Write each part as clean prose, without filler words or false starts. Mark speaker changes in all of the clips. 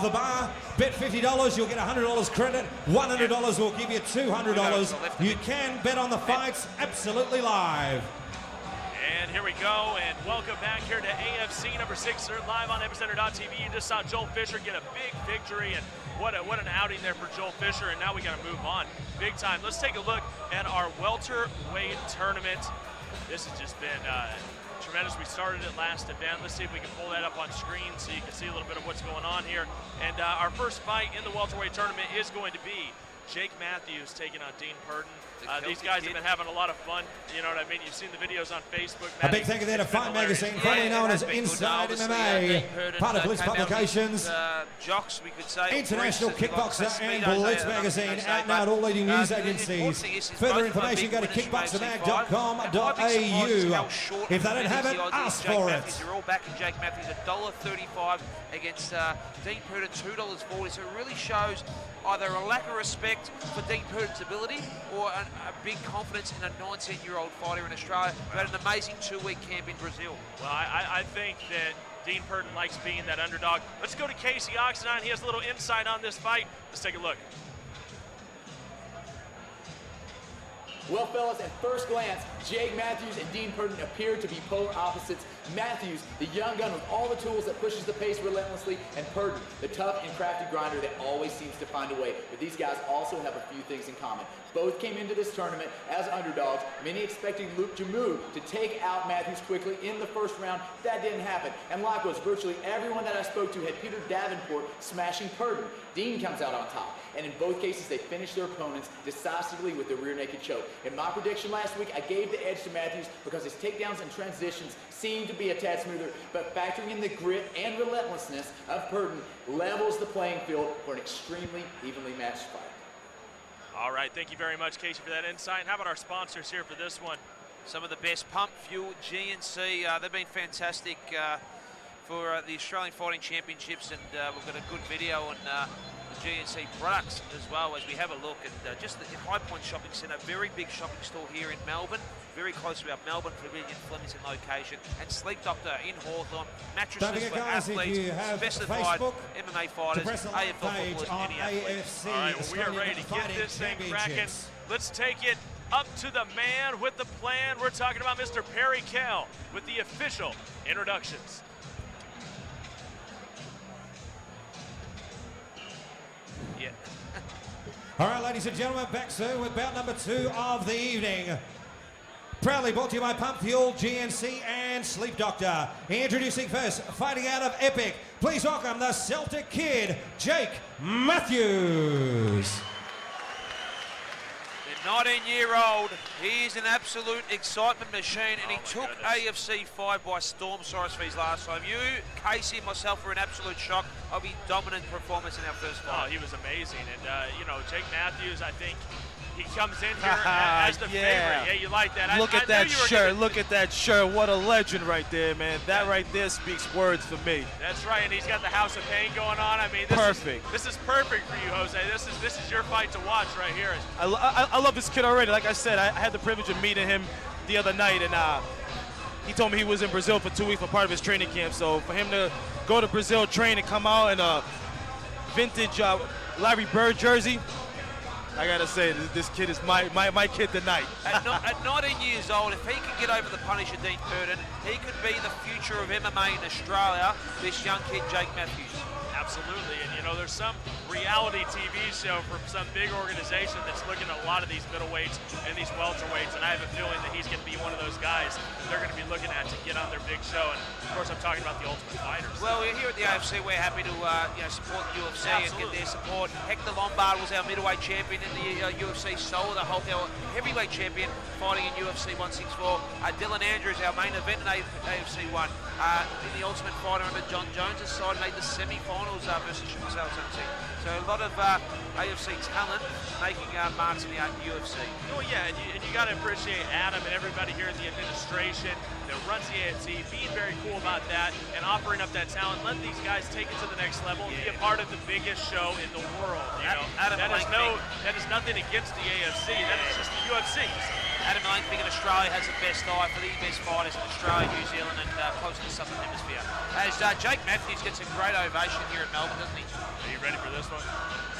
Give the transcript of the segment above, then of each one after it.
Speaker 1: above the bar. Bet $50, you'll get $100 credit. $100 will give you $200. You can bet on the fights absolutely live.
Speaker 2: And here we go, and welcome back here to AFC number 6, live on Epicentre.tv. You just saw Joel Fisher get a big victory, and what an outing there for Joel Fisher, and now we got to move on big time. Let's take a look at our welterweight tournament. This has just been tremendous. We started it last event. Let's see if we can pull that up on screen so you can see a little bit of what's going on here. And our first fight in the welterweight tournament is going to be Jake Matthews taking on Dean Purdon. These guys have been having a lot of fun. You know what I mean? You've seen the videos on Facebook.
Speaker 1: A big thank you there to Fight Magazine, formerly known as Inside MMA, part of Blitz Publications,
Speaker 3: Jocks, we could say,
Speaker 1: International Kickboxer and Blitz Magazine, out now at all leading news agencies. Further information, go to kickboxermag.com.au. If they don't have it, ask for it.
Speaker 3: You're all backing Jake Matthews, $1.35 against Dean Purdon, $2.40. So it really shows either a lack of respect for Dean Purdon's ability or a big confidence in a 19-year-old fighter in Australia who had an amazing 2-week camp in Brazil.
Speaker 2: Well, I think that Dean Purdon likes being that underdog. Let's go to Casey Oxendine. He has a little insight on this fight. Let's take a look.
Speaker 4: Well, fellas, at first glance, Jake Matthews and Dean Purdon appear to be polar opposites. Matthews, the young gun with all the tools that pushes the pace relentlessly, and Purdon, the tough and crafty grinder that always seems to find a way. But these guys also have a few things in common. Both came into this tournament as underdogs, many expecting Luke Jamu to take out Matthews quickly in the first round. That didn't happen. And likewise, virtually everyone that I spoke to had Peter Davenport smashing Purdon. Dean comes out on top. And in both cases, they finished their opponents decisively with the rear naked choke. In my prediction last week, I gave the edge to Matthews because his takedowns and transitions seemed to be a tad smoother, but factoring in the grit and relentlessness of Purdon levels the playing field for an extremely evenly matched fight.
Speaker 2: All right, thank you very much, Casey, for that insight. How about our sponsors here for this one?
Speaker 3: Some of the best Pump Fuel, GNC, they've been fantastic for the Australian Fighting Championships, and we've got a good video on GNC products as well as we have a look at just the High Point Shopping Centre, very big shopping store here in Melbourne, very close to our Melbourne Pavilion Flemington location, and Sleep Doctor in Hawthorn, mattresses for athletes, specified MMA fighters, AFL footballers, any athletes.
Speaker 2: All right, well, we are ready to get this thing cracking. Let's take it up to the man with the plan. We're talking about Mr. Perry Kell with the official introductions.
Speaker 3: Yeah.
Speaker 1: All right, ladies and gentlemen, back soon with bout number 2 of the evening. Proudly brought to you by Pump Fuel, GNC, and Sleep Doctor. Introducing first, fighting out of Epic. Please welcome the Celtic Kid, Jake Matthews.
Speaker 3: The 19-year-old, he is an absolute excitement machine, and he took AFC 5 by storm, Cyrus, for his last time. You, Casey, and myself were in absolute shock of his dominant performance in our first fight.
Speaker 2: Oh, he was amazing. And, you know, Jake Matthews, I think he comes in here as the favorite. Yeah, you like that.
Speaker 5: Look at that shirt. Look at that shirt. What a legend right there, man. That right there speaks words for me.
Speaker 2: That's right, and he's got the House of Pain going on. I mean, this is perfect for you, Jose. This is your fight to watch right here.
Speaker 5: I love this kid already. Like I said, I had the privilege of meeting him the other night, and he told me he was in Brazil for 2 weeks for part of his training camp. So for him to go to Brazil, train, and come out in a vintage Larry Bird jersey, I gotta say, this kid is my kid tonight.
Speaker 3: At 19 years old, if he could get over the Punisher Dean Purdon, he could be the future of MMA in Australia, this young kid, Jake Matthews.
Speaker 2: Absolutely, and you know, there's some reality TV show from some big organization that's looking at a lot of these middleweights and these welterweights, and I have a feeling that he's going to be one of those guys they're going to be looking at to get on their big show. And of course, I'm talking about the Ultimate Fighters.
Speaker 3: Well, here at the AFC, we're happy to support the UFC and get their support. Hector Lombard was our middleweight champion in the UFC. Soul, the Hulk, our heavyweight champion, fighting in UFC 164. Dylan Andrews, our main event in AFC 1. In the Ultimate Fighter under John Jones' side, made the semi-finals versus Charles Tennessee. So a lot of AFC talent making marks in the UFC.
Speaker 2: Oh yeah, and you got to appreciate Adam and everybody here in the administration that runs the AFC being very cool about that and offering up that talent. Let these guys take it to the next level and be a part of the biggest show in the world. You know, that is nothing against the AFC. That is just the UFC.
Speaker 3: Adam Lane thinking Australia has the best eye for the best fighters in Australia, New Zealand, and close to the Southern Hemisphere. As Jake Matthews gets a great ovation here at Melbourne, doesn't he?
Speaker 2: Are you ready for this one?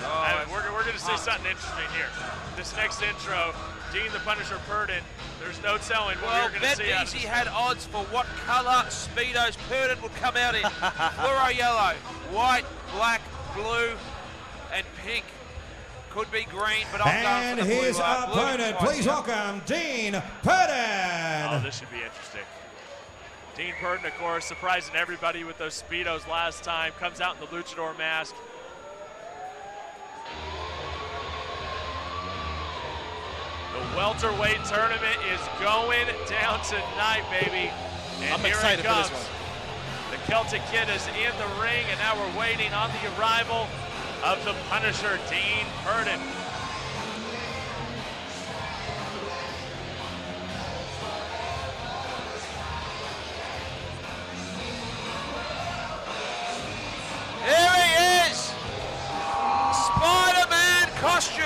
Speaker 3: Oh,
Speaker 2: We're going to say something interesting here. This next intro, Dean the Punisher Purdon, there's no telling what
Speaker 3: well,
Speaker 2: we're going to see out of
Speaker 3: BetEasy
Speaker 2: this.
Speaker 3: had odds for what colour Speedos Purdon would come out in. Fluoro yellow, white, black, blue, and pink. Could be green, but I'm going for the blue.
Speaker 1: And his opponent, please welcome Dean Purdon.
Speaker 2: Oh, this should be interesting. Dean Purdon, of course, surprising everybody with those Speedos last time. Comes out in the luchador mask. The welterweight tournament is going down tonight, baby. And
Speaker 5: I'm
Speaker 2: here
Speaker 5: excited
Speaker 2: it
Speaker 5: for
Speaker 2: comes.
Speaker 5: this one.
Speaker 2: The Celtic Kid is in the ring, and now we're waiting on the arrival of the Punisher, Dean Purdon.
Speaker 3: Here he is! Spider-Man costume!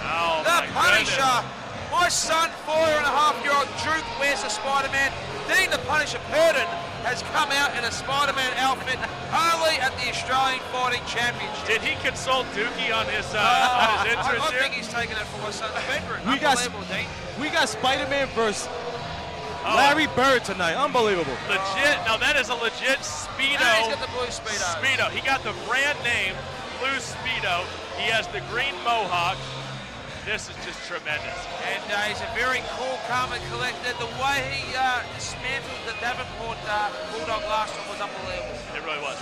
Speaker 2: Oh,
Speaker 3: The
Speaker 2: my
Speaker 3: Punisher!
Speaker 2: goodness.
Speaker 3: My son, 4.5-year-old Duke, wears a Spider-Man. Dean the Punisher Purdon has come out in a Spider-Man outfit only at the Australian Fighting Championship.
Speaker 2: Did he consult Dookie on his
Speaker 3: I
Speaker 2: interest here?
Speaker 3: think he's taken it from my son's bedroom.
Speaker 5: We got-
Speaker 3: Unbelievable, Dean.
Speaker 5: We got Spider-Man versus Larry Bird tonight. Unbelievable.
Speaker 2: Legit. Now that is a legit Speedo.
Speaker 3: And he's got the blue Speedo.
Speaker 2: Speedo. He got the brand name blue Speedo. He has the green mohawk. This is just tremendous.
Speaker 3: And he's a very cool, calm and collected. The way he dismantled the Davenport Bulldog last time was unbelievable.
Speaker 2: It really was.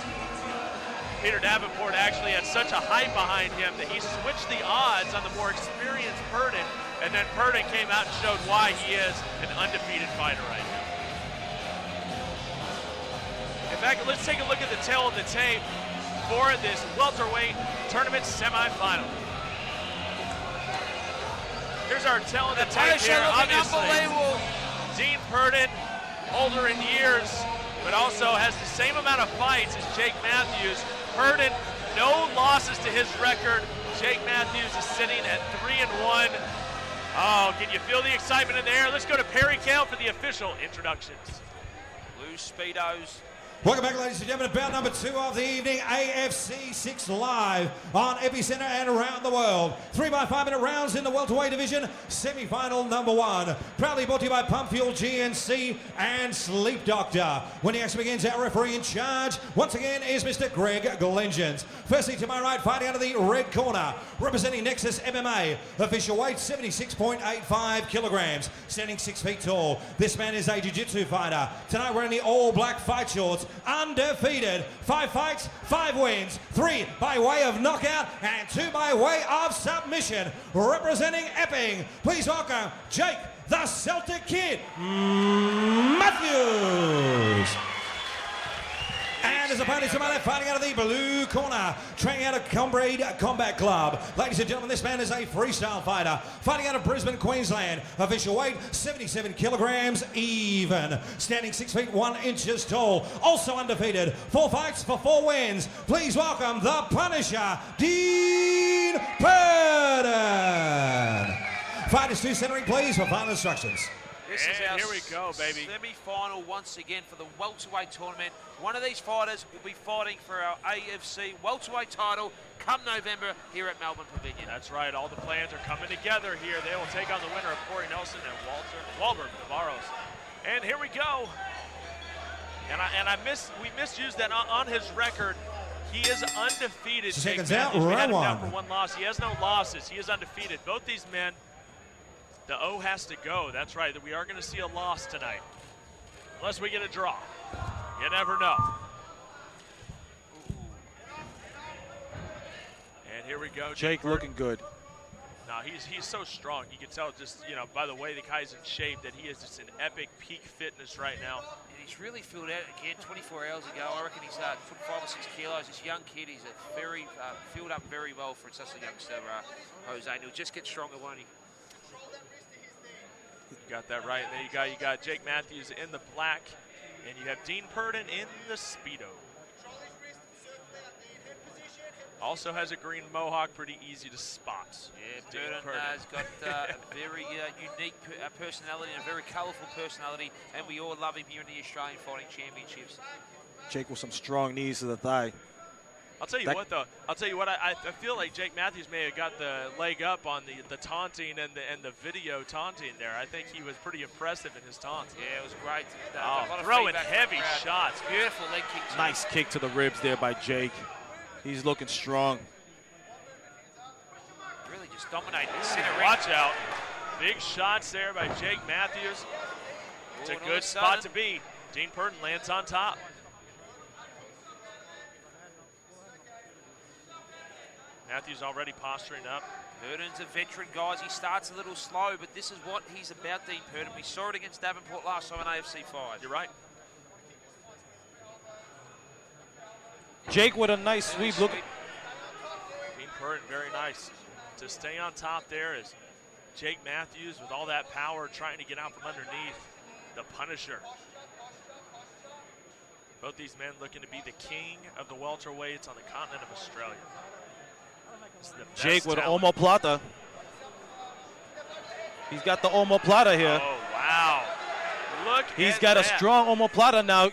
Speaker 2: Peter Davenport actually had such a hype behind him that he switched the odds on the more experienced Purdon, and then Purdon came out and showed why he is an undefeated fighter right now. In fact, let's take a look at the tail of the tape for this welterweight tournament semifinal. Here's our tail of the tape
Speaker 3: Punisher
Speaker 2: here,
Speaker 3: looking
Speaker 2: obviously.
Speaker 3: unbelievable.
Speaker 2: Dean Purdon, older in years, but also has the same amount of fights as Jake Matthews. Purdon, no losses to his record. Jake Matthews is sitting at 3-1. Oh, can you feel the excitement in the air? Let's go to Perry Kale for the official introductions.
Speaker 3: Blue Speedos.
Speaker 1: Welcome back, ladies and gentlemen, to bout number 2 of the evening, AFC 6 live on Epicentre and around the world. 3 by 5 minute rounds in the welterweight division, semi-final number 1. Proudly brought to you by Pump Fuel, GNC and Sleep Doctor. When the action begins, our referee in charge, once again, is Mr. Greg Glengens. Firstly, to my right, fighting out of the red corner, representing Nexus MMA, official weight 76.85 kilograms, standing 6 feet tall. This man is a jiu-jitsu fighter. Tonight we're in the all-black fight shorts. Undefeated, 5 fights, 5 wins, 3 by way of knockout and 2 by way of submission. Representing Epping, please welcome Jake the Celtic Kid Matthews. And his opponent to my left, fighting out of the blue corner, training out of Combrade Combat Club. Ladies and gentlemen, this man is a freestyle fighter, fighting out of Brisbane, Queensland. Official weight, 77 kilograms even. Standing 6 feet 1 inches tall. Also undefeated, 4 fights for 4 wins. Please welcome the Punisher, Dean Purdon. Fighters 2 centering, please, for final instructions.
Speaker 3: This is
Speaker 2: And
Speaker 3: our
Speaker 2: here we go, baby.
Speaker 3: semi-final once again for the welterweight tournament. One of these fighters will be fighting for our AFC welterweight title come November here at Melbourne Pavilion.
Speaker 2: That's right, all the plans are coming together here. They will take on the winner of Corey Nelson and Walter Navarros. And here we go. And we misused that on his record. He is undefeated.
Speaker 1: Seconds
Speaker 2: Jake
Speaker 1: out,
Speaker 2: Matthews. We had him
Speaker 1: round
Speaker 2: down
Speaker 1: one.
Speaker 2: for 1 loss. He has no losses. He is undefeated. Both these men, the O has to go. That's right. We are going to see a loss tonight. Unless we get a draw. You never know. And here we go.
Speaker 5: Jake looking good.
Speaker 2: Now he's so strong. You can tell just, by the way the guy's in shape that he is just in epic peak fitness right now.
Speaker 3: And he's really filled out again 24 hours ago. I reckon he's put 5 or 6 kilos. This young kid, he's very filled up very well for such a youngster, Jose. And he'll just get stronger, won't he?
Speaker 2: You got that right. And there you got Jake Matthews in the black, and you have Dean Purdon in the Speedo. Also has a green mohawk, pretty easy to spot.
Speaker 3: Yeah, Purdon has got a very unique personality and a very colourful personality, and we all love him here in the Australian Fighting Championships.
Speaker 5: Jake with some strong knees to the thigh.
Speaker 2: I'll tell you what, though. I'll tell you what. I feel like Jake Matthews may have got the leg up on the taunting and the video taunting there. I think he was pretty impressive in his taunts.
Speaker 3: Yeah, it was great.
Speaker 2: Throwing heavy shots.
Speaker 3: Beautiful leg kick. Too.
Speaker 5: Nice kick to the ribs there by Jake. He's looking strong.
Speaker 3: Really just dominating the center ring.
Speaker 2: Watch out. Big shots there by Jake Matthews. It's a good spot to be. Dean Purdon lands on top. Matthews already posturing up.
Speaker 3: Purdon's a veteran, guys. He starts a little slow, but this is what he's about, Dean Purdon. We saw it against Davenport last time in AFC 5.
Speaker 2: You're right.
Speaker 5: Jake with a nice sweep. Look.
Speaker 2: Dean Purdon, very nice. To stay on top there is Jake Matthews with all that power trying to get out from underneath. The Punisher. Both these men looking to be the king of the welterweights on the continent of Australia.
Speaker 5: Jake with omoplata. He's got the omoplata here.
Speaker 2: Oh, wow. Look
Speaker 5: He's got
Speaker 2: that.
Speaker 5: a strong omoplata now.
Speaker 2: He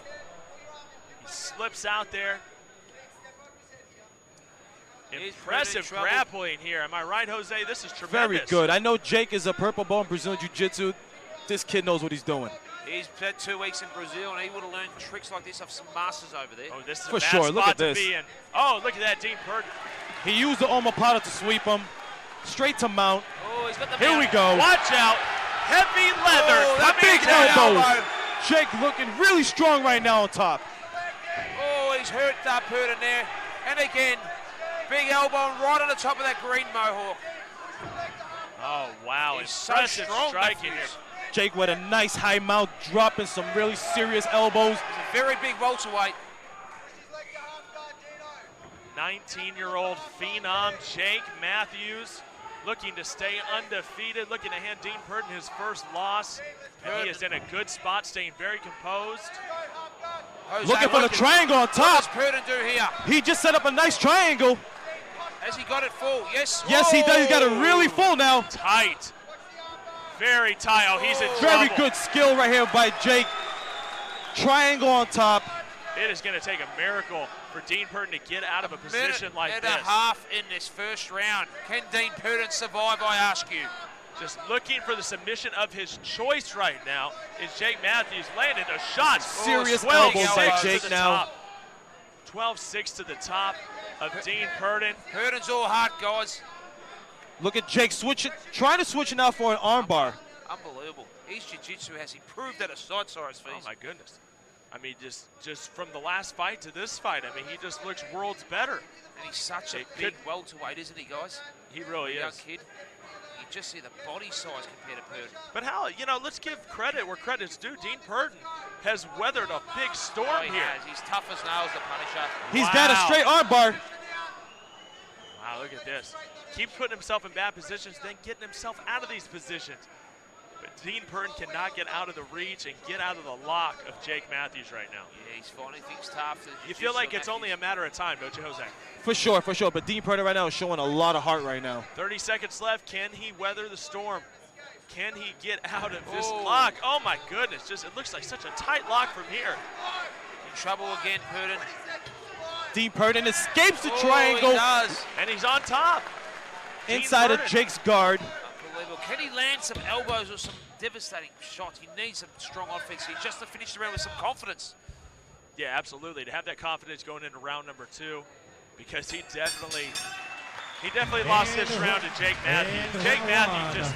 Speaker 2: slips out there. Impressive grappling here. Am I right, Jose? This is tremendous.
Speaker 5: Very good. I know Jake is a purple belt in Brazilian Jiu-Jitsu. This kid knows what he's doing.
Speaker 3: He's spent 2 weeks in Brazil, and he would have learned tricks like this off some masters over there.
Speaker 2: Oh, this is
Speaker 5: For
Speaker 2: a bad
Speaker 5: sure.
Speaker 2: spot
Speaker 5: Look at
Speaker 2: to
Speaker 5: this.
Speaker 2: be in. Oh, look at that, Dean Purdon.
Speaker 5: He used the omoplata to sweep him. Straight to mount.
Speaker 3: Oh, he's got the
Speaker 5: Here we go.
Speaker 2: Watch out. Heavy leather.
Speaker 3: that
Speaker 2: coming
Speaker 5: Big
Speaker 2: down.
Speaker 5: elbows. Jake looking really strong right now on top.
Speaker 3: Oh, he's hurt Purdon there. And again, big elbow right on the top of that green mohawk.
Speaker 2: Oh, wow.
Speaker 3: He's so
Speaker 2: Impressive
Speaker 3: strong,
Speaker 2: striking here.
Speaker 3: Matthews.
Speaker 5: Jake with a nice high mount, dropping some really serious elbows.
Speaker 3: He's a very big welterweight.
Speaker 2: 19-year-old phenom Jake Matthews looking to stay undefeated, looking to hand Dean Purdon his first loss. And he is in a good spot, staying very composed.
Speaker 3: Jose,
Speaker 5: Looking for the triangle on
Speaker 3: What
Speaker 5: top.
Speaker 3: does Purdon do here?
Speaker 5: He just set up a nice triangle.
Speaker 3: Has he got it full? Yes.
Speaker 5: Yes, he does. He's got it really full now.
Speaker 2: Tight. Very tight. Oh, he's in
Speaker 5: Very
Speaker 2: trouble.
Speaker 5: good skill right here by Jake. Triangle on top.
Speaker 2: It is going to take a miracle for Dean Purdon to get out of a position like
Speaker 3: minute
Speaker 2: this.
Speaker 3: and a half in this first round. Can Dean Purdon survive, I ask you?
Speaker 2: Just looking for the submission of his choice right now is Jake Matthews. Landed a shot.
Speaker 5: Serious
Speaker 2: 12-6
Speaker 5: elbows by
Speaker 2: to
Speaker 5: Jake
Speaker 2: the
Speaker 5: now.
Speaker 2: top. 12-6 to the top of Dean Purdon.
Speaker 3: Purdon's all heart, guys.
Speaker 5: Look at Jake switching, trying to switch now for an armbar.
Speaker 3: Unbelievable. His jiu-jitsu has improved at a sight, Cyrus Fees.
Speaker 2: Oh, my goodness. I mean, just from the last fight to this fight, I mean, he just looks worlds better.
Speaker 3: And he's such a
Speaker 2: It
Speaker 3: big
Speaker 2: could-
Speaker 3: welterweight, isn't he, guys?
Speaker 2: He really
Speaker 3: Young
Speaker 2: is.
Speaker 3: kid. You just see the body size compared to Purdon.
Speaker 2: But how, let's give credit where credit's due. Dean Purdon has weathered a big storm
Speaker 3: Oh, he
Speaker 2: here.
Speaker 3: has. He's tough as nails, the Punisher.
Speaker 5: He's got a
Speaker 2: Wow.
Speaker 5: straight armbar.
Speaker 2: Wow, look at this. Keeps putting himself in bad positions, then getting himself out of these positions. But Dean Purdon cannot get out of the reach and get out of the lock of Jake Matthews right now.
Speaker 3: Yeah, he's finding things tough.
Speaker 2: You feel like it's only a matter of time, don't you, Jose?
Speaker 5: For sure, for sure. But Dean Purdon right now is showing a lot of heart right now.
Speaker 2: 30 seconds left. Can he weather the storm? Can he get out of this
Speaker 3: Oh.
Speaker 2: lock? Oh, my goodness. It looks like such a tight lock from here.
Speaker 3: in trouble again, Purdon.
Speaker 5: Dean Purdon escapes the
Speaker 3: Oh,
Speaker 5: triangle
Speaker 3: he does.
Speaker 2: And he's on top. Dean
Speaker 5: inside of
Speaker 2: Purdon.
Speaker 5: Jake's guard.
Speaker 3: Unbelievable. Can he land some elbows or some devastating shots? He needs some strong offense here just to finish the round with some confidence.
Speaker 2: Yeah, absolutely. To have that confidence going into round number 2, because he definitely lost this round to Jake Matthews. Jake Matthews just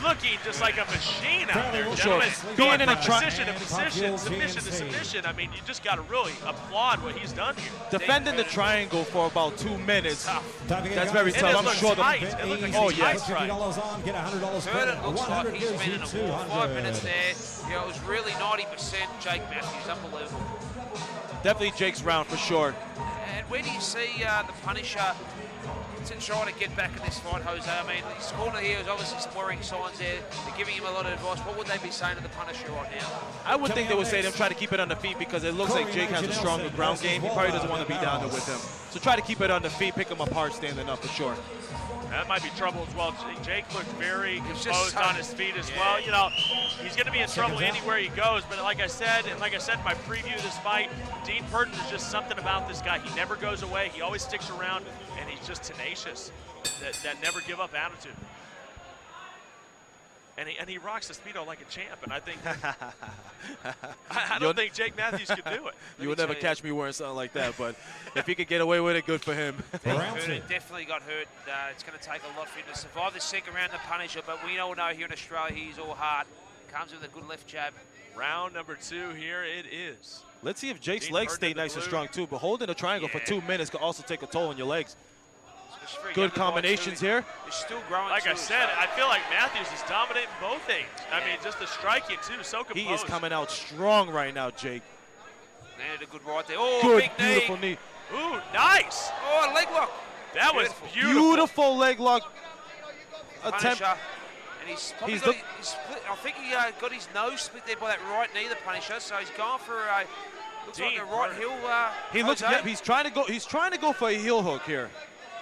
Speaker 2: looking just like a machine out there,
Speaker 5: For
Speaker 2: gentlemen.
Speaker 5: sure.
Speaker 2: Going
Speaker 5: Being in
Speaker 2: from
Speaker 5: a
Speaker 2: position to position, submission to submission. I mean, you just got to really applaud what he's done here.
Speaker 5: Defending the triangle for about 2 minutes. That's very
Speaker 2: And
Speaker 5: tough.
Speaker 2: it
Speaker 5: I'm
Speaker 2: looks
Speaker 5: sure
Speaker 2: tight.
Speaker 5: the
Speaker 2: It looked like
Speaker 5: Oh,
Speaker 2: a
Speaker 5: yes.
Speaker 2: tight
Speaker 1: $50 on, get $100 credit.
Speaker 3: Purdon looks like
Speaker 1: 100
Speaker 3: he's
Speaker 1: gives
Speaker 3: been
Speaker 1: you
Speaker 3: in a war.
Speaker 1: 200.
Speaker 3: 5 minutes there. You know, it was really 90% Jake Matthews. Unbelievable.
Speaker 5: definitely Jake's round for sure.
Speaker 3: And where do you see the Punisher to try to get back in this fight, Jose? I mean, his corner here is obviously some worrying signs there. They're giving him a lot of advice. What would they be saying to the Punisher right now?
Speaker 5: I would think they would say them try to keep it on the feet because it looks like Jake has a stronger ground game. He probably doesn't want to be down there with him. So try to keep it on the feet, pick him apart standing up for sure.
Speaker 2: That might be trouble as well. Jake looked very composed on his feet as well. You know, he's going to be in trouble anywhere he goes. But like I said in my preview of this fight, Dean Purdon is just something about this guy. He never goes away. He always sticks around, and he's just tenacious. That never give up attitude. And he rocks the Speedo like a champ, and I think I don't think Jake Matthews could do it.
Speaker 5: You would never catch me wearing something like that, but if he could get away with it, good for him.
Speaker 3: Definitely got hurt. It's going to take a lot for him to survive the second round of Punisher, but we all know here in Australia he's all heart. Comes with a good left jab.
Speaker 2: Round number 2 here it is.
Speaker 5: Let's see if Jake's legs stay nice and strong too, but holding a triangle for 2 minutes could also take a toll on your legs. Good combinations here.
Speaker 3: He's still growing.
Speaker 2: Like I said, I feel like Matthews is dominating both ends. I mean, just the striking too, so composed.
Speaker 5: He is coming out strong right now, Jake.
Speaker 3: Landed a good right there. Oh,
Speaker 5: good,
Speaker 3: big
Speaker 5: beautiful knee.
Speaker 2: Ooh, nice.
Speaker 3: Oh, leg lock.
Speaker 2: That was beautiful.
Speaker 5: Beautiful leg lock attempt.
Speaker 3: Punisher. And he's probably got his split. I think he got his nose split there by that right knee, the Punisher. So he's gone for a looks like a right heel.
Speaker 5: He looks. Yeah, he's trying to go. He's trying to go for a heel hook here.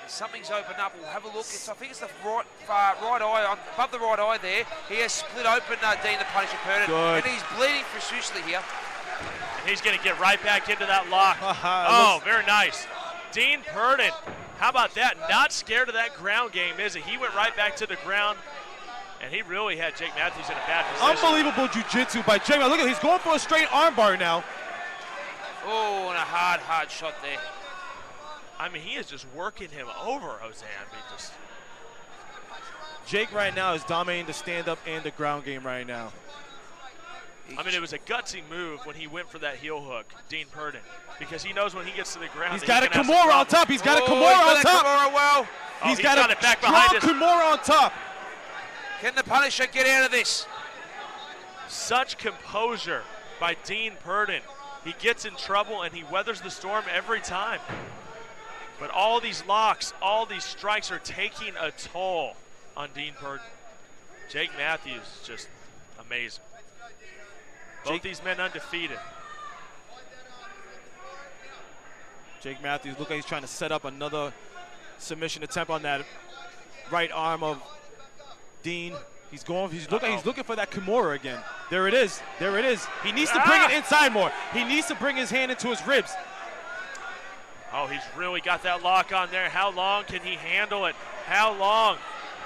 Speaker 3: Something's opened up. We'll have a look. I think it's the right eye, above the right eye there. He has split open Dean the Punisher Purdon.
Speaker 5: Good.
Speaker 3: And he's bleeding profusely here.
Speaker 2: And he's going to get right back into that lock. Oh, very nice. Dean Purdon, how about that? Not scared of that ground game, is he? He went right back to the ground, and he really had Jake Matthews in a bad position.
Speaker 5: Unbelievable jiu-jitsu by Jake. Look at, he's going for a straight armbar now.
Speaker 3: Oh, and a hard shot there.
Speaker 2: I mean, he is just working him over, Jose. I mean, just.
Speaker 5: Jake right now is dominating the stand-up and the ground game right now.
Speaker 2: I mean, it was a gutsy move when he went for that heel hook, Dean Purdon, because he knows when he gets to the ground.
Speaker 5: He's got a Kimura on top. He's got a Kimura on top.
Speaker 3: Well.
Speaker 2: He's got it back behind us.
Speaker 5: Kimura on top.
Speaker 3: Can the Punisher get out of this?
Speaker 2: Such composure by Dean Purdon. He gets in trouble and he weathers the storm every time. But all these locks, all these strikes are taking a toll on Dean Purdon. Jake Matthews, just amazing. Both these men undefeated.
Speaker 5: Jake Matthews look like he's trying to set up another submission attempt on that right arm of Dean. He's looking for that Kimura again. There it is. There it is. He needs to bring it inside more. He needs to bring his hand into his ribs.
Speaker 2: Oh, he's really got that lock on there. How long can he handle it? How long?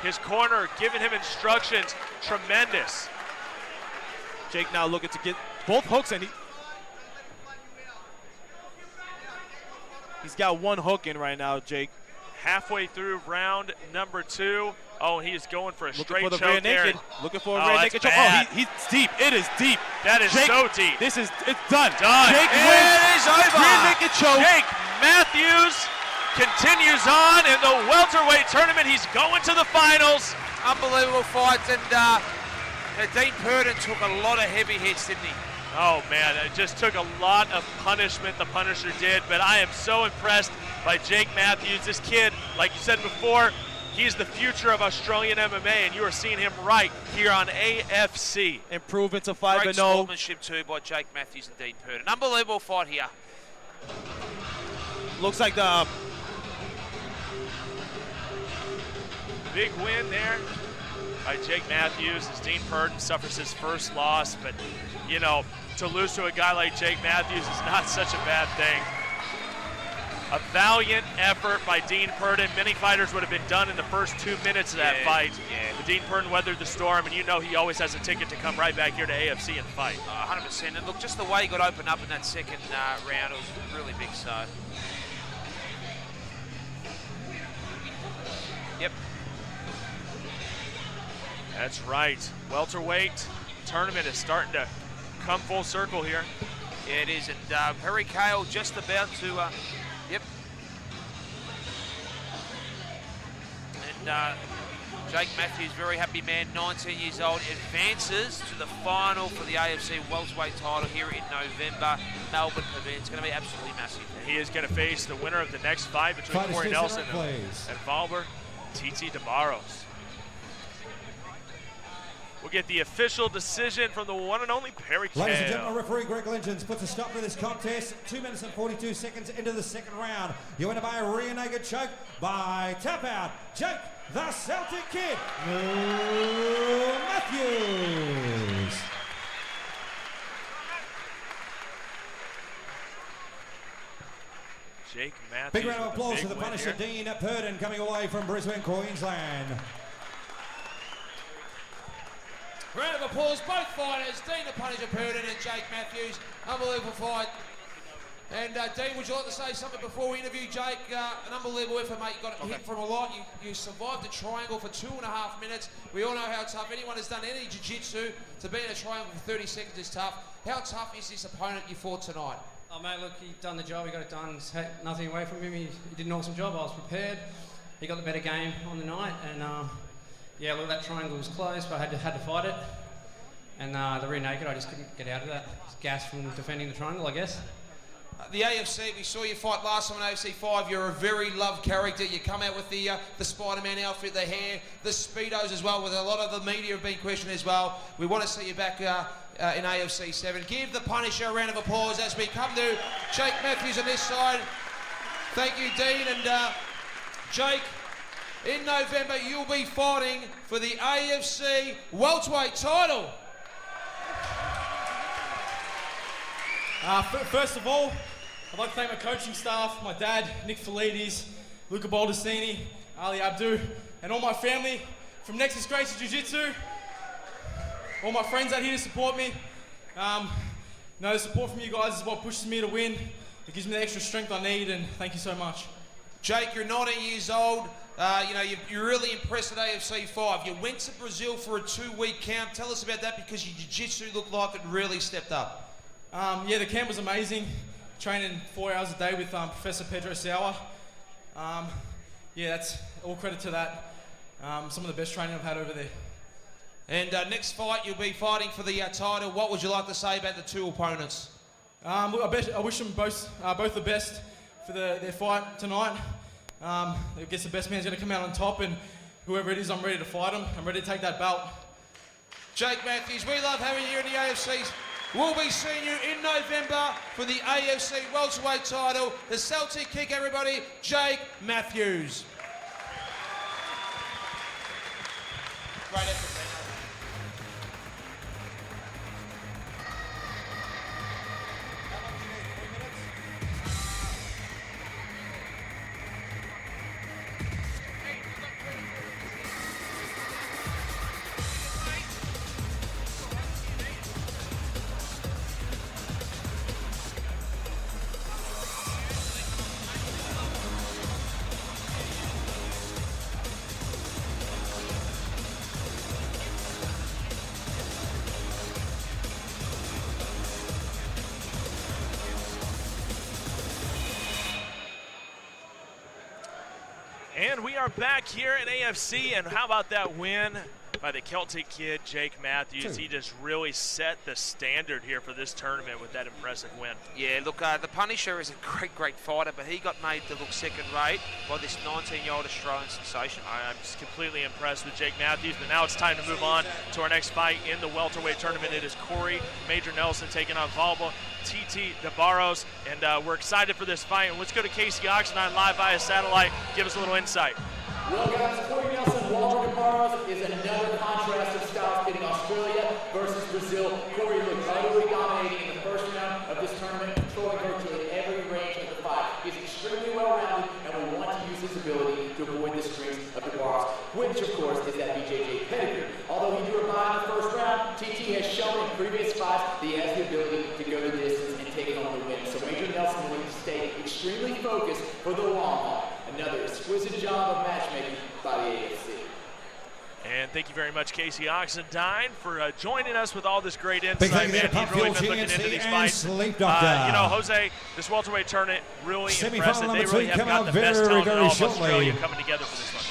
Speaker 2: His corner giving him instructions. Tremendous.
Speaker 5: Jake now looking to get both hooks, and he's got one hook in right now, Jake.
Speaker 2: Halfway through round number 2. Oh, he is going for a straight
Speaker 5: choke
Speaker 2: there.
Speaker 5: Looking for a rear naked choke.
Speaker 2: Bad.
Speaker 5: Oh, he's deep. It is deep.
Speaker 2: That is
Speaker 5: Jake,
Speaker 2: so deep.
Speaker 5: It's done.
Speaker 2: Jake
Speaker 5: wins.
Speaker 3: It is over.
Speaker 5: Rear naked choke.
Speaker 2: Jake Matthews continues on in the welterweight tournament. He's going to the finals.
Speaker 3: Unbelievable fights, and Dean Purdon took a lot of heavy hits, didn't he?
Speaker 2: Oh man, it just took a lot of punishment, the Punisher did, but I am so impressed by Jake Matthews. This kid, like you said before, he's the future of Australian MMA, and you are seeing him right here on AFC.
Speaker 5: Improving to 5-0.
Speaker 3: Great sportsmanship too by Jake Matthews and Dean Purdon. Unbelievable fight here.
Speaker 5: Looks like the
Speaker 2: big win there by Jake Matthews as Dean Purdon suffers his first loss, but you know, to lose to a guy like Jake Matthews is not such a bad thing. A valiant effort by Dean Purdon. Many fighters would have been done in the first 2 minutes of that fight. Yeah. But Dean Purdon weathered the storm, and you know he always has a ticket to come right back here to AFC and fight.
Speaker 3: 100%. And look, just the way he got opened up in that second round, it was really big. So. Yep.
Speaker 2: That's right. Welterweight tournament is starting to come full circle here.
Speaker 3: Yeah, it is. And Perry Cale just about to, yep. And Jake Matthews, very happy man, 19 years old, advances to the final for the AFC welterweight title here in November. Melbourne event. It's going to be absolutely massive.
Speaker 2: He is going to face the winner of the next fight between Corey Nelson and Valber, TT DeBarros. We'll get the official decision from the one and only Perry Kale.
Speaker 1: Ladies and gentlemen, referee Greg Lynchins puts a stop to this contest. 2 minutes and 42 seconds into the second round. You win by a rear naked choke by tap out. Jake, the Celtic Kid, Matthews.
Speaker 2: Jake Matthews.
Speaker 1: Big round of applause for the
Speaker 2: win
Speaker 1: Punisher,
Speaker 2: here.
Speaker 1: Dean Purden, coming away from Brisbane, Queensland.
Speaker 6: Round of applause, both fighters, Dean the Punisher Purden and Jake Matthews. Unbelievable fight. And Dean, would you like to say something before we interview Jake? An unbelievable effort, mate. You got hit from a lot. You survived the triangle for 2.5 minutes. We all know how tough. Anyone who's done any jiu-jitsu, to be in a triangle for 30 seconds is tough. How tough is this opponent you fought tonight?
Speaker 7: Oh mate, look, he done the job, he got it done, just had nothing away from him, he did an awesome job, I was prepared, he got the better game on the night, and yeah, look, that triangle was close, but I had to fight it, and the rear naked, I just couldn't get out of that, just gas from defending the triangle, I guess.
Speaker 6: The AFC, we saw you fight last time in AFC 5, you're a very loved character, you come out with the Spider-Man outfit, the hair, the Speedos as well, with a lot of the media have been questioned as well. We want to see you back in AFC 7. Give the Punisher a round of applause as we come to Jake Matthews on this side. Thank you, Dean. And Jake, in November, you'll be fighting for the AFC welterweight title.
Speaker 5: First of all, I'd like to thank my coaching staff, my dad, Nick Felides, Luca Baldacini, Ali Abdu, and all my family from Nexus Gracie Jiu-Jitsu. All my friends out here to support me. The support from you guys is what pushes me to win. It gives me the extra strength I need, and thank you so much.
Speaker 6: Jake, you're 19 years old. You're really impressed at AFC 5. You went to Brazil for a 2-week camp. Tell us about that, because your jiu-jitsu looked like it really stepped up.
Speaker 5: Yeah, the camp was amazing. Training 4 hours a day with Professor Pedro Sauer. Yeah, that's all credit to that. Some of the best training I've had over there.
Speaker 6: And next fight, you'll be fighting for the title. What would you like to say about the two opponents?
Speaker 5: Look, I wish them both the best for their fight tonight. I guess the best man's going to come out on top, and whoever it is, I'm ready to fight him. I'm ready to take that belt.
Speaker 6: Jake Matthews, we love having you here in the AFCs. We'll be seeing you in November for the AFC welterweight title. The Celtic Kick, everybody, Jake Matthews. Great effort.
Speaker 2: And we are back here at AFC, and how about that win by the Celtic Kid, Jake Matthews? He just really set the standard here for this tournament with that impressive win.
Speaker 3: Yeah, look, the Punisher is a great fighter, but he got made to look second-rate by this 19-year-old Australian sensation.
Speaker 2: I'm just completely impressed with Jake Matthews, but now it's time to move on to our next fight in the welterweight tournament. It is Corey Major Nelson taking on Valba TT DeBarros, and we're excited for this fight. And let's go to Casey Oxenine live via satellite. Give us a little insight.
Speaker 4: Well, guys, Corey Nelson, Walter DeBarros is another contrast of styles pitting Australia versus Brazil. Corey looked utterly dominating in the first round of this tournament, controlling virtually every range of the fight. He's extremely well-rounded, and we want to use his ability to avoid the strings of DeBarros, which, of course, is that BJJ pedigree. Although he drew a bye in the first round, TT has shown in previous fights that he has the ability to go the distance and take home the win. So Major Nelson will need to stay extremely focused for the long haul. Another exquisite job of matchmaking by the AFC.
Speaker 2: And thank you very much, Casey Oxendine, for joining us with all this great
Speaker 1: Big
Speaker 2: insight,
Speaker 1: thank you
Speaker 2: man.
Speaker 1: to
Speaker 2: He's really been looking into these fights.
Speaker 1: Sleep Doctor.
Speaker 2: Jose, this welterweight tournament really
Speaker 1: Semi-final
Speaker 2: impressive.
Speaker 1: number
Speaker 2: They really
Speaker 1: two
Speaker 2: have
Speaker 1: coming
Speaker 2: got
Speaker 1: up
Speaker 2: the best
Speaker 1: very,
Speaker 2: talent in
Speaker 1: very
Speaker 2: all of
Speaker 1: shortly.
Speaker 2: Australia coming together for this one.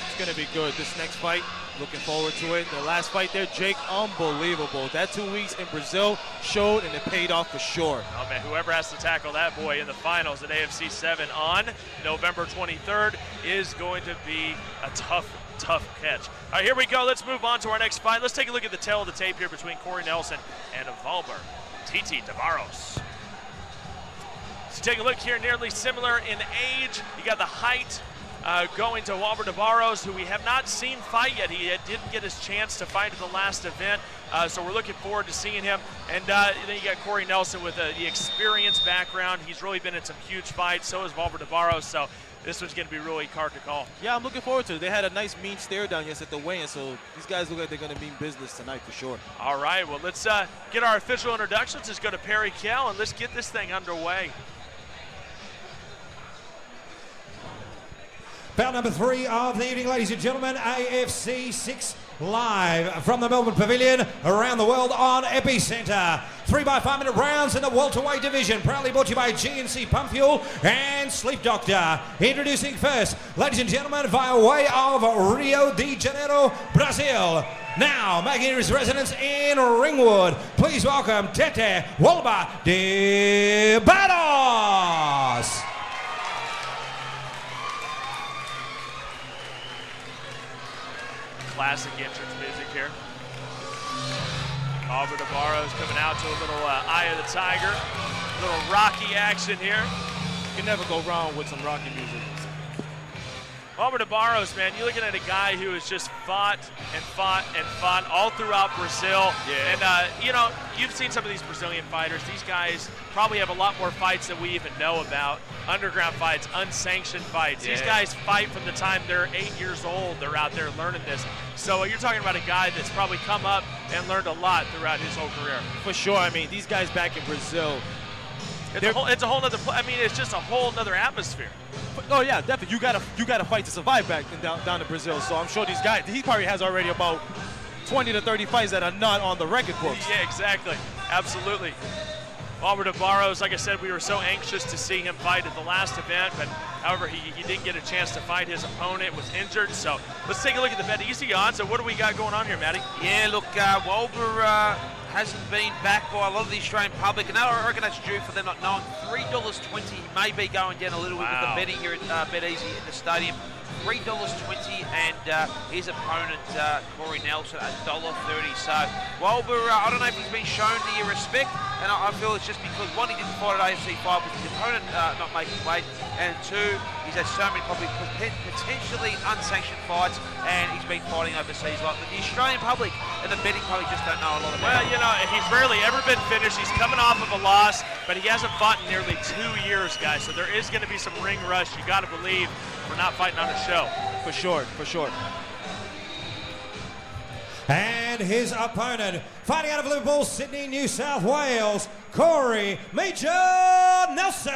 Speaker 5: It's going to be good. This next fight, looking forward to it. The last fight there, Jake, unbelievable. That 2 weeks in Brazil showed, and it paid off for sure.
Speaker 2: Oh, man, whoever has to tackle that boy in the finals at AFC 7 on November 23rd is going to be a tough tough catch. All right, here we go. Let's move on to our next fight. Let's take a look at the tail of the tape here between Corey Nelson and Valber Titi Tavares. So take a look here, nearly similar in age. You got the height going to Valber Tavares, who we have not seen fight yet. He didn't get his chance to fight at the last event, so we're looking forward to seeing him. And then you got Corey Nelson with the experience background. He's really been in some huge fights. So is Valber Tavares. So this one's going to be really hard to call.
Speaker 5: Yeah, I'm looking forward to it. They had a nice mean stare down yesterday at the weigh-in, so these guys look like they're going to mean business tonight for sure.
Speaker 2: All right, well, let's get our official introductions. Let's go to Perry Kell, and let's get this thing underway.
Speaker 1: Bout number 3 of the evening, ladies and gentlemen, AFC 6 live from the Melbourne Pavilion, around the world on Epicentre. 3 by 5 minute rounds in the welterweight division, proudly brought to you by GNC Pump Fuel and Sleep Doctor. Introducing first, ladies and gentlemen, via way of Rio de Janeiro, Brazil. Now, making his residence in Ringwood, please welcome Tete Wolba de Barros.
Speaker 2: Classic entrance music here. Valber Tavares coming out to a little Eye of the Tiger. A little Rocky action here.
Speaker 5: You can never go wrong with some Rocky music.
Speaker 2: Valber Tavares, man, you're looking at a guy who has just fought and fought and fought all throughout Brazil.
Speaker 5: Yeah.
Speaker 2: And, you know, you've seen some of these Brazilian fighters. These guys probably have a lot more fights than we even know about. Underground fights, unsanctioned fights.
Speaker 5: Yeah.
Speaker 2: These guys fight from the time they're 8 years old. They're out there learning this. So you're talking about a guy that's probably come up and learned a lot throughout his whole career.
Speaker 5: For sure. I mean, these guys back in Brazil,
Speaker 2: It's a whole nother. I mean, it's just a whole nother atmosphere.
Speaker 5: oh yeah, definitely. You gotta fight to survive back down in Brazil. So I'm sure these guys, he probably has already about 20 to 30 fights that are not on the record books.
Speaker 2: Yeah, exactly. Absolutely. Valber Tavares, like I said, we were so anxious to see him fight at the last event, but however, he didn't get a chance to fight. His opponent was injured. So let's take a look at the bet easy odds. So what do we got going on here, Matty?
Speaker 3: Yeah, look, Valber hasn't been backed by a lot of the Australian public, and I reckon that's due for them not knowing. $3.20 may be going down a little bit with the betting here at Bet Easy in the stadium. $3.20, and his opponent, Corey Nelson, $1.30. So, Valber, I don't know if he's been shown the respect, and I feel it's just because, one, he didn't fight at AFC 5 with his opponent not making weight, and two, he's had so many probably potentially unsanctioned fights, and he's been fighting overseas. Like the Australian public and the betting public just don't know a lot about
Speaker 2: Well,
Speaker 3: him.
Speaker 2: you know, he's rarely ever been finished. He's coming off of a loss, but he hasn't fought in nearly 2 years, guys. So there is going to be some ring rush. You got to believe we're not fighting on a show.
Speaker 5: For sure, for sure.
Speaker 1: And his opponent, fighting out of Liverpool, Sydney, New South Wales, Corey Major Nelson.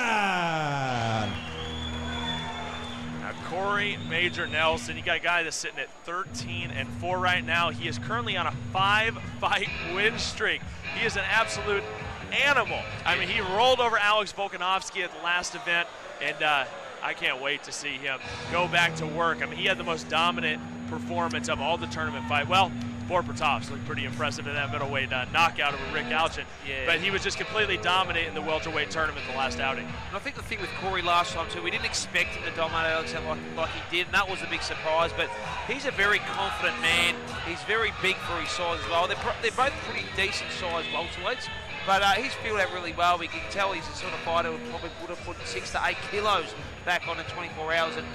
Speaker 2: Now, Corey Major Nelson, you got a guy that's sitting at 13-4 right now. He is currently on a 5-fight win streak. He is an absolute animal. I mean, he rolled over Alex Volkanovski at the last event, and I can't wait to see him go back to work. I mean, he had the most dominant performance of all the tournament fight. Well, Borpatovs looked pretty impressive in that middleweight knockout over Rick Alchin.
Speaker 3: Yeah.
Speaker 2: But he was just completely dominant in the welterweight tournament the last outing.
Speaker 3: And I think the thing with Corey last time too, we didn't expect him to dominate Alexander like he did, and that was a big surprise. But he's a very confident man. He's very big for his size as well. They're both pretty decent sized welterweights. But he's filled out really well. We can tell he's the sort of fighter who probably would have put 6 to 8 kilos back on in 24 hours, and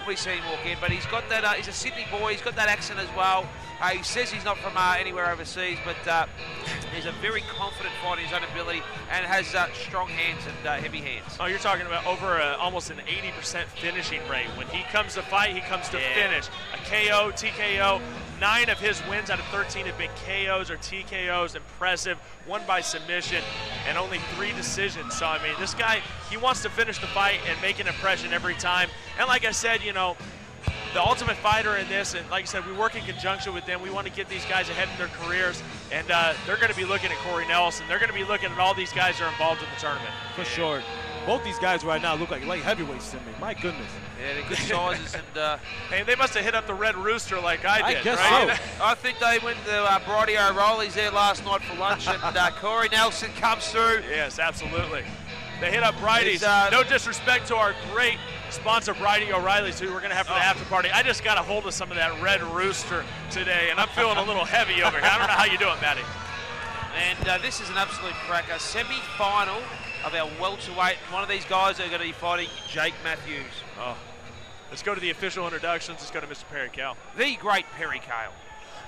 Speaker 3: we see him walk in. But he's got that. He's a Sydney boy. He's got that accent as well. He says he's not from anywhere overseas, but he's a very confident fighter in his own ability and has strong hands and heavy hands.
Speaker 2: Oh, you're talking about over almost an 80% finishing rate. When he comes to fight, he comes to finish. A KO, TKO. 9 of his wins out of 13 have been KOs or TKOs. Impressive. 1 by submission and only 3 decisions. So, I mean, this guy, he wants to finish the fight and make an impression every time. And like I said, you know, the ultimate fighter in this, and like I said, we work in conjunction with them. We want to get these guys ahead in their careers, and they're going to be looking at Corey Nelson. They're going to be looking at all these guys that are involved in the tournament.
Speaker 5: For sure. Both these guys right now look like light heavyweights to me. My goodness.
Speaker 3: Yeah, they're good sizes, and
Speaker 2: hey, they must have hit up the Red Rooster like I did,
Speaker 5: guess
Speaker 2: right?
Speaker 5: so.
Speaker 3: I think they went to Bridie O'Reilly's there last night for lunch, and Corey Nelson comes through.
Speaker 2: Yes, absolutely. They hit up Bridie's.
Speaker 3: He's,
Speaker 2: No disrespect to our great sponsor Brady O'Reilly's, who we're going to have for the after party. I just got a hold of some of that Red Rooster today, and I'm feeling a little heavy over here. I don't know how you doing, Matty.
Speaker 3: And this is an absolute cracker. Semi-final of our welterweight. One of these guys are going to be fighting Jake Matthews.
Speaker 2: Oh, let's go to the official introductions. Let's go to Mr. Perry Cale.
Speaker 3: The great Perry Cale.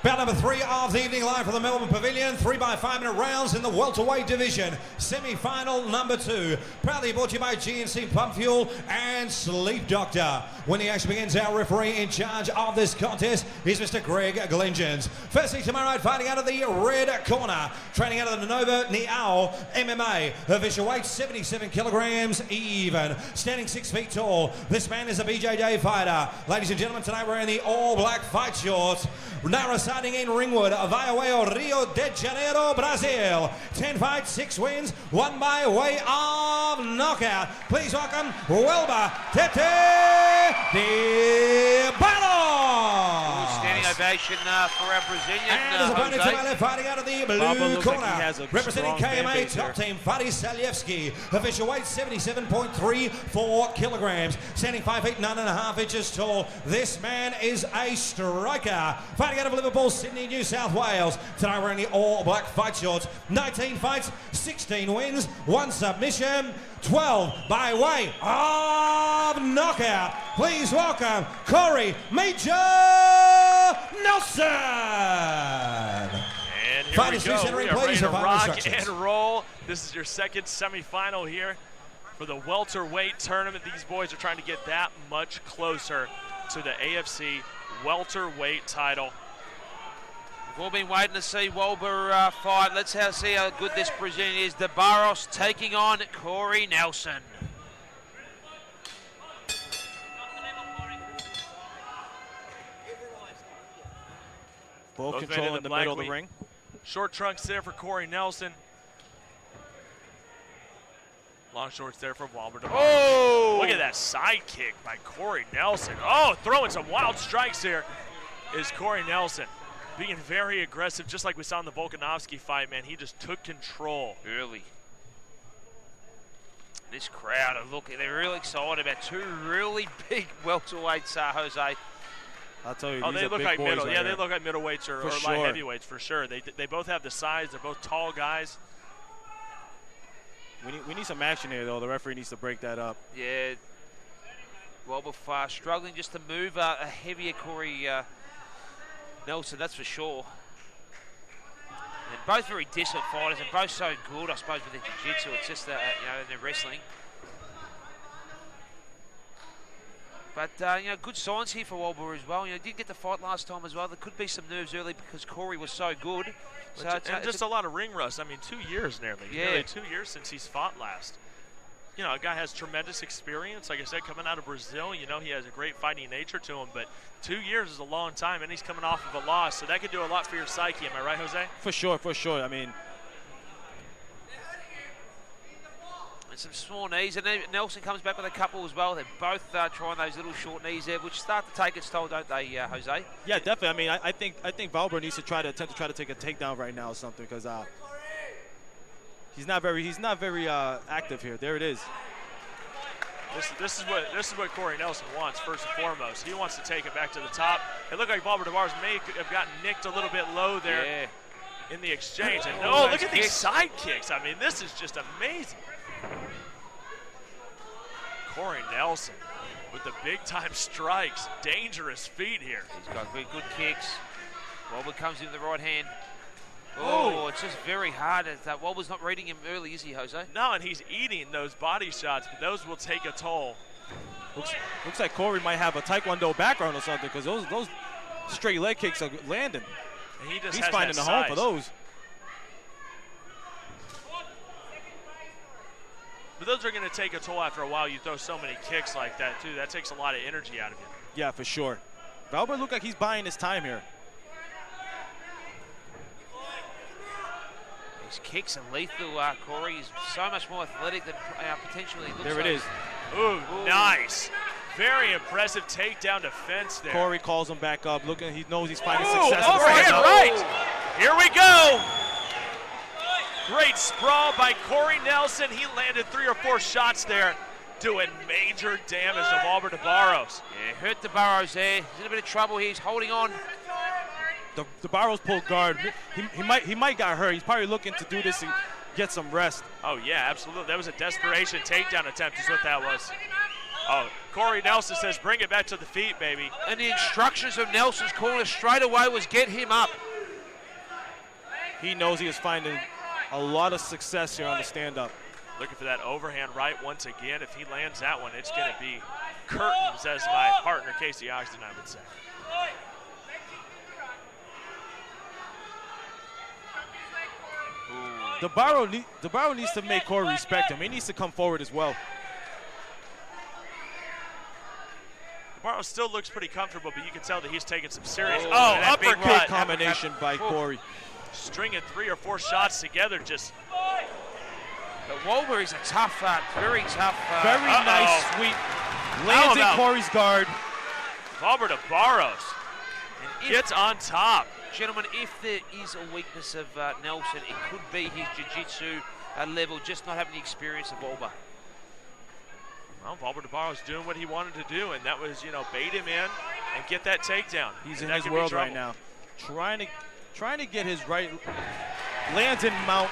Speaker 1: Bout number 3 of the evening, live from the Melbourne Pavilion. 3 by 5 minute rounds in the welterweight division. Semi-final number 2. Proudly brought to you by GNC Pump Fuel and Sleep Doctor. When the action begins, our referee in charge of this contest is Mr. Greg Glengens. Firstly, tomorrow night, fighting out of the red corner, training out of the Nova Niao MMA. Official weight 77 kilograms even. Standing 6 feet tall. This man is a BJJ fighter. Ladies and gentlemen, tonight we're in the all-black fight shorts. Now residing in Ringwood, Vaiaoeo, Rio de Janeiro, Brazil. 10 fights, 6 wins, 1 by way of knockout. Please welcome Welber Tete de Balos.
Speaker 3: Standing ovation for our Brazilian.
Speaker 1: And his opponent to my left, fighting out of the blue corner, representing KMA top team, Fadi Saljevski. Official weight 77.34 kilograms, standing 5 feet 9.5 inches tall. This man is a striker. Fighting out of Liverpool, Sydney, New South Wales. Tonight we're in the all-black fight shorts. 19 fights, 16 wins, 1 submission, 12 by way of knockout. Please welcome Corey Major Nelson.
Speaker 2: And here we go. We are ready to rock and roll. This is your second semifinal here for the welterweight tournament. These boys are trying to get that much closer to the AFC welterweight title.
Speaker 3: We've all been waiting to see Welber fight. Let's see how good this Brazilian is. De Barros taking on Corey Nelson.
Speaker 5: Both controlling the middle of the ring.
Speaker 2: Short trunks there for Corey Nelson. Long shorts there for Welber.
Speaker 3: Oh!
Speaker 2: Look at that side kick by Corey Nelson. Oh, throwing some wild strikes here is Corey Nelson. Being very aggressive, just like we saw in the Volkanovski fight, man. He just took control.
Speaker 3: Early. This crowd, look, they're really excited about 2 really big welterweights, Jose.
Speaker 5: I'll tell you,
Speaker 2: oh,
Speaker 5: these
Speaker 2: they
Speaker 5: are
Speaker 2: look
Speaker 5: big
Speaker 2: like
Speaker 5: boys
Speaker 2: middle.
Speaker 5: right
Speaker 2: Yeah,
Speaker 5: here.
Speaker 2: they look like middleweights or light heavyweights for sure. They both have the size. They're both tall guys.
Speaker 5: We need some action here, though. The referee needs to break that up.
Speaker 3: Yeah. Welber struggling just to move a heavier Corey Nelson, that's for sure. And both very decent fighters and both so good, I suppose, with their jiu-jitsu. It's just, their wrestling. But, good signs here for Welber as well. Did get the fight last time as well. There could be some nerves early because Corey was so good. So
Speaker 2: and just a lot of ring rust. I mean, 2 years nearly.
Speaker 3: Yeah.
Speaker 2: Nearly 2 years since he's fought last. A guy has tremendous experience. Like I said, coming out of Brazil, he has a great fighting nature to him. But 2 years is a long time, and he's coming off of a loss. So that could do a lot for your psyche. Am I right, Jose?
Speaker 5: For sure. I mean,
Speaker 3: and some small knees. And then Nelson comes back with a couple as well. They're both trying those little short knees there, which start to take its toll, don't they, Jose?
Speaker 5: yeah, definitely. I mean, I think Welber needs to attempt to take a takedown right now or something because he's not very active here. There it is.
Speaker 2: This is what Corey Nelson wants first and foremost. He wants to take it back to the top. It looked like Welber DeVars may have gotten nicked a little bit low there in the exchange. And look at these side kicks. I mean, this is just amazing. Corey Nelson with the big time strikes, dangerous feet here.
Speaker 3: He's got very good kicks. Welber comes in with the right hand. Oh, it's just very hard. Welber's not reading him early, is he, Jose?
Speaker 2: No, and he's eating those body shots, but those will take a toll.
Speaker 5: Looks like Corey might have a Taekwondo background or something because those straight leg kicks are landing.
Speaker 2: And he's
Speaker 5: finding the home for those.
Speaker 2: But those are going to take a toll after a while. You throw so many kicks like that, too. That takes a lot of energy out of you.
Speaker 5: Yeah, for sure. Welber looked like he's buying his time here.
Speaker 3: His kicks are lethal, Corey. He's so much more athletic than potentially looks
Speaker 5: There
Speaker 3: like.
Speaker 5: it is.
Speaker 2: Ooh, nice. Very impressive takedown defense there.
Speaker 5: Corey calls him back up. He knows he's finding
Speaker 2: Ooh,
Speaker 5: success.
Speaker 2: overhand right. Here we go. Great sprawl by Corey Nelson. He landed 3 or 4 shots there. doing major damage to Valber de Barros.
Speaker 3: Yeah, hurt the Burrows there. He's in a bit of trouble here. He's holding on.
Speaker 5: The Barrows pulled guard. He might got hurt. He's probably looking to do this and get some rest.
Speaker 2: Oh, yeah, absolutely. That was a desperation takedown attempt is what that was. Oh, Corey Nelson says, bring it back to the feet, baby.
Speaker 3: And the instructions of Nelson's corner straight away was get him up.
Speaker 5: He knows he is finding a lot of success here on the stand-up.
Speaker 2: Looking for that overhand right once again. If he lands that one, it's going to be curtains, as my partner Casey Ogden I would say.
Speaker 5: The Barrow needs to make Corey respect him. He needs to come forward as well.
Speaker 2: Barrow still looks pretty comfortable, but you can tell that he's taking some serious.
Speaker 5: Oh,
Speaker 2: that big
Speaker 5: uppercut
Speaker 2: right.
Speaker 5: combination by Corey.
Speaker 2: Stringing 3 or 4 shots together, just.
Speaker 3: But Walber is a tough, very tough.
Speaker 5: Very nice sweep. Lands in Corey's guard.
Speaker 2: Valber de Barros gets on top.
Speaker 3: Gentlemen, if there is a weakness of Nelson, it could be his jiu-jitsu level, just not having the experience of Walber.
Speaker 2: Well, Valber de Barros doing what he wanted to do, and that was, bait him in and get that takedown.
Speaker 5: He's in his world right now. Trying to get his right. Lands in mount.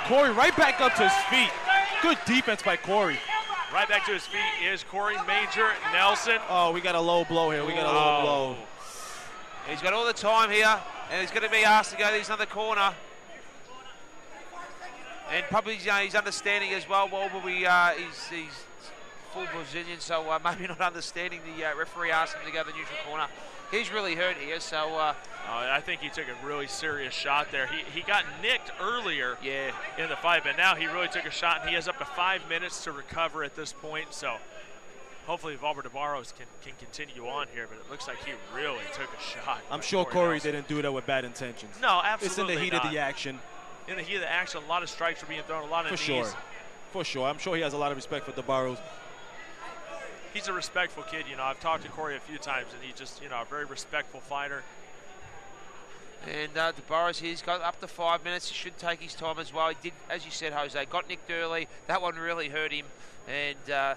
Speaker 5: Corey right back up to his feet. Good defense by Corey.
Speaker 2: Right back to his feet is Corey Major Nelson.
Speaker 5: Oh, we got a low blow here. We got a low blow.
Speaker 3: He's got all the time here, and he's going to be asked to go to this other corner. And probably he's understanding as well. He's full Brazilian, so maybe not understanding the referee asked him to go to the neutral corner. He's really hurt here, so.
Speaker 2: I think he took a really serious shot there. He got nicked earlier in the fight, but now he really took a shot, and he has up to 5 minutes to recover at this point. So hopefully Valber de Barros can continue on here, but it looks like he really took a shot.
Speaker 5: I'm sure Corey didn't do that with bad intentions.
Speaker 2: No, absolutely
Speaker 5: It's in the heat
Speaker 2: not.
Speaker 5: of the action.
Speaker 2: In the heat of the action, a lot of strikes are being thrown, a lot of knees.
Speaker 5: For sure. I'm sure he has a lot of respect for de Barros.
Speaker 2: He's a respectful kid. I've talked to Corey a few times, and he's just, a very respectful fighter.
Speaker 3: And de Barros, he's got up to 5 minutes. He should take his time as well. He did, as you said, Jose, got nicked early. That one really hurt him. And,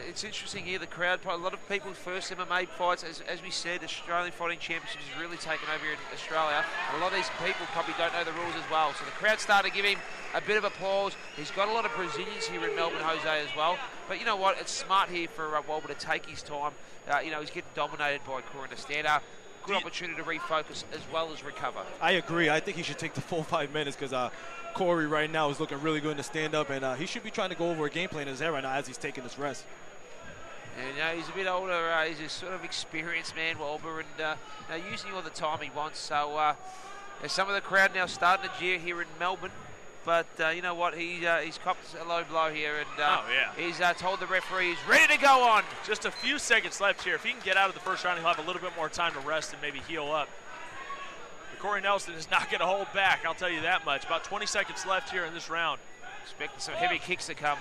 Speaker 3: it's interesting here, the crowd, a lot of people's first MMA fights, as we said, Australian Fighting Championships is really taken over here in Australia. And a lot of these people probably don't know the rules as well. So the crowd started to give him a bit of applause. He's got a lot of Brazilians here in Melbourne, Jose, as well. But you know what? It's smart here for Walber to take his time. He's getting dominated by Corey Nastanda. Good opportunity to refocus as well as recover.
Speaker 5: I agree. I think he should take the full 5 minutes because Corey right now is looking really good in the stand-up, and he should be trying to go over a game plan in his head right now as he's taking this rest.
Speaker 3: And he's a bit older. He's a sort of experienced man, Walber, and using all the time he wants. So some of the crowd now starting to jeer here in Melbourne. But you know what? He's copped a low blow here, and he's told the referee he's ready to go on.
Speaker 2: Just a few seconds left here. If he can get out of the first round, he'll have a little bit more time to rest and maybe heal up. But Corey Nelson is not going to hold back, I'll tell you that much. About 20 seconds left here in this round.
Speaker 3: Expecting some heavy kicks to come.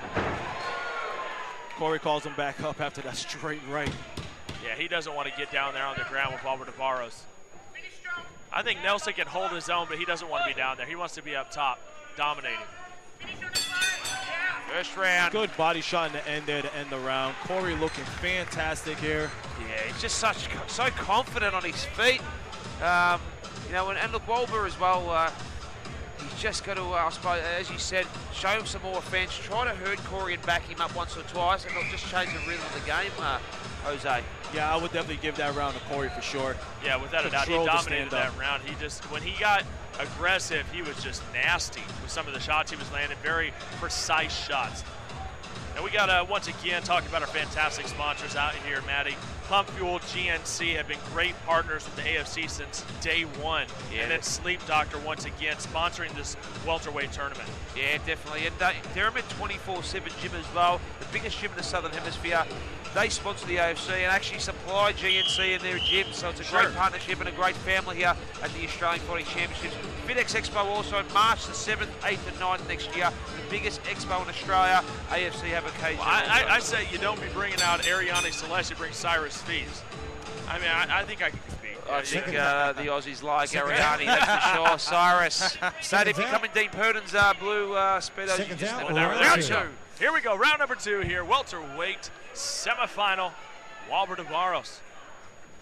Speaker 5: Corey calls him back up after that straight right.
Speaker 2: Yeah, he doesn't want to get down there on the ground with Valber de Barros. I think Nelson can hold his own, but he doesn't want to be down there. He wants to be up top, dominating.
Speaker 3: First round.
Speaker 5: Good body shot in the end there to end the round. Corey looking fantastic here.
Speaker 3: Yeah, he's just so confident on his feet. And look, Walber as well, he's just got to, I suppose, as you said, show him some more offense. Try to hurt Corey and back him up once or twice, and it'll just change the rhythm of the game, Jose.
Speaker 5: Yeah, I would definitely give that round to Corey for sure.
Speaker 2: Yeah, without a doubt, he dominated that round. When he got aggressive, he was just nasty with some of the shots he was landing, very precise shots. And we got once again talking about our fantastic sponsors out here, Maddie. Pump Fuel, GNC have been great partners with the AFC since day one. Yeah. And then Sleep Doctor once again sponsoring this welterweight tournament.
Speaker 3: Yeah, definitely. And Dermot 24/7 Gym as well, the biggest gym in the Southern Hemisphere. They sponsor the AFC and actually supply GNC in their gym, so it's a great partnership and a great family here at the Australian Fighting Championships. FedEx Expo also March the 7th, 8th and 9th next year. The biggest expo in Australia. AFC have occasion.
Speaker 2: Well, I say you don't be bringing out Ariane Celeste, you bring Cyrus Fees. I mean, I think I can compete.
Speaker 3: I think the Aussies like Ariane, that's for sure. Cyrus. So they're becoming Dean Purden's blue Speedos.
Speaker 1: Seconds out.
Speaker 3: Round two.
Speaker 2: Here we go, round number 2 here, welterweight semifinal. Walter Barros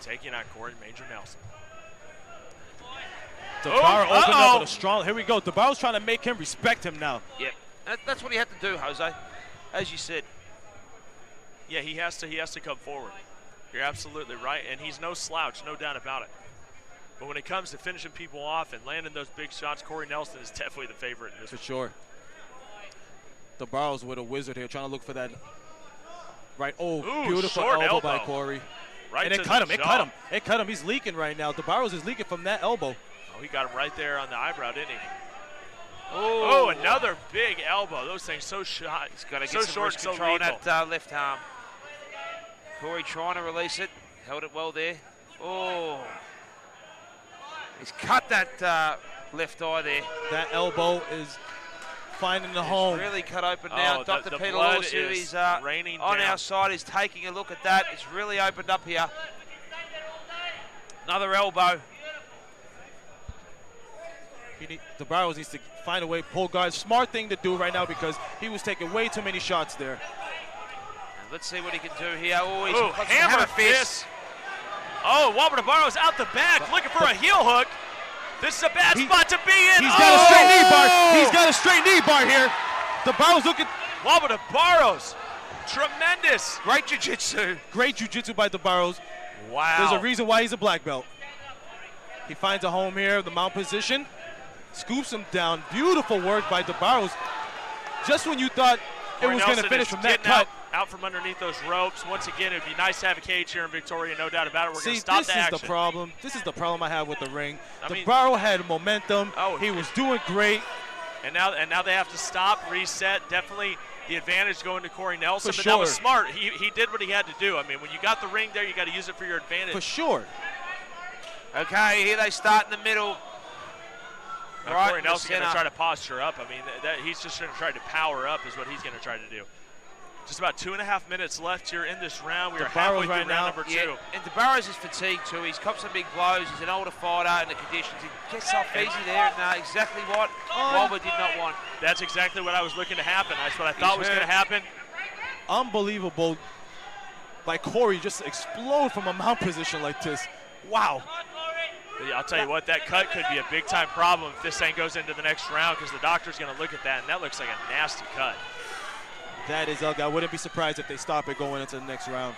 Speaker 2: taking on Corey Major Nelson.
Speaker 5: DeBarro opened up with a strong, here we go. DeBarro's trying to make him respect him now.
Speaker 3: Yeah, that's what he had to do, Jose, as you said.
Speaker 2: Yeah, he has to come forward. You're absolutely right, and he's no slouch, no doubt about it. But when it comes to finishing people off and landing those big shots, Corey Nelson is definitely the favorite in this
Speaker 5: For sure. DeBarro's with a wizard here, trying to look for that right. Oh,
Speaker 2: Ooh,
Speaker 5: beautiful
Speaker 2: short
Speaker 5: elbow
Speaker 2: elbow
Speaker 5: by Corey.
Speaker 2: Right
Speaker 5: And it
Speaker 2: to
Speaker 5: cut
Speaker 2: the
Speaker 5: him, it
Speaker 2: jaw.
Speaker 5: cut him. It cut him. He's leaking right now. DeBarro's is leaking from that elbow.
Speaker 2: Oh, he got him right there on the eyebrow, didn't he?
Speaker 3: Oh,
Speaker 2: another big elbow. Those things so short.
Speaker 3: He's got to
Speaker 2: so
Speaker 3: get some
Speaker 2: short,
Speaker 3: wrist
Speaker 2: so
Speaker 3: control on
Speaker 2: lethal.
Speaker 3: that left arm. Corey trying to release it. Held it well there. Oh. He's cut that left eye there.
Speaker 5: That elbow is finding the home.
Speaker 3: Really cut open now.
Speaker 2: Oh,
Speaker 3: Dr.
Speaker 2: the
Speaker 3: Peter
Speaker 2: blood
Speaker 3: Lewis, who
Speaker 2: is
Speaker 3: is
Speaker 2: raining
Speaker 3: on
Speaker 2: down.
Speaker 3: our side, is taking a look at that. It's really opened up here. Another elbow.
Speaker 5: DeBarros needs to find a way to pull guard. Smart thing to do right now because he was taking way too many shots there.
Speaker 3: Let's see what he can do here. Oh, he's
Speaker 2: Ooh,
Speaker 3: got some
Speaker 2: hammer fist. Oh, Walter Barros out the back, looking for a heel hook. This is a bad spot to be in.
Speaker 5: He's got a straight knee bar. He's got a straight knee bar here. DeBarros looking.
Speaker 2: Walter Barros, tremendous.
Speaker 3: Great jiu-jitsu.
Speaker 5: Great jiu-jitsu by DeBarros.
Speaker 2: Wow.
Speaker 5: There's a reason why he's a black belt. He finds a home here, the mount position. Scoops him down. Beautiful work by DeBarros. Just when you thought it was going to finish from that cut.
Speaker 2: Out from underneath those ropes. Once again, it would be nice to have a cage here in Victoria, no doubt about it. We're going to stop
Speaker 5: this
Speaker 2: the action.
Speaker 5: is the problem. This is the problem I have with the ring.
Speaker 2: I mean-
Speaker 5: DeBarros had momentum.
Speaker 2: Oh,
Speaker 5: he was doing great.
Speaker 2: And now they have to stop, reset. Definitely the advantage going to Corey Nelson.
Speaker 5: For
Speaker 2: but
Speaker 5: sure.
Speaker 2: that was smart. He did what he had to do. I mean, when you got the ring there, you got to use it for your advantage.
Speaker 5: For sure.
Speaker 3: Okay, here they start in the middle.
Speaker 2: Now, Corey
Speaker 3: in the
Speaker 2: Nelson's going to
Speaker 3: center.
Speaker 2: try to posture up. I mean, he's just going to try to power up is what he's going to try to do. Just about 2.5 minutes left here in this round. We are halfway through round number 2.
Speaker 3: Yeah, and DeBarros is fatigued too. He's copped some big blows. He's an older fighter in the conditions. He gets off easy there, and exactly what Walter did not want.
Speaker 2: That's exactly what I was looking to happen. That's what I thought was going to happen.
Speaker 5: Unbelievable by Corey just explode from a mount position like this. Wow.
Speaker 2: I'll tell you what, that cut could be a big-time problem if this thing goes into the next round because the doctor's going to look at that, and that looks like a nasty cut.
Speaker 5: That is ugly. I wouldn't be surprised if they stop it going into the next round.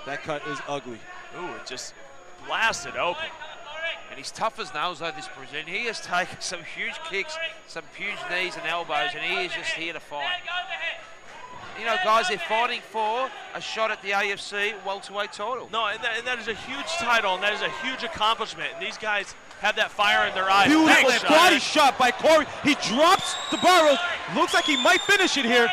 Speaker 5: That cut is ugly.
Speaker 2: Ooh, it just blasted open.
Speaker 3: And he's tough as nails though, this Brazilian. He has taken some huge kicks, some huge knees and elbows, and he is just here to fight. You know, guys, they're fighting for a shot at the AFC welterweight title.
Speaker 2: No, and that is a huge title, and that is a huge accomplishment. And these guys have that fire in their eyes.
Speaker 5: Beautiful
Speaker 2: Big
Speaker 5: body
Speaker 2: shot.
Speaker 5: shot by Corey. He drops DeBarros. Looks like he might finish it here.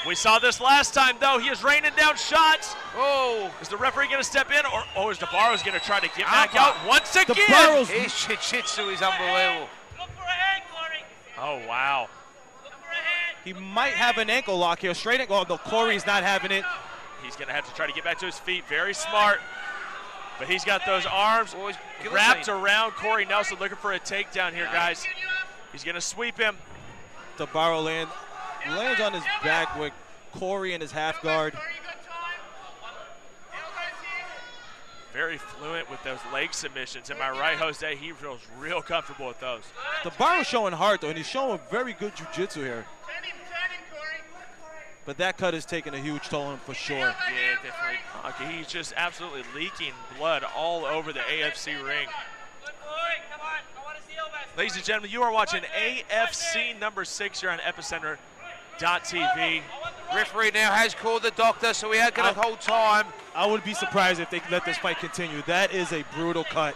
Speaker 2: We saw this last time, though. He is raining down shots.
Speaker 3: Oh,
Speaker 2: Is the referee going to step in, or is DeBarros going to try to get back out once again?
Speaker 5: DeBarros.
Speaker 3: his jiu-jitsu is unbelievable.
Speaker 2: Oh, wow.
Speaker 5: He might have an ankle lock here. Straight ankle. Oh, no, Corey's not having it.
Speaker 2: He's going to have to try to get back to his feet. Very smart. But he's got those arms
Speaker 3: Oh, he's
Speaker 2: wrapped
Speaker 3: guillotine.
Speaker 2: around Corey Nelson, looking for a takedown here, guys. He's going to sweep him.
Speaker 5: DeBarros lands on his back with Corey in his half guard.
Speaker 2: Very fluent with those leg submissions. Am I right, Jose? He feels real comfortable with those.
Speaker 5: DeBarros showing heart, though, and he's showing very good jiu-jitsu here. But that cut is taking a huge toll on him for sure.
Speaker 2: Yeah, definitely. Okay, he's just absolutely leaking blood all over the AFC ring. Ladies and gentlemen, you are watching AFC number 6 here on Epicentre.tv.
Speaker 3: Referee now has called the doctor, so we are going to hold time.
Speaker 5: I would be surprised if they let this fight continue. That is a brutal cut.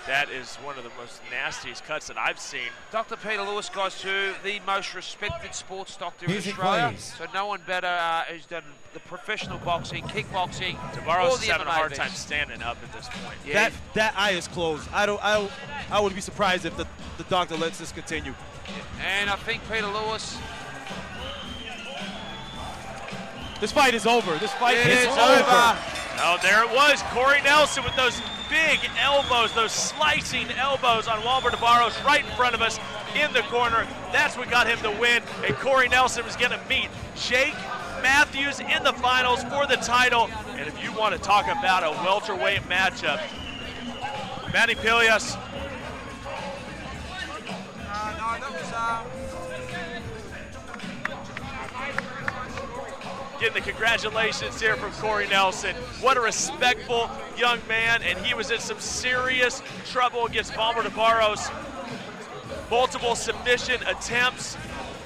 Speaker 2: That is one of the most nastiest cuts that I've seen.
Speaker 3: Dr. Peter Lewis, guys, too, the most respected sports doctor in
Speaker 1: Music,
Speaker 3: Australia.
Speaker 1: please.
Speaker 3: So no one better who's done the professional boxing, kickboxing,
Speaker 2: DeBarros
Speaker 3: all
Speaker 2: is
Speaker 3: the
Speaker 2: having a
Speaker 3: MMA
Speaker 2: hard
Speaker 3: events.
Speaker 2: time standing up at this point.
Speaker 3: Yeah,
Speaker 5: That eye is closed. I would be surprised if the doctor lets this continue.
Speaker 3: and I think Peter Lewis.
Speaker 5: This fight is over. This fight
Speaker 3: It
Speaker 5: is
Speaker 3: is
Speaker 5: over.
Speaker 3: over.
Speaker 2: Oh, there it was. Corey Nelson with those big elbows, those slicing elbows on Walter DeBarros right in front of us. in the corner. That's what got him the win. And Corey Nelson was going to meet Jake Matthews in the finals for the title. And if you want to talk about a welterweight matchup, Manny Pilias. Getting the congratulations here from Corey Nelson. What a respectful young man, and he was in some serious trouble against Palmer de Barros. Multiple submission attempts,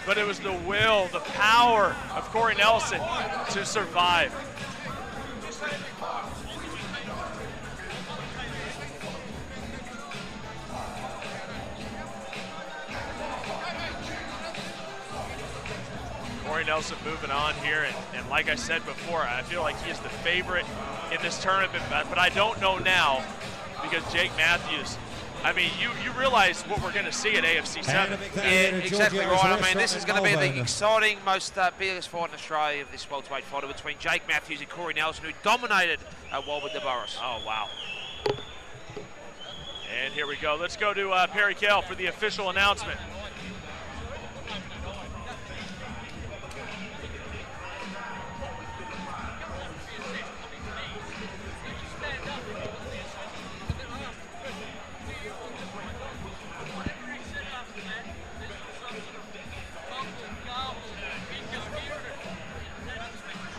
Speaker 2: but it was the will, the power of Corey Nelson to survive. Corey Nelson moving on here, and like I said before, I feel like he is the favorite in this tournament, but I don't know now because Jake Matthews, I mean, you realize what we're going to see at AFC 7.
Speaker 3: Yeah, exactly right. I mean, this is going to be the exciting, most biggest fight in Australia of this welterweight fight between Jake Matthews and Corey Nelson, who dominated Walbert de Barros.
Speaker 2: Oh, wow. And here we go. Let's go to Perry Kell for the official announcement.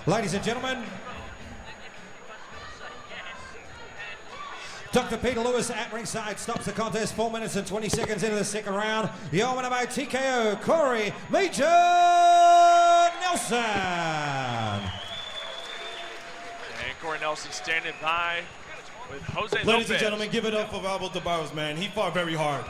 Speaker 1: Ladies and gentlemen, Dr. Peter Lewis at ringside stops the contest 4 minutes and 20 seconds into the second round. Your winner by TKO, Corey Major Nelson.
Speaker 2: And Corey Nelson standing by with Jose Lopez.
Speaker 5: Ladies and gentlemen, give it up for Walbert de Barros, man. He fought very hard.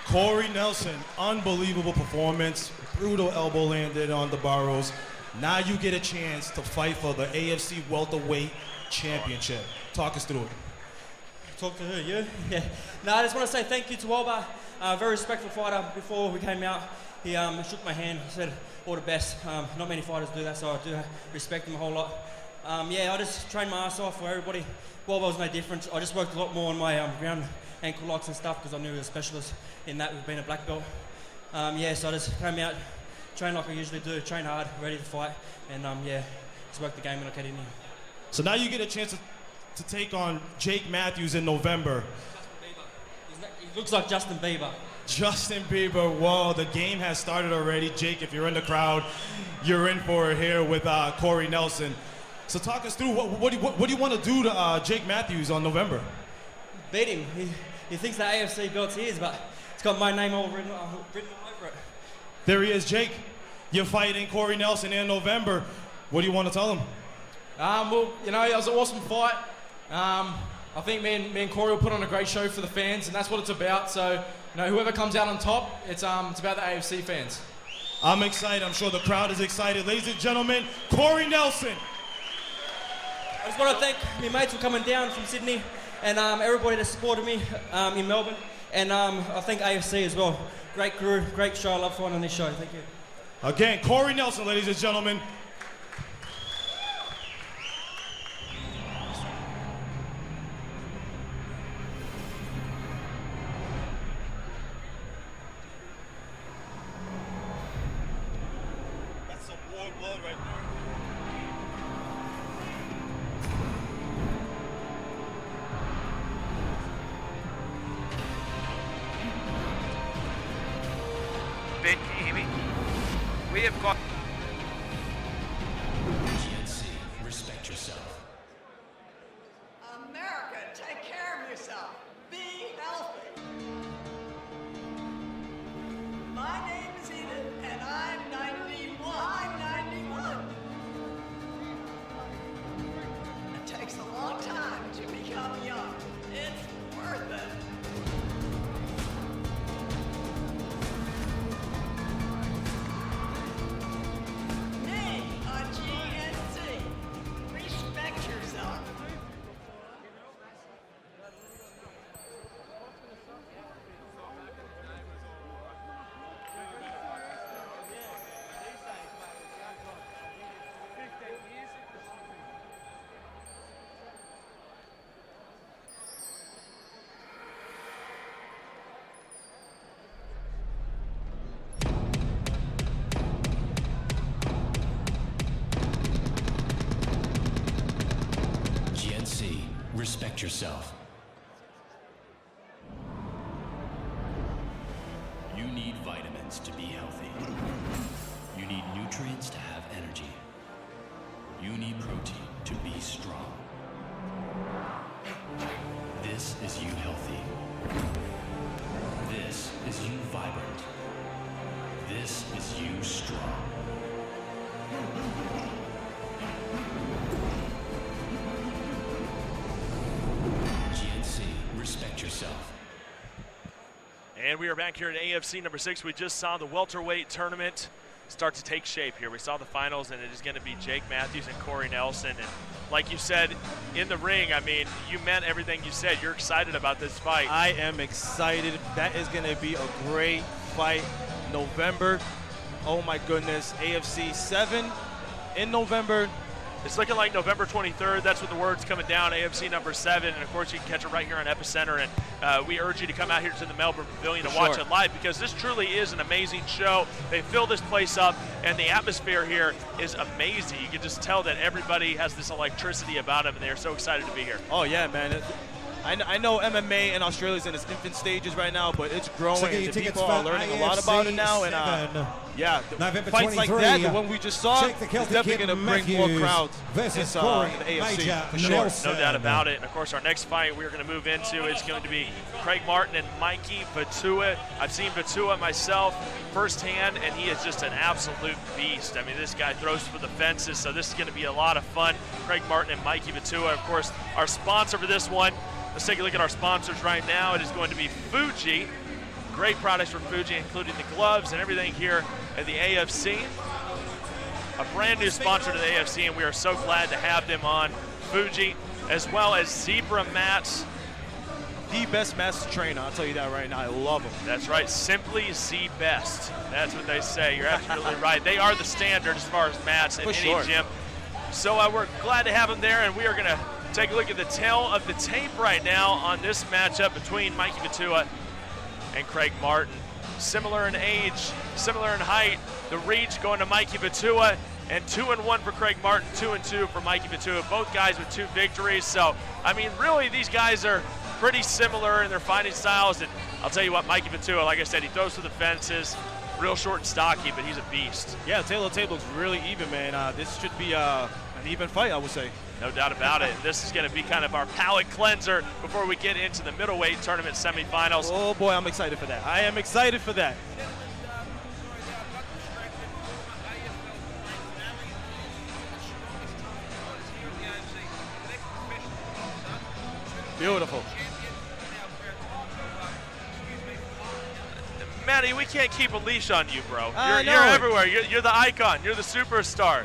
Speaker 5: Corey Nelson, unbelievable performance. Brutal elbow landed on de Barros. Now you get a chance to fight for the AFC Welterweight Championship. Talk us through it.
Speaker 8: Talk to her, you? Yeah. No, I just want to say thank you to Walbert. Very respectful fighter. Before we came out, he shook my hand, said all the best. Not many fighters do that, so I do respect him a whole lot. Yeah, I just trained my ass off for everybody. Walbert was no different. I just worked a lot more on my ground ankle locks and stuff because I knew he was a specialist in that with being a black belt. Yeah, so I just came out, trained like I usually do, train hard, ready to fight, and yeah, just work the game when I get in here.
Speaker 5: So now you get a chance to take on Jake Matthews in November.
Speaker 8: He looks like Justin Bieber.
Speaker 5: Justin Bieber, whoa, the game has started already. Jake, if you're in the crowd, you're in for it here with Corey Nelson. So talk us through, what do you want to do to Jake Matthews on November?
Speaker 8: Beat him. He thinks the AFC belt's his, but it's got my name all written all over it.
Speaker 5: There he is, Jake. You're fighting Corey Nelson in November. What do you want to tell him?
Speaker 9: Well, you know, it was an awesome fight. I think me and Corey will put on a great show for the fans, and that's what it's about. So, you know, whoever comes out on top, it's about the AFC fans.
Speaker 5: I'm excited. I'm sure the crowd is excited. Ladies and gentlemen, Corey Nelson.
Speaker 8: I just want to thank my mates for coming down from Sydney and everybody that supported me in Melbourne. And I thank AFC as well. Great crew, great show. I love fun on this show. Thank you.
Speaker 5: Again, Corey Nelson, ladies and gentlemen. That's some warm blood right there.
Speaker 3: Ben, can you hear me? We have got...
Speaker 10: GNC, respect yourself.
Speaker 11: America, take care of yourself. Be healthy. My name is Edith, and I'm 91. I'm 91. It takes a long time to become young. It's worth it.
Speaker 10: respect yourself. You need vitamins to be healthy. You need nutrients to have energy. You need protein to be strong. This is you healthy. This is you vibrant. This is you strong. GNC, respect yourself.
Speaker 2: And we are back here at AFC number 6. We just saw the welterweight tournament start to take shape here. We saw the finals, and it is going to be Jake Matthews and Corey Nelson. And like you said, in the ring, I mean, you meant everything you said. You're excited about this fight.
Speaker 5: I am excited. That is going to be a great fight. November. Oh, my goodness. AFC 7 in November.
Speaker 2: It's looking like November 23rd. That's what the word's coming down, AFC number 7. And, of course, you can catch it right here on Epicenter. And we urge you to come out here to the Melbourne Pavilion and watch it live, because this truly is an amazing show. They fill this place up, and the atmosphere here is amazing. You can just tell that everybody has this electricity about them, and they're so excited to be here.
Speaker 5: Oh, yeah, man. I know MMA in Australia is in its infant stages right now, but it's growing.
Speaker 1: So get your
Speaker 5: and
Speaker 1: tickets
Speaker 5: people are learning
Speaker 1: for
Speaker 5: a lot about it now. And yeah,
Speaker 1: November
Speaker 5: fights
Speaker 1: 23,
Speaker 5: like that, the one we just saw, is definitely going to bring more crowds
Speaker 1: versus
Speaker 5: in
Speaker 1: Corey
Speaker 5: the AFC.
Speaker 1: Major
Speaker 5: For sure.
Speaker 1: Nelson.
Speaker 2: No doubt about it. And, of course, our next fight we're going to move into is going to be Craig Martin and Mikey Vatua. I've seen Vatua myself firsthand, and he is just an absolute beast. I mean, this guy throws for the fences, so this is going to be a lot of fun. Craig Martin and Mikey Vatua, of course, our sponsor for this one. Let's take a look at our sponsors right now. It is going to be Fuji. Great products from Fuji, including the gloves and everything here at the AFC. A brand new sponsor to the AFC, and we are so glad to have them on. Fuji, as well as Zebra Mats.
Speaker 5: The best mats to train on, I'll tell you that right now. I love them.
Speaker 2: That's right, simply the best. That's what they say. You're absolutely right. They are the standard as far as mats in any gym. So we're glad to have them there, and we are going to take a look at the tail of the tape right now on this matchup between Mikey Vatua and Craig Martin. Similar in age, similar in height. The reach going to Mikey Vatua, and 2-1 for Craig Martin, 2-2 for Mikey Vatua. Both guys with 2 victories. So, I mean, really, these guys are pretty similar in their fighting styles. And I'll tell you what, Mikey Vatua, like I said, he throws to the fences. Real short and stocky, but he's a beast.
Speaker 5: Yeah, the tail of the tape looks really even, man. This should be an even fight, I would say.
Speaker 2: No doubt about it. This is going to be kind of our palate cleanser before we get into the middleweight tournament semifinals.
Speaker 5: Oh, boy, I'm excited for that. I am excited for that. Beautiful.
Speaker 2: Matty, we can't keep a leash on you, bro.
Speaker 5: I know.
Speaker 2: You're everywhere. You're the icon. You're the superstar.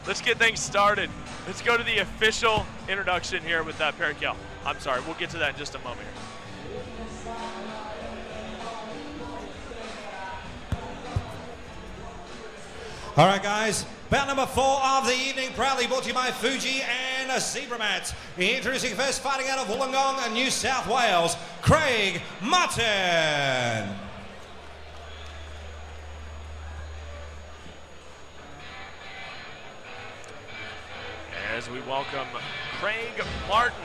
Speaker 2: Let's get things started. Let's go to the official introduction here with Perry Kell. I'm sorry, we'll get to that in just a moment here.
Speaker 1: All right, guys. Bout number 4 of the evening, proudly brought to you by Fuji and Zebra Mats. Introducing first, fighting out of Wollongong, New South Wales, Craig Martin.
Speaker 2: As we welcome Craig Martin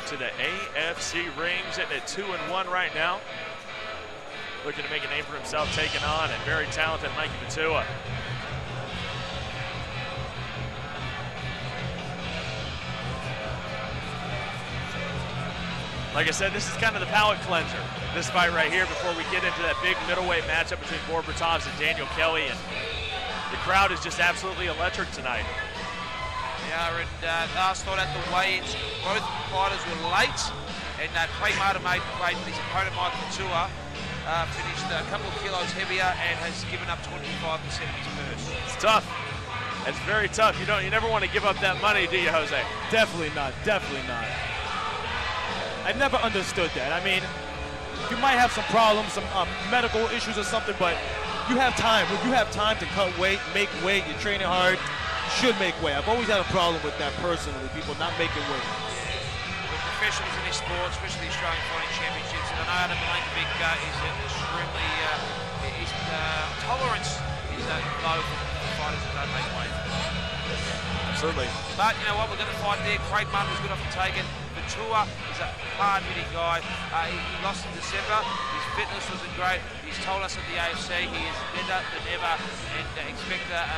Speaker 2: to the AFC ring, sitting at 2-1 right now. Looking to make a name for himself, taking on a very talented Mikey Vatua. Like I said, this is kind of the palate cleanser, this fight right here, before we get into that big middleweight matchup between Borbertovs and Daniel Kelly. And the crowd is just absolutely electric tonight.
Speaker 3: Yeah, and last night at the weigh-ins, both fighters were late, and Craig Martin made weight for his opponent, Mikey Vatua, finished a couple of kilos heavier and has given up 25% of his purse.
Speaker 2: It's tough. It's very tough. You never want to give up that money, do you, Jose?
Speaker 5: Definitely not. Definitely not. I've never understood that. I mean, you might have some problems, some medical issues or something, but you have time. When you have time to cut weight, make weight, you're training hard, you should make weight. I've always had a problem with that personally, people not making weight.
Speaker 3: The professionals in this sport, especially the Australian Fighting Championships, and I know Adam Malenkovic is extremely, his tolerance is low for fighters that don't make weight.
Speaker 5: Certainly.
Speaker 3: But you know what, we're going to fight there. Craig Martin was good enough to take it. Tua is a hard-hitting guy. He lost in December. His fitness wasn't great. He's told us at the AFC he is better than ever, and expect an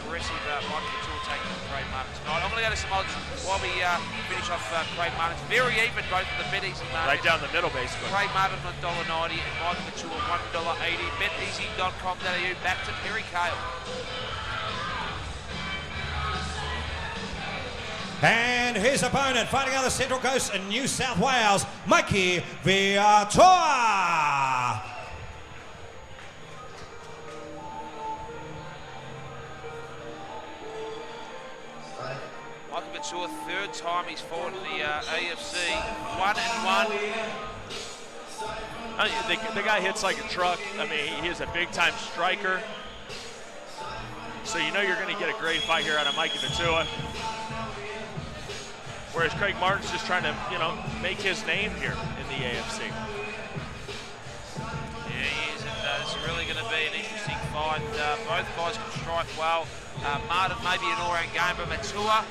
Speaker 3: aggressive Michael Tua taking on Craig Martin tonight. I'm going to go to some odds while we finish off Craig Martin. It's very even, both of the bet-easy market.
Speaker 2: Right down the middle, basically.
Speaker 3: Craig Martin $1.90 and Michael Tua $1.80. BetEasy.com.au. Back to Perry Cale.
Speaker 1: And his opponent, fighting out of the Central Coast in New South Wales, Mikey Viator.
Speaker 3: Michael Viator, third time he's fought in the AFC. 1-1.
Speaker 2: The guy hits like a truck. I mean, he is a big-time striker. So you know you're going to get a great fight here out of Mikey Viator. Whereas Craig Martin's just trying to, make his name here in the AFC.
Speaker 3: Yeah, he is. It's really going to be an interesting fight. Both guys can strike well. Martin may be an all-round game, but Viator,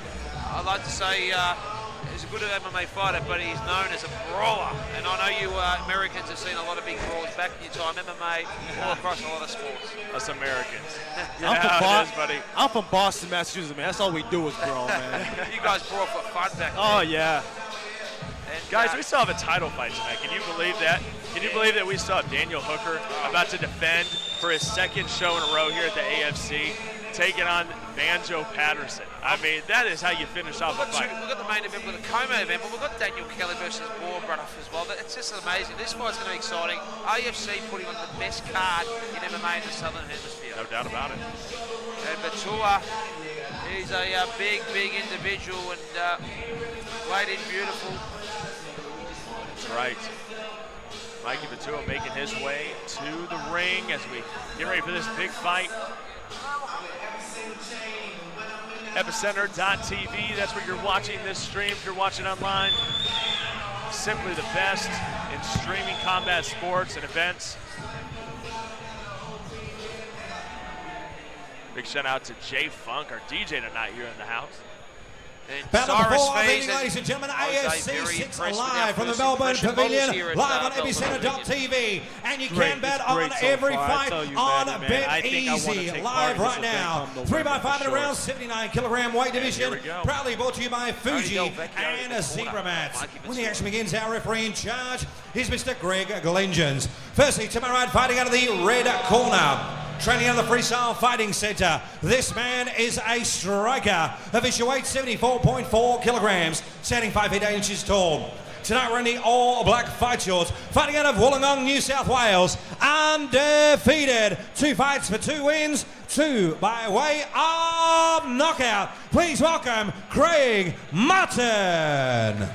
Speaker 3: I'd like to say, he's a good MMA fighter, but he's known as a brawler. And I know you Americans have seen a lot of big brawls back in your time. MMA, all across a lot of sports.
Speaker 2: Us Americans.
Speaker 5: I'm from Boston, Massachusetts, man. That's all we do is brawl, man.
Speaker 3: You guys brawl for fun back then.
Speaker 5: Oh, yeah.
Speaker 3: And,
Speaker 2: Guys, we still have a title fight tonight. Can you believe that? Can you believe that we still have Daniel Hooker about to defend for his second show in a row here at the AFC, taking on Banjo Patterson? I mean, that is how you finish off a fight.
Speaker 3: We've got the main event with the co-main event, but we've got Daniel Kelly versus Warbruff as well. It's just amazing. This fight's going to be exciting. AFC putting on the best card in MMA in the Southern Hemisphere.
Speaker 2: No doubt about it.
Speaker 3: And Viator, he's a big individual and weighed in beautiful.
Speaker 2: That's right. Mikey Viator making his way to the ring as we get ready for this big fight. Epicentre.tv, that's where you're watching this stream. If you're watching online, simply the best in streaming combat sports and events. Big shout out to Jay Funk, our DJ tonight here in the house.
Speaker 1: Battle of the four, ladies and gentlemen, AFC 6 live from the Melbourne Pavilion, live on Epicentre.tv, and you can bet on every fight on BetEasy, live right now. 3x5 in a round, 79-kilogram weight division, proudly brought to you by Fuji and Zebra Mats. When the action begins, our referee in charge is Mr. Greg Glengens. Firstly, to my right, fighting out of the red corner, training out of the Freestyle Fighting Centre, this man is a striker of his weight, 74.4 kilograms, standing 5 feet 8 inches tall. Tonight we're in the all-black fight shorts, fighting out of Wollongong, New South Wales, undefeated. 2 fights for 2 wins, 2 by way of knockout. Please welcome Craig Martin.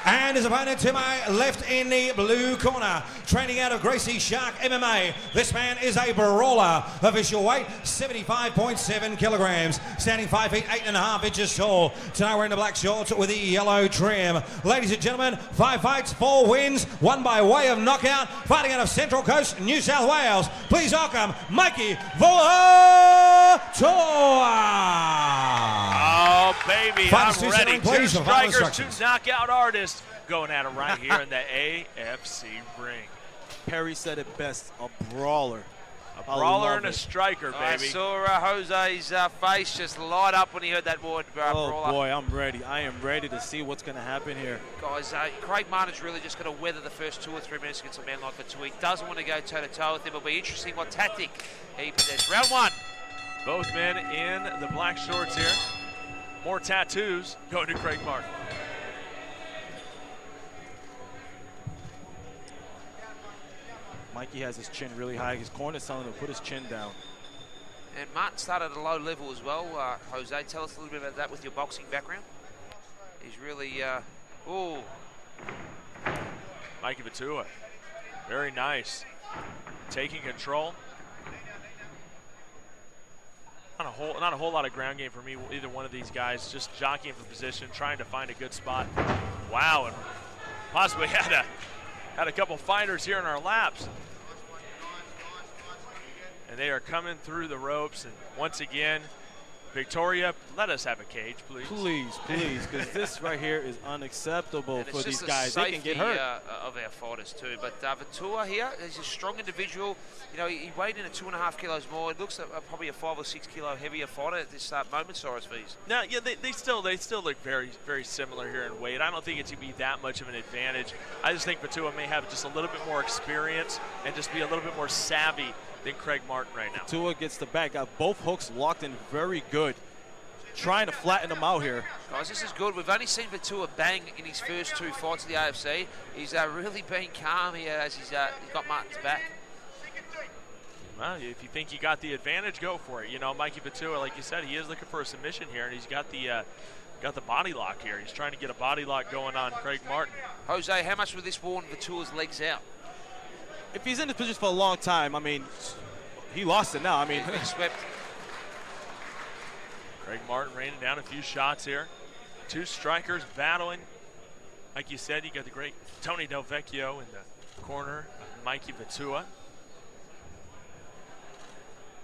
Speaker 1: And his opponent to my left in the blue corner, training out of Gracie Shark MMA. This man is a brawler, official weight 75.7 kilograms, standing 5 feet 8.5 inches tall. Tonight we're in the black shorts with the yellow trim. Ladies and gentlemen, 5 fights, 4 wins, 1 by way of knockout, fighting out of Central Coast, New South Wales. Please welcome Mikey Viator.
Speaker 2: Oh, baby, I'm ready.
Speaker 1: Two
Speaker 2: strikers, 2 knockout artists going at it right here in the AFC ring.
Speaker 5: Perry said it best, a brawler.
Speaker 2: A brawler and a striker, baby.
Speaker 3: I saw Jose's face just light up when he heard that word, brawler.
Speaker 5: Oh, boy, I'm ready. I am ready to see what's going to happen here.
Speaker 3: Guys, Craig Martin's really just going to weather the first 2 or 3 minutes against a man like Viator. He doesn't want to go toe-to-toe with him. It'll be interesting what tactic he possesses. Round 1.
Speaker 2: Both men in the black shorts here. More tattoos going to Craig Martin.
Speaker 5: Mikey has his chin really high. His corner's telling him to put his chin down.
Speaker 3: And Martin started at a low level as well. Jose, tell us a little bit about that with your boxing background. He's really,
Speaker 2: Mikey Viator, very nice. Taking control. Not a whole lot of ground game for me, either one of these guys. Just jockeying for position, trying to find a good spot. Wow, and possibly had a couple fighters here in our laps. And they are coming through the ropes, and once again, Victoria, let us have a cage, please.
Speaker 5: Please, because this right here is unacceptable
Speaker 3: And
Speaker 5: for
Speaker 3: it's
Speaker 5: these
Speaker 3: just
Speaker 5: guys.
Speaker 3: the
Speaker 5: They can get
Speaker 3: safety,
Speaker 5: hurt.
Speaker 3: of our fighters too. But Vatua here, he's a strong individual. You know, he weighed in at 2.5 kilos more. It looks like probably a 5 or 6 kilo heavier fighter at this moment, Cyrus V's.
Speaker 2: No, yeah, they still look very, very similar here in weight. I don't think it's going to be that much of an advantage. I just think Vatua may have just a little bit more experience and just be a little bit more savvy than Craig Martin right now.
Speaker 5: Tua gets the back, got both hooks locked in very good. Trying to flatten him out here.
Speaker 3: Guys, this is good. We've only seen Vatua bang in his first 2 fights of the AFC. He's really been calm here as he's got Martin's back.
Speaker 2: Well, if you think you got the advantage, go for it. You know, Mikey Vatua, like you said, he is looking for a submission here, and he's got the body lock here. He's trying to get a body lock going on Craig Martin.
Speaker 3: Jose, how much would this warn Vatua's legs out?
Speaker 5: If he's in this position for a long time, I mean, he lost it now. I mean,
Speaker 3: he's been swept.
Speaker 2: Craig Martin raining down a few shots here. 2 strikers battling. Like you said, you got the great Tony Del Vecchio in the corner, Mikey Vatua.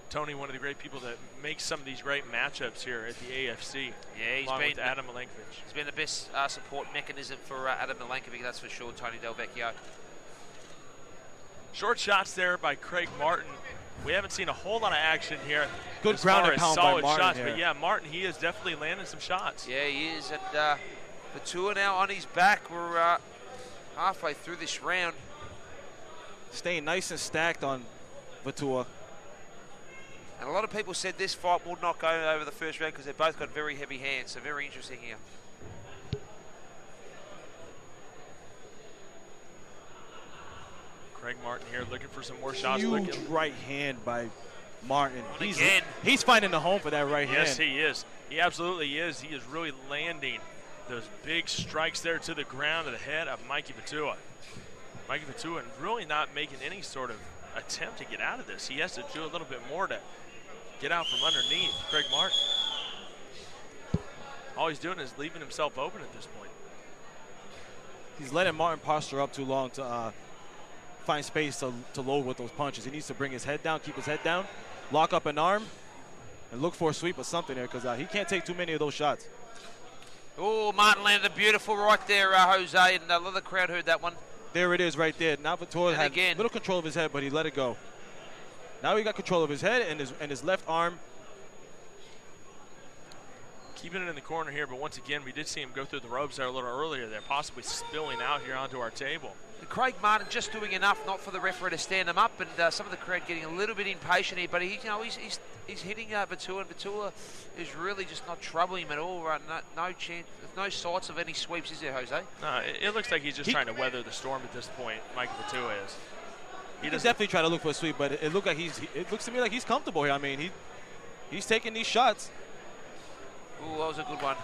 Speaker 2: Tony, one of the great people that makes some of these great matchups here at the AFC.
Speaker 3: Yeah,
Speaker 2: along with Adam Milenkovic.
Speaker 3: He's been the best support mechanism for Adam Milenkovic, that's for sure, Tony Del Vecchio.
Speaker 2: Short shots there by Craig Martin. We haven't seen a whole lot of action here.
Speaker 5: Good ground and pound by Martin
Speaker 2: shots,
Speaker 5: here.
Speaker 2: but yeah, Martin, he is definitely landing some shots.
Speaker 3: Yeah, he is, and Vatua now on his back. We're halfway through this round.
Speaker 5: Staying nice and stacked on Vatua.
Speaker 3: And a lot of people said this fight will not go over the first round because they've both got very heavy hands, so very interesting here.
Speaker 2: Craig Martin here looking for some more shots.
Speaker 5: Huge right hand by Martin.
Speaker 2: Again.
Speaker 5: He's finding the home for that right hand.
Speaker 2: Yes, he is. He absolutely is. He is really landing those big strikes there to the ground, to the head of Mikey Vatua. Mikey Vatua really not making any sort of attempt to get out of this. He has to do a little bit more to get out from underneath Craig Martin. All he's doing is leaving himself open at this point.
Speaker 5: He's letting Martin posture up too long to find space to load with those punches. He needs to bring his head down, keep his head down, lock up an arm, and look for a sweep or something there because he can't take too many of those shots.
Speaker 3: Oh, Martin landed a beautiful right there, Jose, and a lot of the crowd heard that one.
Speaker 5: There it is right there. Now Vatua had
Speaker 3: again,
Speaker 5: little control of his head, but he let it go. Now he got control of his head and his left arm.
Speaker 2: Keeping it in the corner here, but once again, we did see him go through the ropes there a little earlier there, possibly spilling out here onto our table.
Speaker 3: Craig Martin just doing enough not for the referee to stand him up, and some of the crowd getting a little bit impatient here, but he's hitting Vatua, and Vatua is really just not troubling him at all. Right? No chance, no sights of any sweeps, is there, Jose?
Speaker 2: No, it looks like he's just trying to weather the storm at this point, Mike Vatua is.
Speaker 5: He does definitely try to look for a sweep, but it looks to me like he's comfortable here. I mean, he's taking these shots.
Speaker 3: Ooh, that was a good one.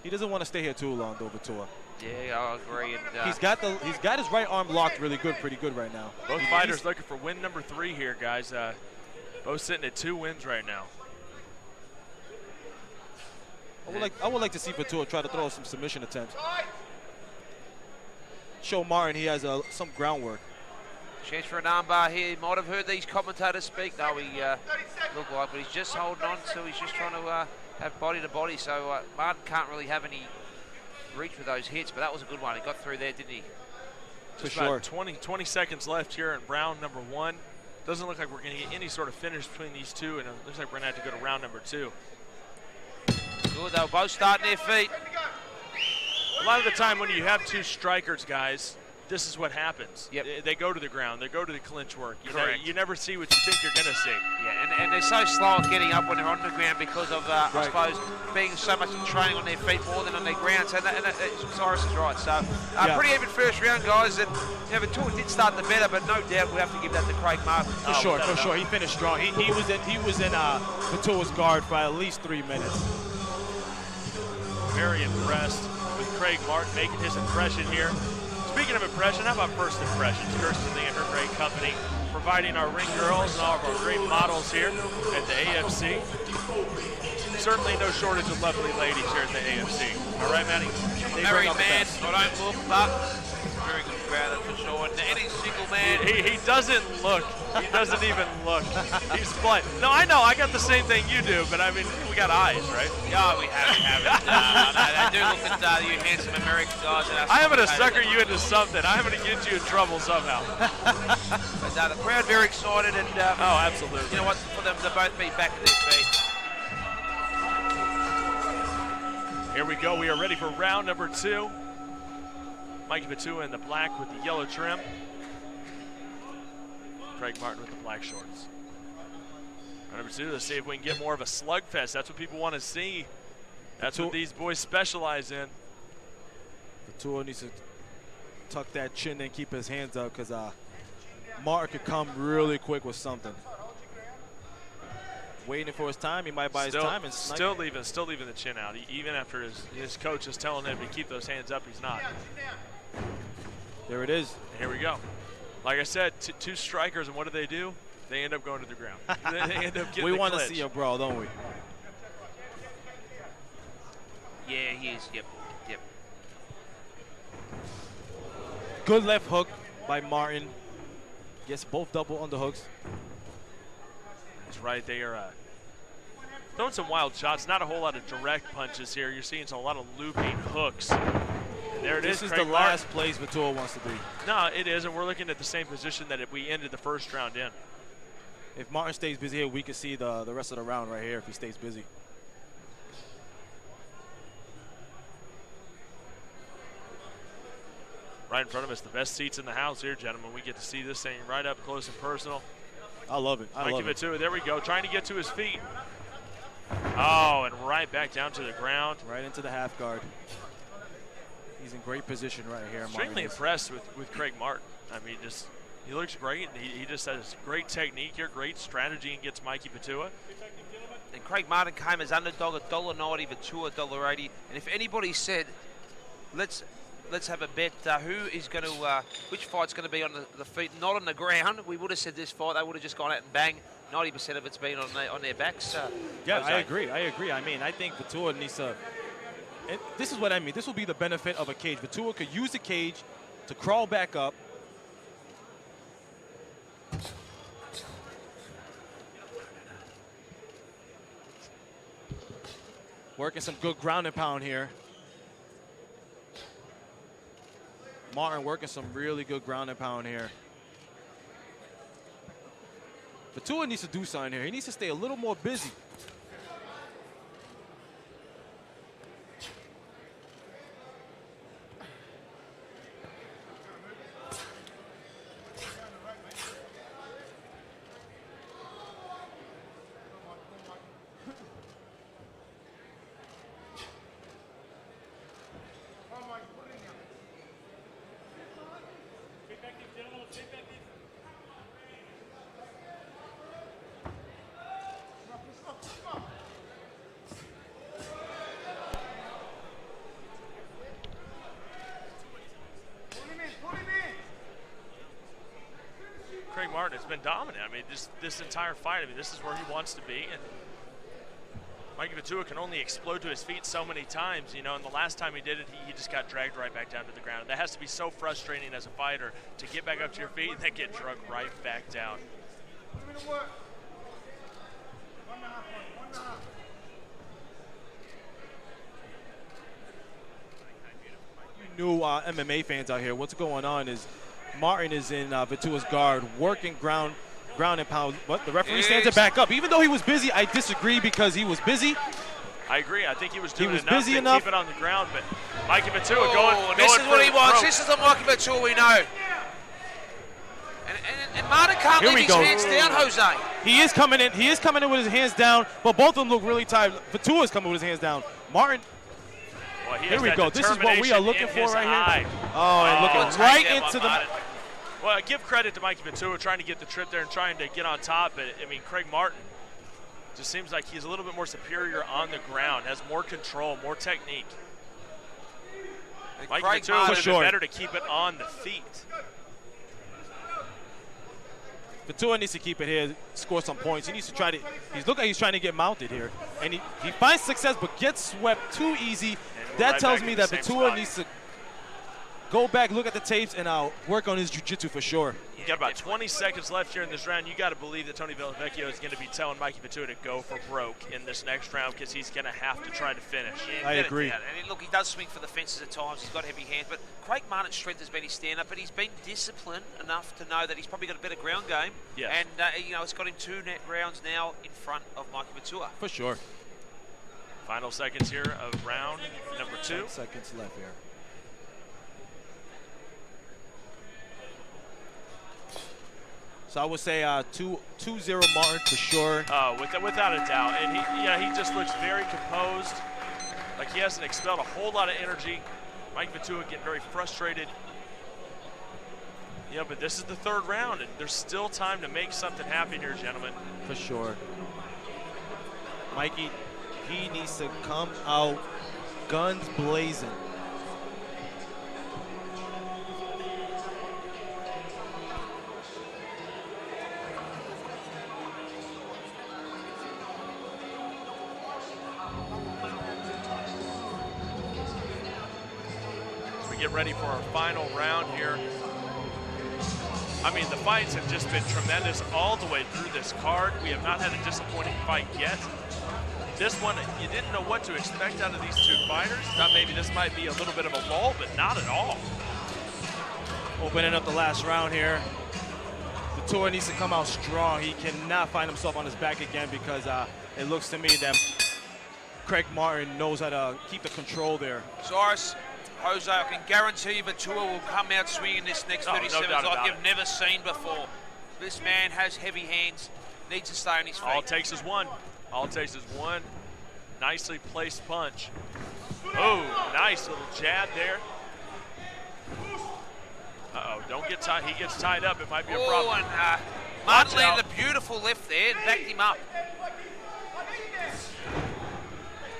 Speaker 5: He doesn't want to stay here too long, though, Vatua.
Speaker 3: Yeah, I agree. And,
Speaker 5: he's got his right arm locked pretty good right now.
Speaker 2: Both fighters looking for win number 3 here, guys. Both sitting at 2 wins right now.
Speaker 5: I would like to see Vatua try to throw some submission attempts. Show Martin he has some groundwork.
Speaker 3: Chance for an armbar here. He might have heard these commentators speak. No, he looked like, but he's just holding on to. He's just trying to have body to body. So Martin can't really have any reach with those hits, but that was a good one. He got through there, didn't he?
Speaker 2: For sure. 20 seconds left here in round number 1. Doesn't look like we're going to get any sort of finish between these two, and it looks like we're going to have to go to round number 2.
Speaker 3: Good, they were both starting their feet.
Speaker 2: A lot of the time when you have 2 strikers, guys, this is what happens.
Speaker 3: Yep.
Speaker 2: They go to the ground. They go to the clinch work.
Speaker 3: Correct.
Speaker 2: You never see what you think you're going to see.
Speaker 3: Yeah, and they're so slow at getting up when they're on the ground because of, I suppose, being so much in training on their feet more than on their ground. So Cyrus is right. So pretty even first round, guys. And Vatua did start the better, but no doubt we have to give that to Craig Martin.
Speaker 5: For sure. He finished strong. He was in Vatua's guard for at least 3 minutes.
Speaker 2: Very impressed with Craig Martin making his impression here. Speaking of impression, how about first impressions? Kirsten Lee and her great company providing our ring girls and all of our great models here at the AFC. Certainly no shortage of lovely ladies here at the AFC. All right, Maddie?
Speaker 3: Married man, I don't look, but very good. ground, that's for sure. And any single man.
Speaker 2: He doesn't look. He doesn't even look. He's blind. No, I know. I got the same thing you do, but I mean, we got eyes, right?
Speaker 3: Yeah, we have it. They do look at you handsome American guys.
Speaker 2: I'm going to sucker you into something. I'm going to get you in trouble somehow.
Speaker 3: But the crowd very excited, and
Speaker 2: oh, absolutely.
Speaker 3: You know what? For them to both be back at their feet.
Speaker 2: Here we go. We are ready for round number 2. Mikey Patua in the black with the yellow trim. Craig Martin with the black shorts. Round number 2, let's see if we can get more of a slugfest. That's what people want to see. That's what these boys specialize in.
Speaker 5: Patua needs to tuck that chin and keep his hands up, because Martin could come really quick with something. Waiting for his time, he might buy his time and snipe.
Speaker 2: Still leaving the chin out. Even after his coach is telling him to keep those hands up, he's not.
Speaker 5: There it is.
Speaker 2: Here we go. Like I said, two strikers, and what do? They end up going to the ground. They end up getting
Speaker 5: we want
Speaker 2: to
Speaker 5: see a brawl, don't we?
Speaker 3: Yeah, he is. Yep.
Speaker 5: Good left hook by Martin. Gets both double underhooks.
Speaker 2: That's right. They are throwing some wild shots. Not a whole lot of direct punches here. You're seeing a lot of looping hooks. And there it is.
Speaker 5: This is the last place Patua wants to be.
Speaker 2: No, it is, and we're looking at the same position that we ended the first round in.
Speaker 5: If Martin stays busy here, we can see the rest of the round right here if he stays busy.
Speaker 2: Right in front of us, the best seats in the house here, gentlemen. We get to see this thing right up close and personal.
Speaker 5: I love it.
Speaker 2: Mikey Patua, there we go, trying to get to his feet. Oh, and right back down to the ground.
Speaker 5: Right into the half guard. He's in great position right here.
Speaker 2: Extremely impressed with Craig Martin. I mean, he looks great. He just has great technique here, great strategy against Mikey Patua.
Speaker 3: And Craig Martin came as underdog at $1.90, Patua $1.80. And if anybody said, let's have a bet who is going to, which fight's going to be on the feet, not on the ground, we would have said this fight. They would have just gone out and bang. 90% of it's been on their backs.
Speaker 5: Yeah, I agree. I mean, I think Patua needs to. And this is what I mean. This will be the benefit of a cage. Patua could use the cage to crawl back up. Working some good ground and pound here. Martin working some really good ground and pound here. Patua needs to do something here. He needs to stay a little more busy.
Speaker 2: Craig Martin has been dominant. I mean, this entire fight, I mean, this is where he wants to be. And Mikey Patua can only explode to his feet so many times, you know, and the last time he did it, he just got dragged right back down to the ground. And that has to be so frustrating as a fighter to get back up to your feet and then get dragged right back down.
Speaker 5: New MMA fans out here, what's going on is Martin is in Patua's guard, working ground and pound. But the referee stands it back up. Even though he was busy, I disagree because he was busy.
Speaker 2: I agree. I think he was doing
Speaker 5: enough to
Speaker 2: keep it on the ground, but Mikey Patua going
Speaker 3: this is what he wants.
Speaker 2: Broke.
Speaker 3: This is the Mikey Patua we know. And Martin can't leave his hands down, Jose.
Speaker 5: He is coming in. He is coming in with his hands down, but both of them look really tired. Patua is coming with his hands down. Martin.
Speaker 2: Well,
Speaker 5: here we go. This is what we are looking for right here. Oh, and looking right into the.
Speaker 2: Well, give credit to Mikey Patua trying to get the trip there and trying to get on top. But I mean, Craig Martin just seems like he's a little bit more superior on the ground, has more control, more technique. Mikey Patua would have been better to keep it on the feet.
Speaker 5: Patua needs to keep it here, score some points. He needs to try to. He's looking like he's trying to get mounted here, and he finds success, but gets swept too easy. That tells me that Patua needs to go back, look at the tapes, and work on his jiu-jitsu for sure.
Speaker 2: You got about 20 seconds left here in this round. You got to believe that Tony Villavecchio is going to be telling Mikey Batua to go for broke in this next round because he's going to have to try to finish.
Speaker 3: Yeah,
Speaker 5: I agree.
Speaker 3: And look, he does swing for the fences at times. He's got heavy hands, but Craig Martin's strength has been his stand-up, but he's been disciplined enough to know that he's probably got a better ground game.
Speaker 2: Yes.
Speaker 3: And, it's got him 2 net rounds now in front of Mikey Batua.
Speaker 5: For sure.
Speaker 2: Final seconds here of round number 2.
Speaker 5: 10 seconds left here. So I would say 2-0 Martin for sure.
Speaker 2: Without a doubt. And he just looks very composed. Like he hasn't expelled a whole lot of energy. Mike Batua getting very frustrated. Yeah, but this is the 3rd round, and there's still time to make something happen here, gentlemen.
Speaker 5: For sure. Mikey, he needs to come out guns blazing.
Speaker 2: Get ready for our final round here. I mean, the fights have just been tremendous all the way through this card. We have not had a disappointing fight yet. This one, you didn't know what to expect out of these 2 fighters. Thought maybe this might be a little bit of a lull, but not at all.
Speaker 5: Opening up the last round here. Batua needs to come out strong. He cannot find himself on his back again because it looks to me that Craig Martin knows how to keep the control there.
Speaker 3: Cyrus, Jose, I can guarantee you Batua will come out swinging this next 30 seconds like you've never seen before. This man has heavy hands, needs to stay on his feet.
Speaker 2: All it takes is one. All it takes is one nicely placed punch. Oh, nice little jab there. Uh-oh, don't get tied. He gets tied up. It might be a problem.
Speaker 3: Oh, and Martin landed a beautiful left there and backed him up.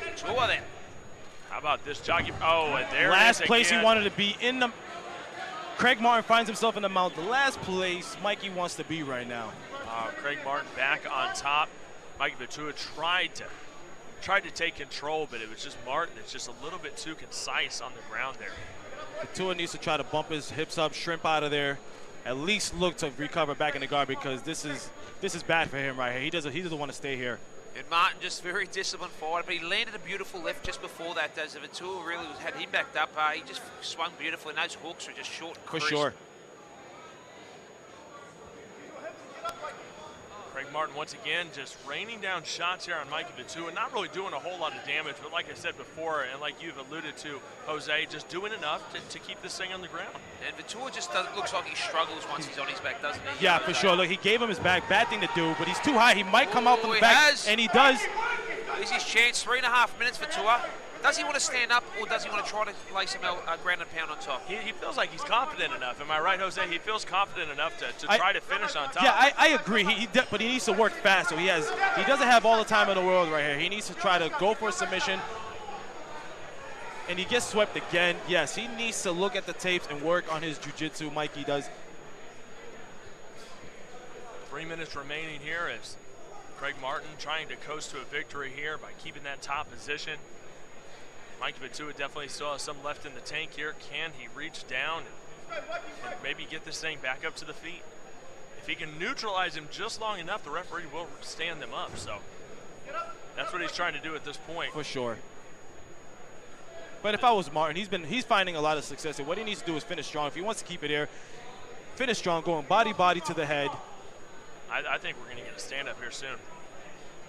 Speaker 3: Batua then.
Speaker 2: How about this jockey? Oh, and there
Speaker 5: last
Speaker 2: it is
Speaker 5: place
Speaker 2: again.
Speaker 5: he wanted to be in the. Craig Martin finds himself in the mount. The last place Mikey wants to be right now.
Speaker 2: Craig Martin back on top. Mikey Batua tried to take control, but it was just Martin that's just a little bit too concise on the ground there.
Speaker 5: Batua needs to try to bump his hips up, shrimp out of there, at least look to recover back in the guard because this is bad for him right here. He doesn't want to stay here.
Speaker 3: And Martin just very disciplined fighter, but he landed a beautiful left just before that. Batua really had him backed up. He just swung beautifully, and those hooks are just short and
Speaker 5: For
Speaker 3: crisp.
Speaker 5: sure.
Speaker 2: Craig Martin once again just raining down shots here on Mikey Batua, not really doing a whole lot of damage, but like I said before, and like you've alluded to, Jose, just doing enough to keep this thing on the ground.
Speaker 3: And Batua just looks like he struggles once he's on his back, doesn't he?
Speaker 5: Yeah, for sure. Look, he gave him his back. Bad thing to do, but he's too high. He might come out from the
Speaker 3: he
Speaker 5: back,
Speaker 3: has.
Speaker 5: and he does.
Speaker 3: Here's his chance, 3.5 minutes for Tua. Does he want to stand up, or does he want to try to lay some ground and pound on top?
Speaker 2: He feels like he's confident enough. Am I right, Jose? He feels confident enough to try to finish on top.
Speaker 5: Yeah, I agree. But he needs to work fast. So he doesn't have all the time in the world right here. He needs to try to go for a submission. And he gets swept again. Yes, he needs to look at the tapes and work on his jiu-jitsu. Mikey does.
Speaker 2: 3 minutes remaining here as Craig Martin trying to coast to a victory here by keeping that top position. Mikey Batua definitely still has some left in the tank here. Can he reach down and maybe get this thing back up to the feet? If he can neutralize him just long enough, the referee will stand them up. So that's what he's trying to do at this point.
Speaker 5: For sure. But if I was Martin, he's finding a lot of success. And what he needs to do is finish strong. If he wants to keep it here, finish strong, going body to the head.
Speaker 2: I think we're going to get a stand-up here soon.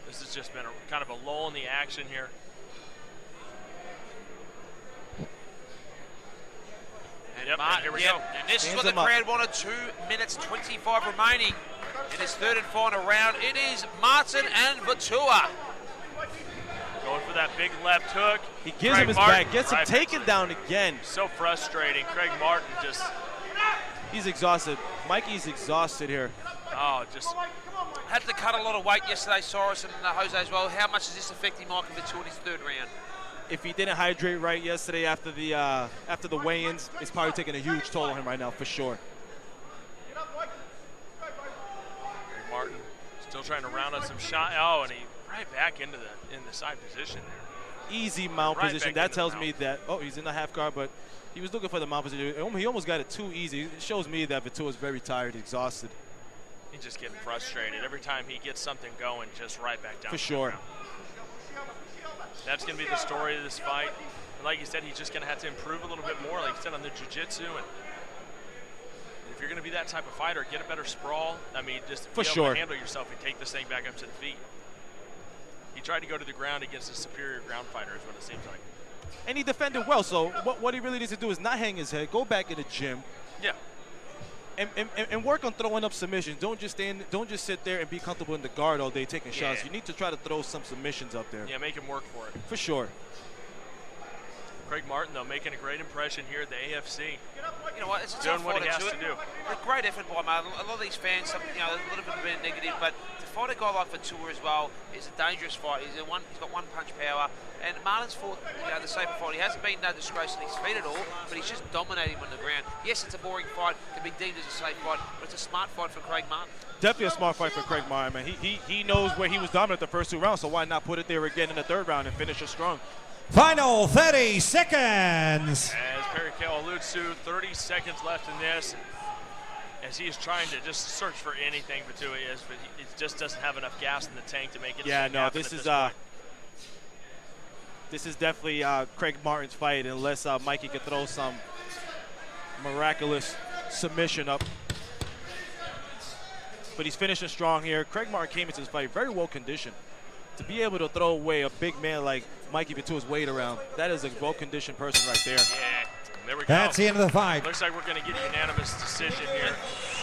Speaker 2: This has just been kind of a lull in the action here.
Speaker 3: And
Speaker 2: yep,
Speaker 3: Martin,
Speaker 2: here we go.
Speaker 3: And this
Speaker 5: Stands
Speaker 3: is what the
Speaker 5: him up.
Speaker 3: crowd wanted. 2 minutes 25 remaining in his third and final round. It is Martin and Batua.
Speaker 2: Going for that big left hook.
Speaker 5: He gives
Speaker 2: Craig
Speaker 5: him his
Speaker 2: Martin,
Speaker 5: back, gets him taken down again.
Speaker 2: So frustrating. Craig Martin just,
Speaker 5: He's exhausted. Mikey's exhausted here.
Speaker 2: just
Speaker 3: Had to cut a lot of weight yesterday, Cyrus and Jose as well. How much is this affecting Michael Batua in his third round?
Speaker 5: If he didn't hydrate right yesterday after the weigh-ins, it's probably taking a huge toll on him right now, for sure.
Speaker 2: Craig Martin still trying to round up some shot. Oh, and he right back in the side position there.
Speaker 5: Easy mount
Speaker 2: Right
Speaker 5: position.
Speaker 2: back
Speaker 5: That
Speaker 2: into
Speaker 5: tells
Speaker 2: the
Speaker 5: me
Speaker 2: mount.
Speaker 5: that, he's in the half guard, but he was looking for the mount position. He almost got it too easy. It shows me that Vitua is very tired, exhausted.
Speaker 2: He's just getting frustrated. Every time he gets something going, just right back down.
Speaker 5: For sure.
Speaker 2: That's going to be the story of this fight. And like you said, he's just going to have to improve a little bit more, like you said, on the jiu-jitsu. And if you're going to be that type of fighter, get a better sprawl. I mean, just be able to handle yourself and take this thing back up to the feet. He tried to go to the ground against a superior ground fighter is what it seems like.
Speaker 5: And he defended well, so what he really needs to do is not hang his head, go back in the gym.
Speaker 2: Yeah.
Speaker 5: And work on throwing up submissions. Don't just sit there and be comfortable in the guard all day taking shots. You need to try to throw some submissions up there.
Speaker 2: Yeah, make him work for it.
Speaker 5: For sure.
Speaker 2: Craig Martin, though, making a great impression here at the AFC.
Speaker 3: You know what? It's a
Speaker 2: doing
Speaker 3: tough
Speaker 2: what
Speaker 3: fight
Speaker 2: he has
Speaker 3: to
Speaker 2: to
Speaker 3: it.
Speaker 2: do.
Speaker 3: A great effort by him. A lot of these fans, you know, a little bit negative, but to fight a guy like Vitua as well is a dangerous fight. He's got one punch power, and Martin's fought, you know, the safer fight. He hasn't been disgraced on his feet at all, but he's just dominating him on the ground. Yes, it's a boring fight, can be deemed as a safe fight, but it's a smart fight for Craig Martin.
Speaker 5: Definitely a smart fight for Craig Martin, man. He knows where he was dominant the first 2 rounds, so why not put it there again in the 3rd round and finish it strong?
Speaker 1: Final 30 seconds.
Speaker 2: As Perry Cale alludes to, 30 seconds left in this. As he is trying to just search for anything, Vitua is, but he just doesn't have enough gas in the tank to make it.
Speaker 5: Yeah, no, this is definitely Craig Martin's fight, unless Mikey could throw some miraculous submission up. But he's finishing strong here. Craig Martin came into this fight very well conditioned. To be able to throw away a big man like Mikey Vitua's weight around, that is a well-conditioned person right there.
Speaker 2: Yeah, there we go.
Speaker 1: That's the end of the fight.
Speaker 2: Looks like we're going to get a unanimous decision here.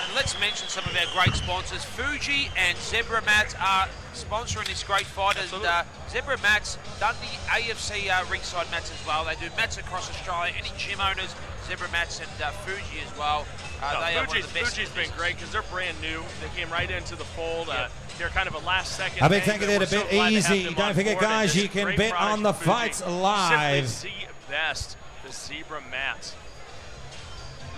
Speaker 3: And let's mention some of our great sponsors. Fuji and Zebra Mats are sponsoring this great fight.
Speaker 2: Absolutely.
Speaker 3: And Zebra Mats done the AFC ringside mats as well. They do mats across Australia. Any gym owners, Zebra Mats and Fuji as well. They are one of the best.
Speaker 2: Fuji's been great because they're brand new. They came right into the fold. They're kind of a last-second.
Speaker 1: A big thank you there to Bet Easy. Don't forget, guys, you can bet on the fights live.
Speaker 2: Simply see best, the Zebra Mats.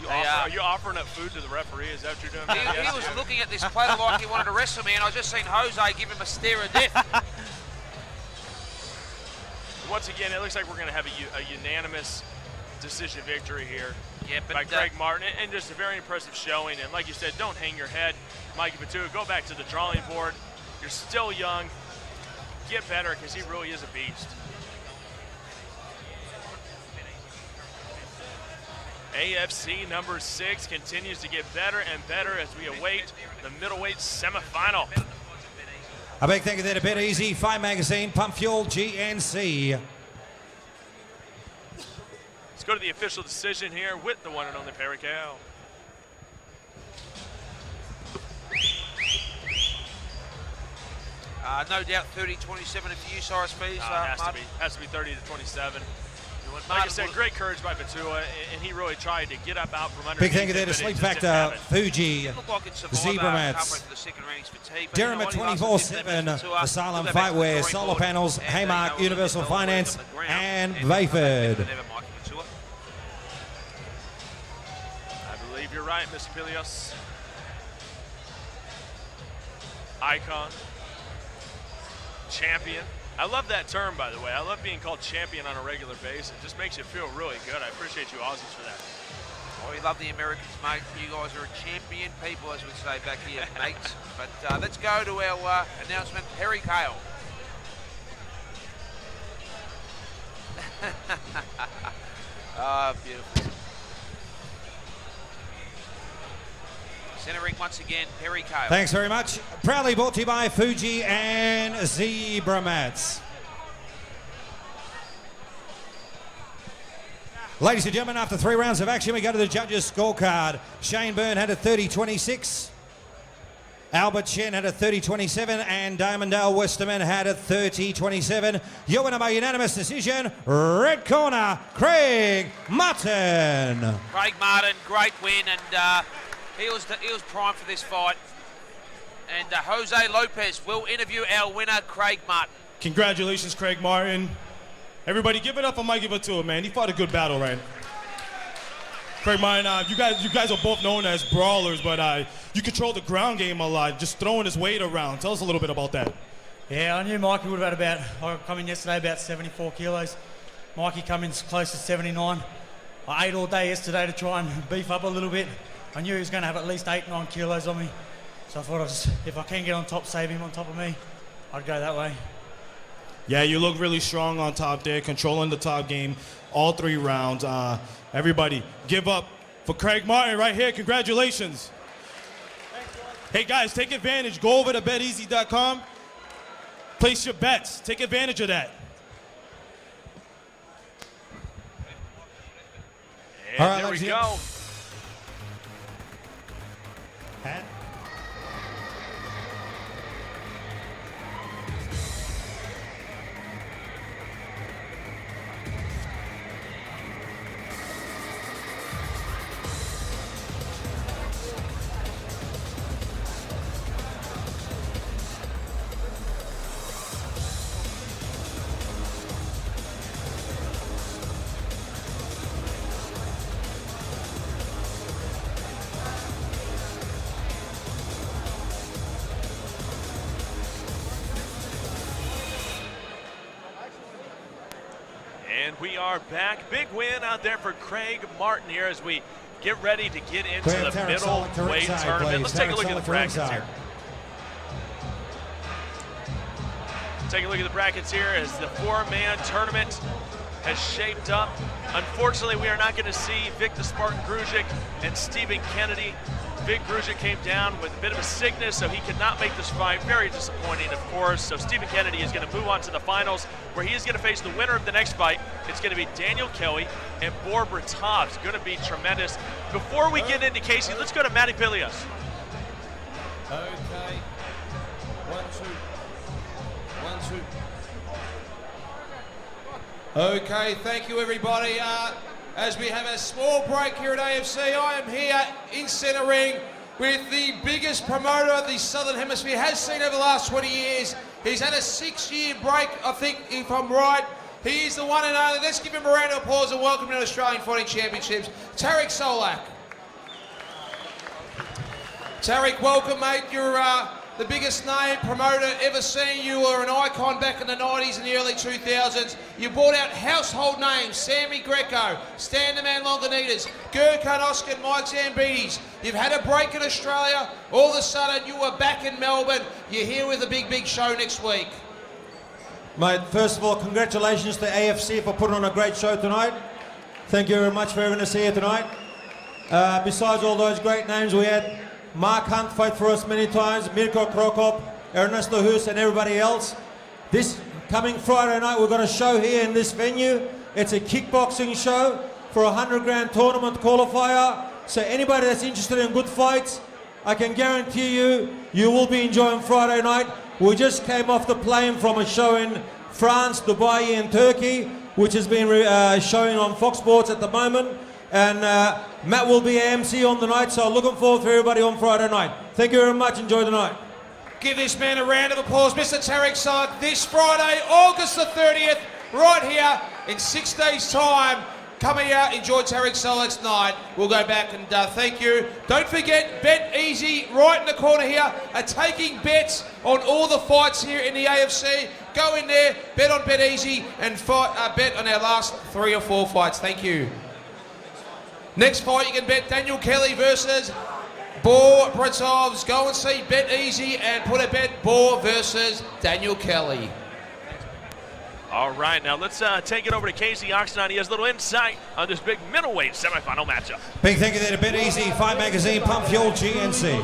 Speaker 3: Are
Speaker 2: you offering up food to the referee? Is that what you're doing?
Speaker 3: He was looking at this platter like he wanted to wrestle me, and I just seen Jose give him a stare of death.
Speaker 2: Once again, it looks like we're going to have a unanimous decision victory here.
Speaker 3: Yeah, but
Speaker 2: by Craig Martin, and just a very impressive showing. And like you said, don't hang your head, Mikey Vitua. Go back to the drawing board. You're still young. Get better, because he really is a beast. AFC number 6 continues to get better and better as we await the middleweight semifinal.
Speaker 1: A big thank you there to Bet Easy, Fight Magazine, Pump Fuel, GNC.
Speaker 2: Let's go to the official decision here with the one and only Perry Cale.
Speaker 3: No doubt 30-27 for you, Cyrus Fees.
Speaker 2: Has to be 30-27. Like I said, great courage by Vitua, and he really tried to get up out from underneath.
Speaker 1: Big thank you there to Sleep Factor, Fuji, Zebra Mats, Derima 24/7, Asylum Fightwear, Solar Panels, Haymark, Universal Finance, and Vapid.
Speaker 2: I believe you're right, Mr. Pilios. Icon. Champion. I love that term, by the way. I love being called champion on a regular basis. It just makes you feel really good. I appreciate you Aussies for that.
Speaker 3: Oh, we love the Americans, mate. You guys are a champion people, as we say back here, mates. But let's go to our announcement, Perry Cale. Beautiful. Centering once again, Perry Cale.
Speaker 1: Thanks very much. Proudly brought to you by Fuji and Zebra Mats. Ladies and gentlemen, after 3 rounds of action, we go to the judges' scorecard. Shane Byrne had a 30-26. Albert Chen had a 30-27, and Diamondale Westerman had a 30-27. Your winner by unanimous decision, red corner, Craig Martin.
Speaker 3: Craig Martin, great win, and he was primed for this fight. And Jose Lopez will interview our winner, Craig Martin.
Speaker 9: Congratulations, Craig Martin. Everybody, give it up for Mikey Vitua, man. He fought a good battle, right? Craig Martin, you guys are both known as brawlers, but you control the ground game a lot, just throwing his weight around. Tell us a little bit about that.
Speaker 12: Yeah, I knew Mikey would have I come in yesterday about 74 kilos. Mikey come in close to 79. I ate all day yesterday to try and beef up a little bit. I knew he was going to have at least 8-9 kilos on me. So I thought if I can get on top, save him on top of me, I'd go that way.
Speaker 9: Yeah, you look really strong on top there, controlling the top game all 3 rounds. Everybody, give up for Craig Martin right here. Congratulations. Hey, guys, take advantage. Go over to beteasy.com. Place your bets. Take advantage of that.
Speaker 2: And
Speaker 1: All right,
Speaker 2: there we
Speaker 1: ladies
Speaker 2: go.
Speaker 1: And
Speaker 2: And we are back. Big win out there for Craig Martin here as we get ready to get into the middleweight tournament. Let's take a look at the brackets here. Take a look at the brackets here as the 4-man tournament has shaped up. Unfortunately, we are not going to see Vic the Spartan Gruzic and Stephen Kennedy. Vic Gruzic came down with a bit of a sickness, so he could not make this fight. Very disappointing, of course. So Stephen Kennedy is going to move on to the finals, where he is going to face the winner of the next fight. It's going to be Daniel Kelly and Bor Bratov. It's going to be tremendous. Before we get into Casey, let's go to Matty Pilios.
Speaker 6: Okay. 1, 2. 1, 2. Okay, thank you everybody. As we have a small break here at AFC, I am here in centre ring with the biggest promoter of the Southern Hemisphere has seen over the last 20 years. He's had a 6-year break, I think, if I'm right. He is the one and only. Let's give him a round of applause and welcome to the Australian Fighting Championships, Tarek Solak. Tarek, welcome, mate. You're the biggest name promoter ever seen. You were an icon back in the 90s and the early 2000s. You brought out household names, Sammy Greco, Stan the Man Longinitas, Gurkhan Oscar, Mike Zambides. You've had a break in Australia. All of a sudden, you were back in Melbourne. You're here with a big show next week.
Speaker 1: mate, first of all, congratulations to AFC for putting on a great show tonight. Thank you very much for having us here tonight. Besides all those great names, we had Mark Hunt fight for us many times, Mirko Krokop, Ernesto Hus, and everybody else. This coming Friday night, we've got a show here in this venue. It's a kickboxing show for a 100 grand tournament qualifier. So anybody that's interested in good fights, I can guarantee you, you will be enjoying Friday night. We just came off the plane from a show in France, Dubai, and Turkey, which has been showing on Fox Sports at the moment. And Matt will be MC on the night, so looking forward to everybody on Friday night. Thank you very much. Enjoy the night.
Speaker 6: Give this man a round of applause, Mr. Tarek Solak, this Friday, August the 30th, right here in 6 days' time. Come here, enjoy Tarek Solak's night. We'll go back and thank you. Don't forget, Bet Easy, right in the corner here, are taking bets on all the fights here in the AFC. Go in there, bet on Bet Easy, and bet on our last 3 or 4 fights. Thank you. Next fight, you can bet Daniel Kelly versus Bor Bratovs. Go and see Bet Easy and put a bet Bor versus Daniel Kelly.
Speaker 2: All right, now let's take it over to Casey Oxnard. He has a little insight on this big middleweight semifinal matchup.
Speaker 1: Big thank you there to Bet Easy, Fight Magazine, Pump Fuel, GNC.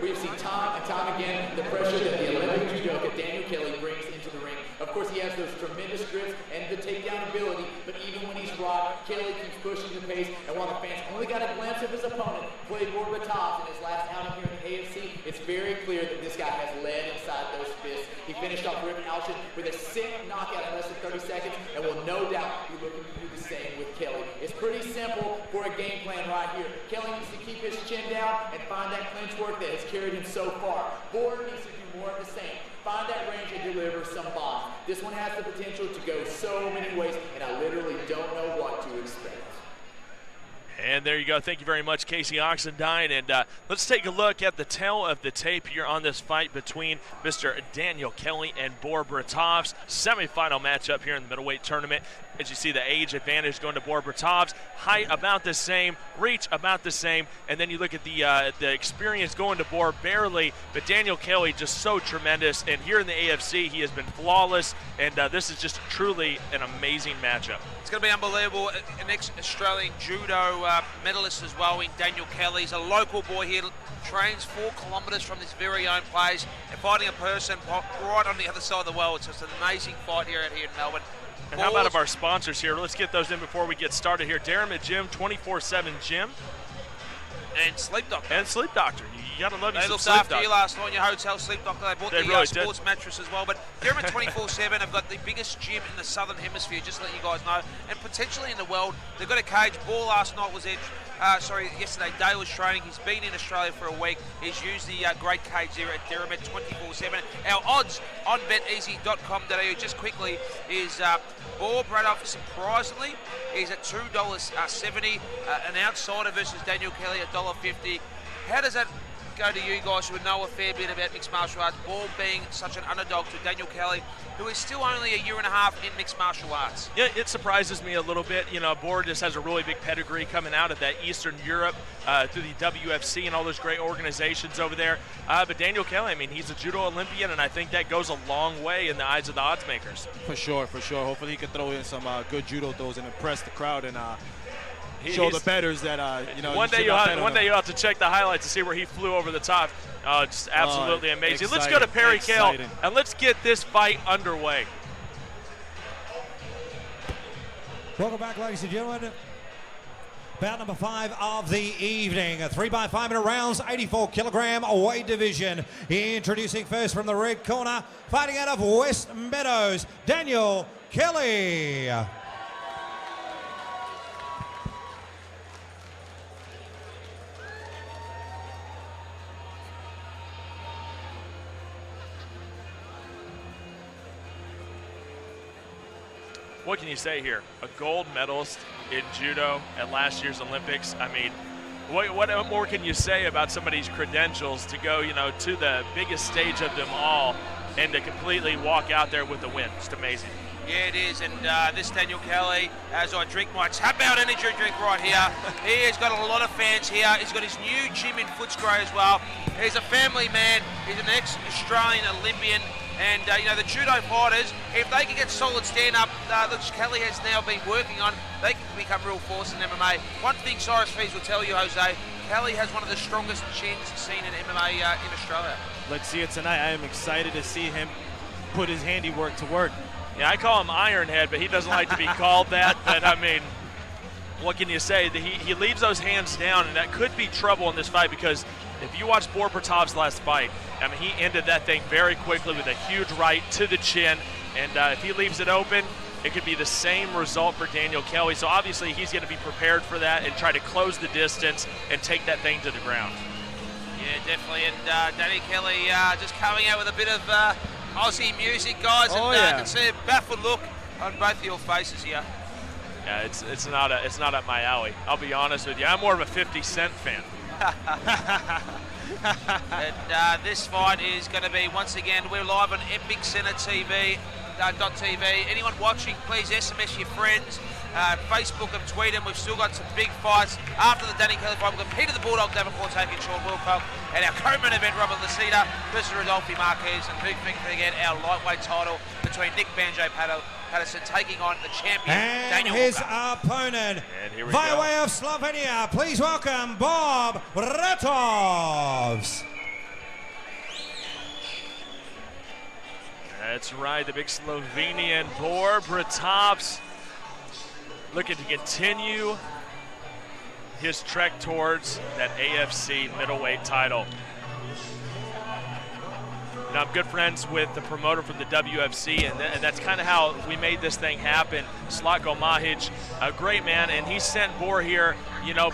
Speaker 4: We've seen time and time again the pressure that the Olympic judoka Daniel Kelly brings into the ring. Of course, he has those tremendous grips and the takedown ability, but even when he's raw, Kelly keeps pushing the pace. And while the fans only got a glimpse of his opponent, played Bor Bratov in his last outing here in the AFC, it's very clear that this guy has lead inside those fists. He finished off Rick Alshin with a sick knockout in less than 30 seconds, and will no doubt be looking to do the same with Kelly. It's pretty simple for a game plan right here. Kelly needs to keep his chin down and find that clinch work that has carried him so far. Bor needs to do more of the same. Find that range and deliver some bombs. This one has the potential to go so many ways, and I literally don't know what to expect.
Speaker 2: And there you go. Thank you very much, Casey Oxendine. And let's take a look at the tail of the tape here on this fight between Mr. Daniel Kelly and Bor Bratovs. Semifinal matchup here in the middleweight tournament. as you see the age advantage going to Borbratov. Height about the same, reach about the same, and then you look at the experience going to Bor barely, but Daniel Kelly just so tremendous, and here in the AFC he has been flawless, and this is just truly an amazing matchup.
Speaker 3: It's going to be unbelievable. An ex-Australian judo medalist as well in Daniel Kelly. He's a local boy here, trains 4 kilometres from this very own place, and fighting a person right on the other side of the world. It's just an amazing fight here in Melbourne.
Speaker 2: And how about of our sponsors here? Let's get those in before we get started here. Dermot Gym, 24/7 Gym.
Speaker 3: And Sleep Doctor.
Speaker 2: And Sleep Doctor. You got to love you
Speaker 3: They
Speaker 2: some
Speaker 3: looked
Speaker 2: Sleep
Speaker 3: after
Speaker 2: Doctor.
Speaker 3: you last night in your hotel, Sleep Doctor. They bought
Speaker 2: They
Speaker 3: the
Speaker 2: really
Speaker 3: sports
Speaker 2: did.
Speaker 3: mattress as well. But Dermot 24/7 have got the biggest gym in the Southern Hemisphere, just to let you guys know, and potentially in the world. They've got a cage. Ball last night was yesterday Dale was training. He's been in Australia for a week. He's used the great cage there at Dermot 24/7. Our odds on beteasy.com.au just quickly is Borbratov, surprisingly, is at $2.70. An outsider versus Daniel Kelly at $1.50. How does that go to you guys who would know a fair bit about mixed martial arts, Ball being such an underdog to Daniel Kelly, who is still only a year and a half in mixed martial arts?
Speaker 2: Yeah, it surprises me a little bit. You know, Bor just has a really big pedigree coming out of that Eastern Europe through the WFC and all those great organizations over there. But Daniel Kelly, I mean, he's a judo Olympian, and I think that goes a long way in the eyes of the odds makers.
Speaker 5: For sure. Hopefully he can throw in some good judo throws and impress the crowd and show the bettors that
Speaker 2: one day you'll have to check the highlights to see where he flew over the top. Just absolutely amazing.
Speaker 5: Exciting,
Speaker 2: let's go to Perry Cale
Speaker 5: exciting.
Speaker 2: and let's get this fight underway.
Speaker 1: Welcome back, ladies and gentlemen. Bout number 5 of the evening. 3 by 5 minute rounds, 84 kilogram weight division. Introducing first from the red corner, fighting out of West Meadows, Daniel Kelly.
Speaker 2: What can you say here? A gold medalist in judo at last year's Olympics. I mean, what more can you say about somebody's credentials to go, to the biggest stage of them all and to completely walk out there with the win? Just amazing.
Speaker 3: Yeah, it is, and this Daniel Kelly, as I drink my Tap Out energy drink right here, he has got a lot of fans here. He's got his new gym in Footscray as well. He's a family man. He's an ex-Australian Olympian. And, the judo fighters, if they can get solid stand-up, which Kelly has now been working on, they can become real force in MMA. One thing Cyrus Fees will tell you, Jose, Kelly has one of the strongest chins seen in MMA in Australia.
Speaker 5: Let's see it tonight. I am excited to see him put his handiwork to work.
Speaker 2: Yeah, I call him Ironhead, but he doesn't like to be called that. But, I mean, what can you say? He leaves those hands down, and that could be trouble in this fight because if you watch Borbratov's last fight, I mean, he ended that thing very quickly with a huge right to the chin, and if he leaves it open, it could be the same result for Daniel Kelly. So obviously he's going to be prepared for that and try to close the distance and take that thing to the ground.
Speaker 3: Yeah, definitely, and Danny Kelly just coming out with a bit of Aussie music, guys, and I can see a baffled look on both of your faces here.
Speaker 2: Yeah, it's not up my alley. I'll be honest with you. I'm more of a 50 Cent fan.
Speaker 3: And this fight is going to be, once again, we're live on Epicentre.tv. Anyone watching, please SMS your friends, Facebook and tweet them. We've still got some big fights after the Danny Kelly fight. We've got Peter the Bulldog Davenport taking Sean Wilcock, and our co-main event, Robert Lucida versus Rodolfo Marquez, and who can forget our lightweight title between Nick Banjo Patterson taking on the champion,
Speaker 1: and
Speaker 3: Daniel
Speaker 1: his
Speaker 3: Walker.
Speaker 1: opponent,
Speaker 2: And here we
Speaker 1: by
Speaker 2: go.
Speaker 1: way of Slovenia, please welcome Bob Ratovs.
Speaker 2: That's right, the big Slovenian Borbratovs looking to continue his trek towards that AFC middleweight title. Now, I'm good friends with the promoter from the WFC, and that's kind of how we made this thing happen. Slatko Mahic, a great man, and he sent Bor here,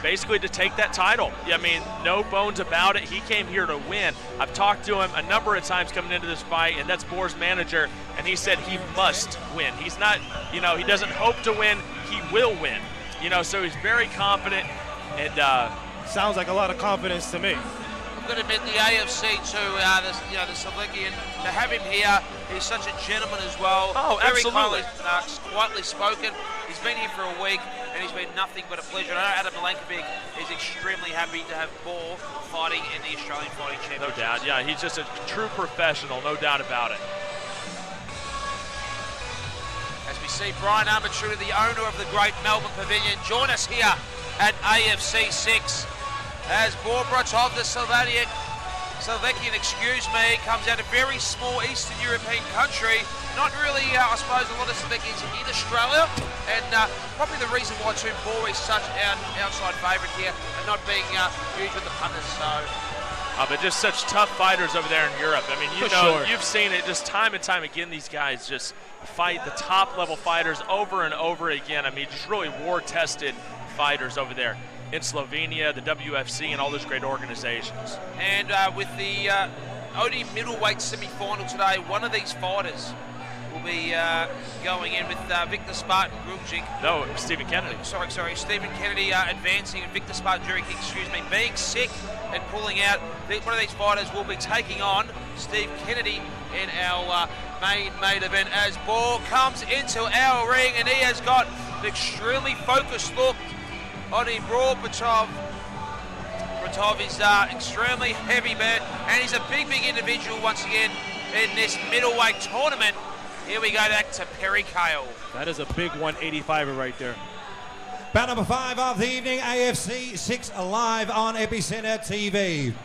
Speaker 2: basically to take that title. I mean, no bones about it. He came here to win. I've talked to him a number of times coming into this fight, and that's Bor's manager, and he said he must win. He's not, he doesn't hope to win. He will win. So he's very confident, and
Speaker 5: sounds like a lot of confidence to me.
Speaker 3: I've got to admit, the AFC too, the Slovakian, to have him here, he's such a gentleman as well.
Speaker 2: Oh,
Speaker 3: Very
Speaker 2: absolutely.
Speaker 3: quietly spoken. He's been here for a week, and he's been nothing but a pleasure. I know Adam Milankovic is extremely happy to have Bohr fighting in the Australian Fighting Championship.
Speaker 2: No doubt, yeah, he's just a true professional, no doubt about it.
Speaker 3: As we see Brian Armatruda, the owner of the great Melbourne Pavilion, join us here at AFC 6 as Borbratov, the Slovakian, comes out of a very small Eastern European country. Not really, I suppose, a lot of Slovakians in Australia, and probably the reason why too Bohr is such an outside favourite here and not being huge with the punters. So.
Speaker 2: But just such tough fighters over there in Europe. I mean, you've seen it just time and time again. These guys just fight the top level fighters over and over again. I mean, just really war-tested fighters over there in Slovenia, the WFC, and all those great organizations.
Speaker 3: And with the OD middleweight semi-final today, one of these fighters will be going in with Victor Spartan Grubjic.
Speaker 2: No, Stephen Kennedy.
Speaker 3: Sorry, Stephen Kennedy advancing, and Victor Spartan Grubjic, being sick and pulling out. One of these fighters will be taking on Steve Kennedy in our main event as Bohr comes into our ring, and he has got an extremely focused look on him. Bratov is extremely heavy man, and he's a big individual once again in this middleweight tournament. Here we go back to Perry Cale.
Speaker 5: That is a big 185er right there.
Speaker 1: Bout number 5 of the evening, AFC 6 live on Epicentre.tv.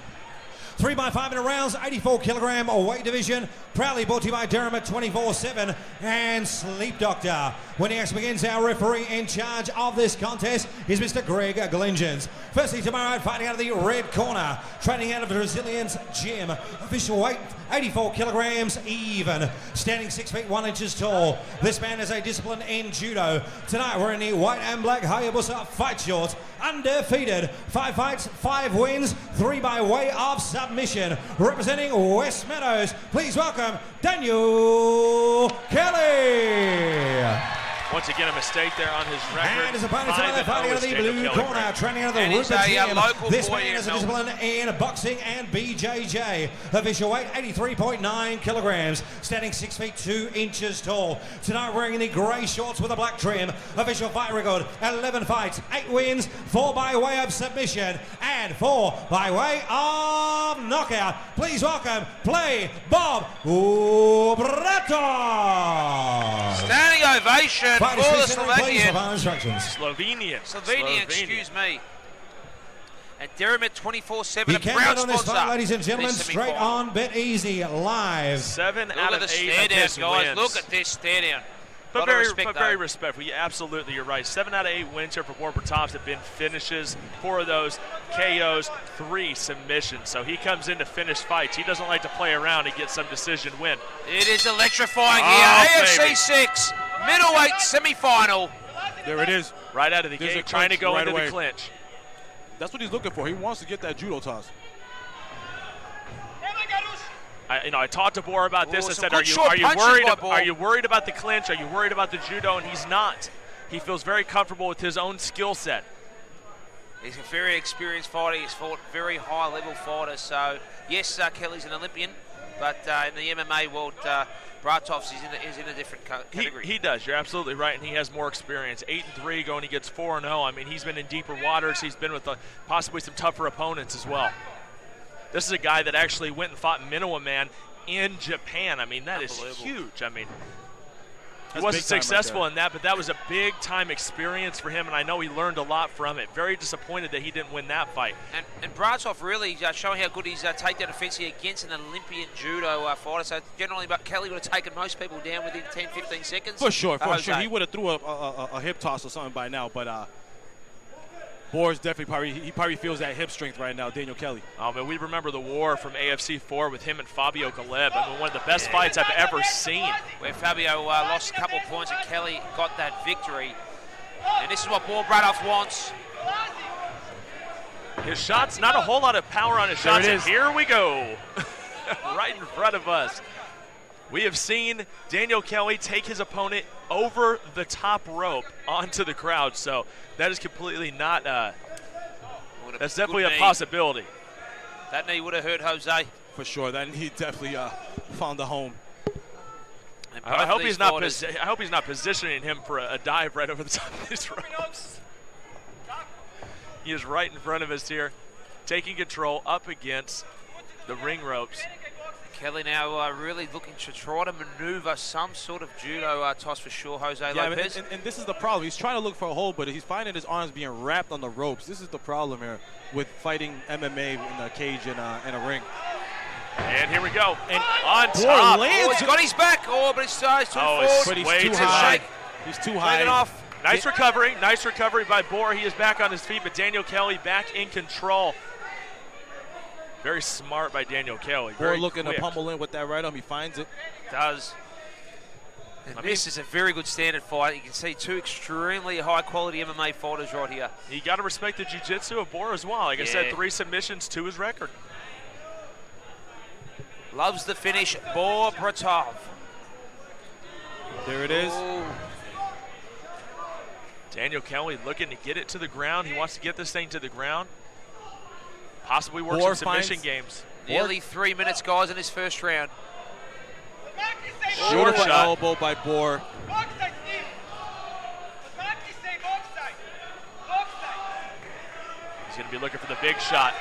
Speaker 1: 3 by 5 minute rounds, 84 kilogram weight division. Proudly brought to you by Durham at 24/7 and Sleep Doctor. When the action begins, our referee in charge of this contest is Mr. Greg Glingens. Firstly, tomorrow, fighting out of the red corner, training out of the Brazilian's gym. Official weight, 84 kilograms even. Standing 6 feet 1 inches tall. This man is a discipline in judo. Tonight, we're in the white and black Hayabusa fight shorts. Undefeated. 5 fights, 5 wins, 3 by way of submission. Representing West Meadows, please welcome Daniel Kelly.
Speaker 2: Once again, a mistake there on his record.
Speaker 1: And his opponent tonight fighting out of the blue corner, training out of the Rupert Gym. This man is a discipline in boxing and BJJ. Official weight, 83.9 kilograms. Standing 6 feet 2 inches tall. Tonight wearing the grey shorts with a black trim. Official fight record, 11 fights, 8 wins, 4 by way of submission, and 4 by way of knockout. Please welcome, play Bob Bratov.
Speaker 3: Standing ovation for the Slovakian. Slovenian, excuse me. And Durham at 24/7.
Speaker 1: You can't bet on this fight, ladies and gentlemen. Straight on Bet Easy live.
Speaker 2: 7 out of 8 of his wins.
Speaker 3: Look at this stare down.
Speaker 2: But very respectful. Yeah, absolutely, you're right. 7 out of 8 wins here for Borbratovs have been finishes. 4 of those KOs, 3 submissions. So he comes in to finish fights. He doesn't like to play around. He gets some decision win.
Speaker 3: It is electrifying here. AFC 6 middleweight semi-final.
Speaker 5: There it is.
Speaker 2: Right out of the gate, trying to go into the clinch.
Speaker 5: That's what he's looking for. He wants to get that judo toss.
Speaker 2: I talked to Bohr about this. I said, are you worried about the clinch? Are you worried about the judo? And he's not. He feels very comfortable with his own skill set.
Speaker 3: He's a very experienced fighter. He's fought very high-level fighters. So, yes, Kelly's an Olympian, but in the MMA world, Bratovs is in a different category.
Speaker 2: He does. You're absolutely right, and he has more experience. 8-3 going, he gets 4-0. I mean, he's been in deeper waters. He's been with possibly some tougher opponents as well. This is a guy that actually went and fought Minowa Man in Japan. I mean, that is huge. I mean, he wasn't successful in that, but that was a big-time experience for him, and I know he learned a lot from it. Very disappointed that he didn't win that fight.
Speaker 3: And Bratov really showing how good his takedown defense against an Olympian judo fighter. So generally, but Kelly would have taken most people down within 10-15 seconds.
Speaker 5: For sure. He would have threw a hip toss or something by now, but Bohr's definitely probably feels that hip strength right now, Daniel Kelly.
Speaker 2: Oh, man, we remember the war from AFC 4 with him and Fabio Caleb. I mean, one of the best fights I've ever seen.
Speaker 3: Where Fabio lost a couple of points and Kelly got that victory. And this is what Bratov wants.
Speaker 2: His shots, not a whole lot of power on his shots. And here we go. Right in front of us. We have seen Daniel Kelly take his opponent over the top rope onto the crowd. So that is completely not, that's definitely a possibility.
Speaker 3: That knee would have hurt Jose.
Speaker 5: For sure, that knee definitely found a home.
Speaker 2: I hope he's not positioning him for a dive right over the top of his ropes. He is right in front of us here, taking control up against the ring ropes.
Speaker 3: Kelly now really looking to try to maneuver some sort of judo toss for sure, Jose Lopez.
Speaker 5: And this is the problem. He's trying to look for a hold, but he's finding his arms being wrapped on the ropes. This is the problem here with fighting MMA in a cage and a ring.
Speaker 2: And here we go. And on top.
Speaker 3: Oh, he's got his back. Oh, but he's too forward.
Speaker 5: But he's too high. He's too high.
Speaker 3: Off.
Speaker 2: Nice recovery. Nice recovery by Bohr. He is back on his feet, but Daniel Kelly back in control. Very smart by Daniel Kelly.
Speaker 5: Bohr looking to pummel in with that right arm. He finds it.
Speaker 3: Does. And this is a very good standard fight. You can see two extremely high-quality MMA fighters right here.
Speaker 2: You got to respect the jiu-jitsu of Bohr as well. Like I said, 3 submissions to his record.
Speaker 3: Loves the finish, Bohr Bratov.
Speaker 5: There it is.
Speaker 3: Ooh.
Speaker 2: Daniel Kelly looking to get it to the ground. He wants to get this thing to the ground. Possibly work
Speaker 5: Bohr
Speaker 2: some submission games.
Speaker 3: Nearly 3 minutes, guys, in his first round.
Speaker 2: Short
Speaker 5: Beautiful
Speaker 2: shot.
Speaker 5: elbow by Bohr.
Speaker 2: He's going to be looking for the big shot.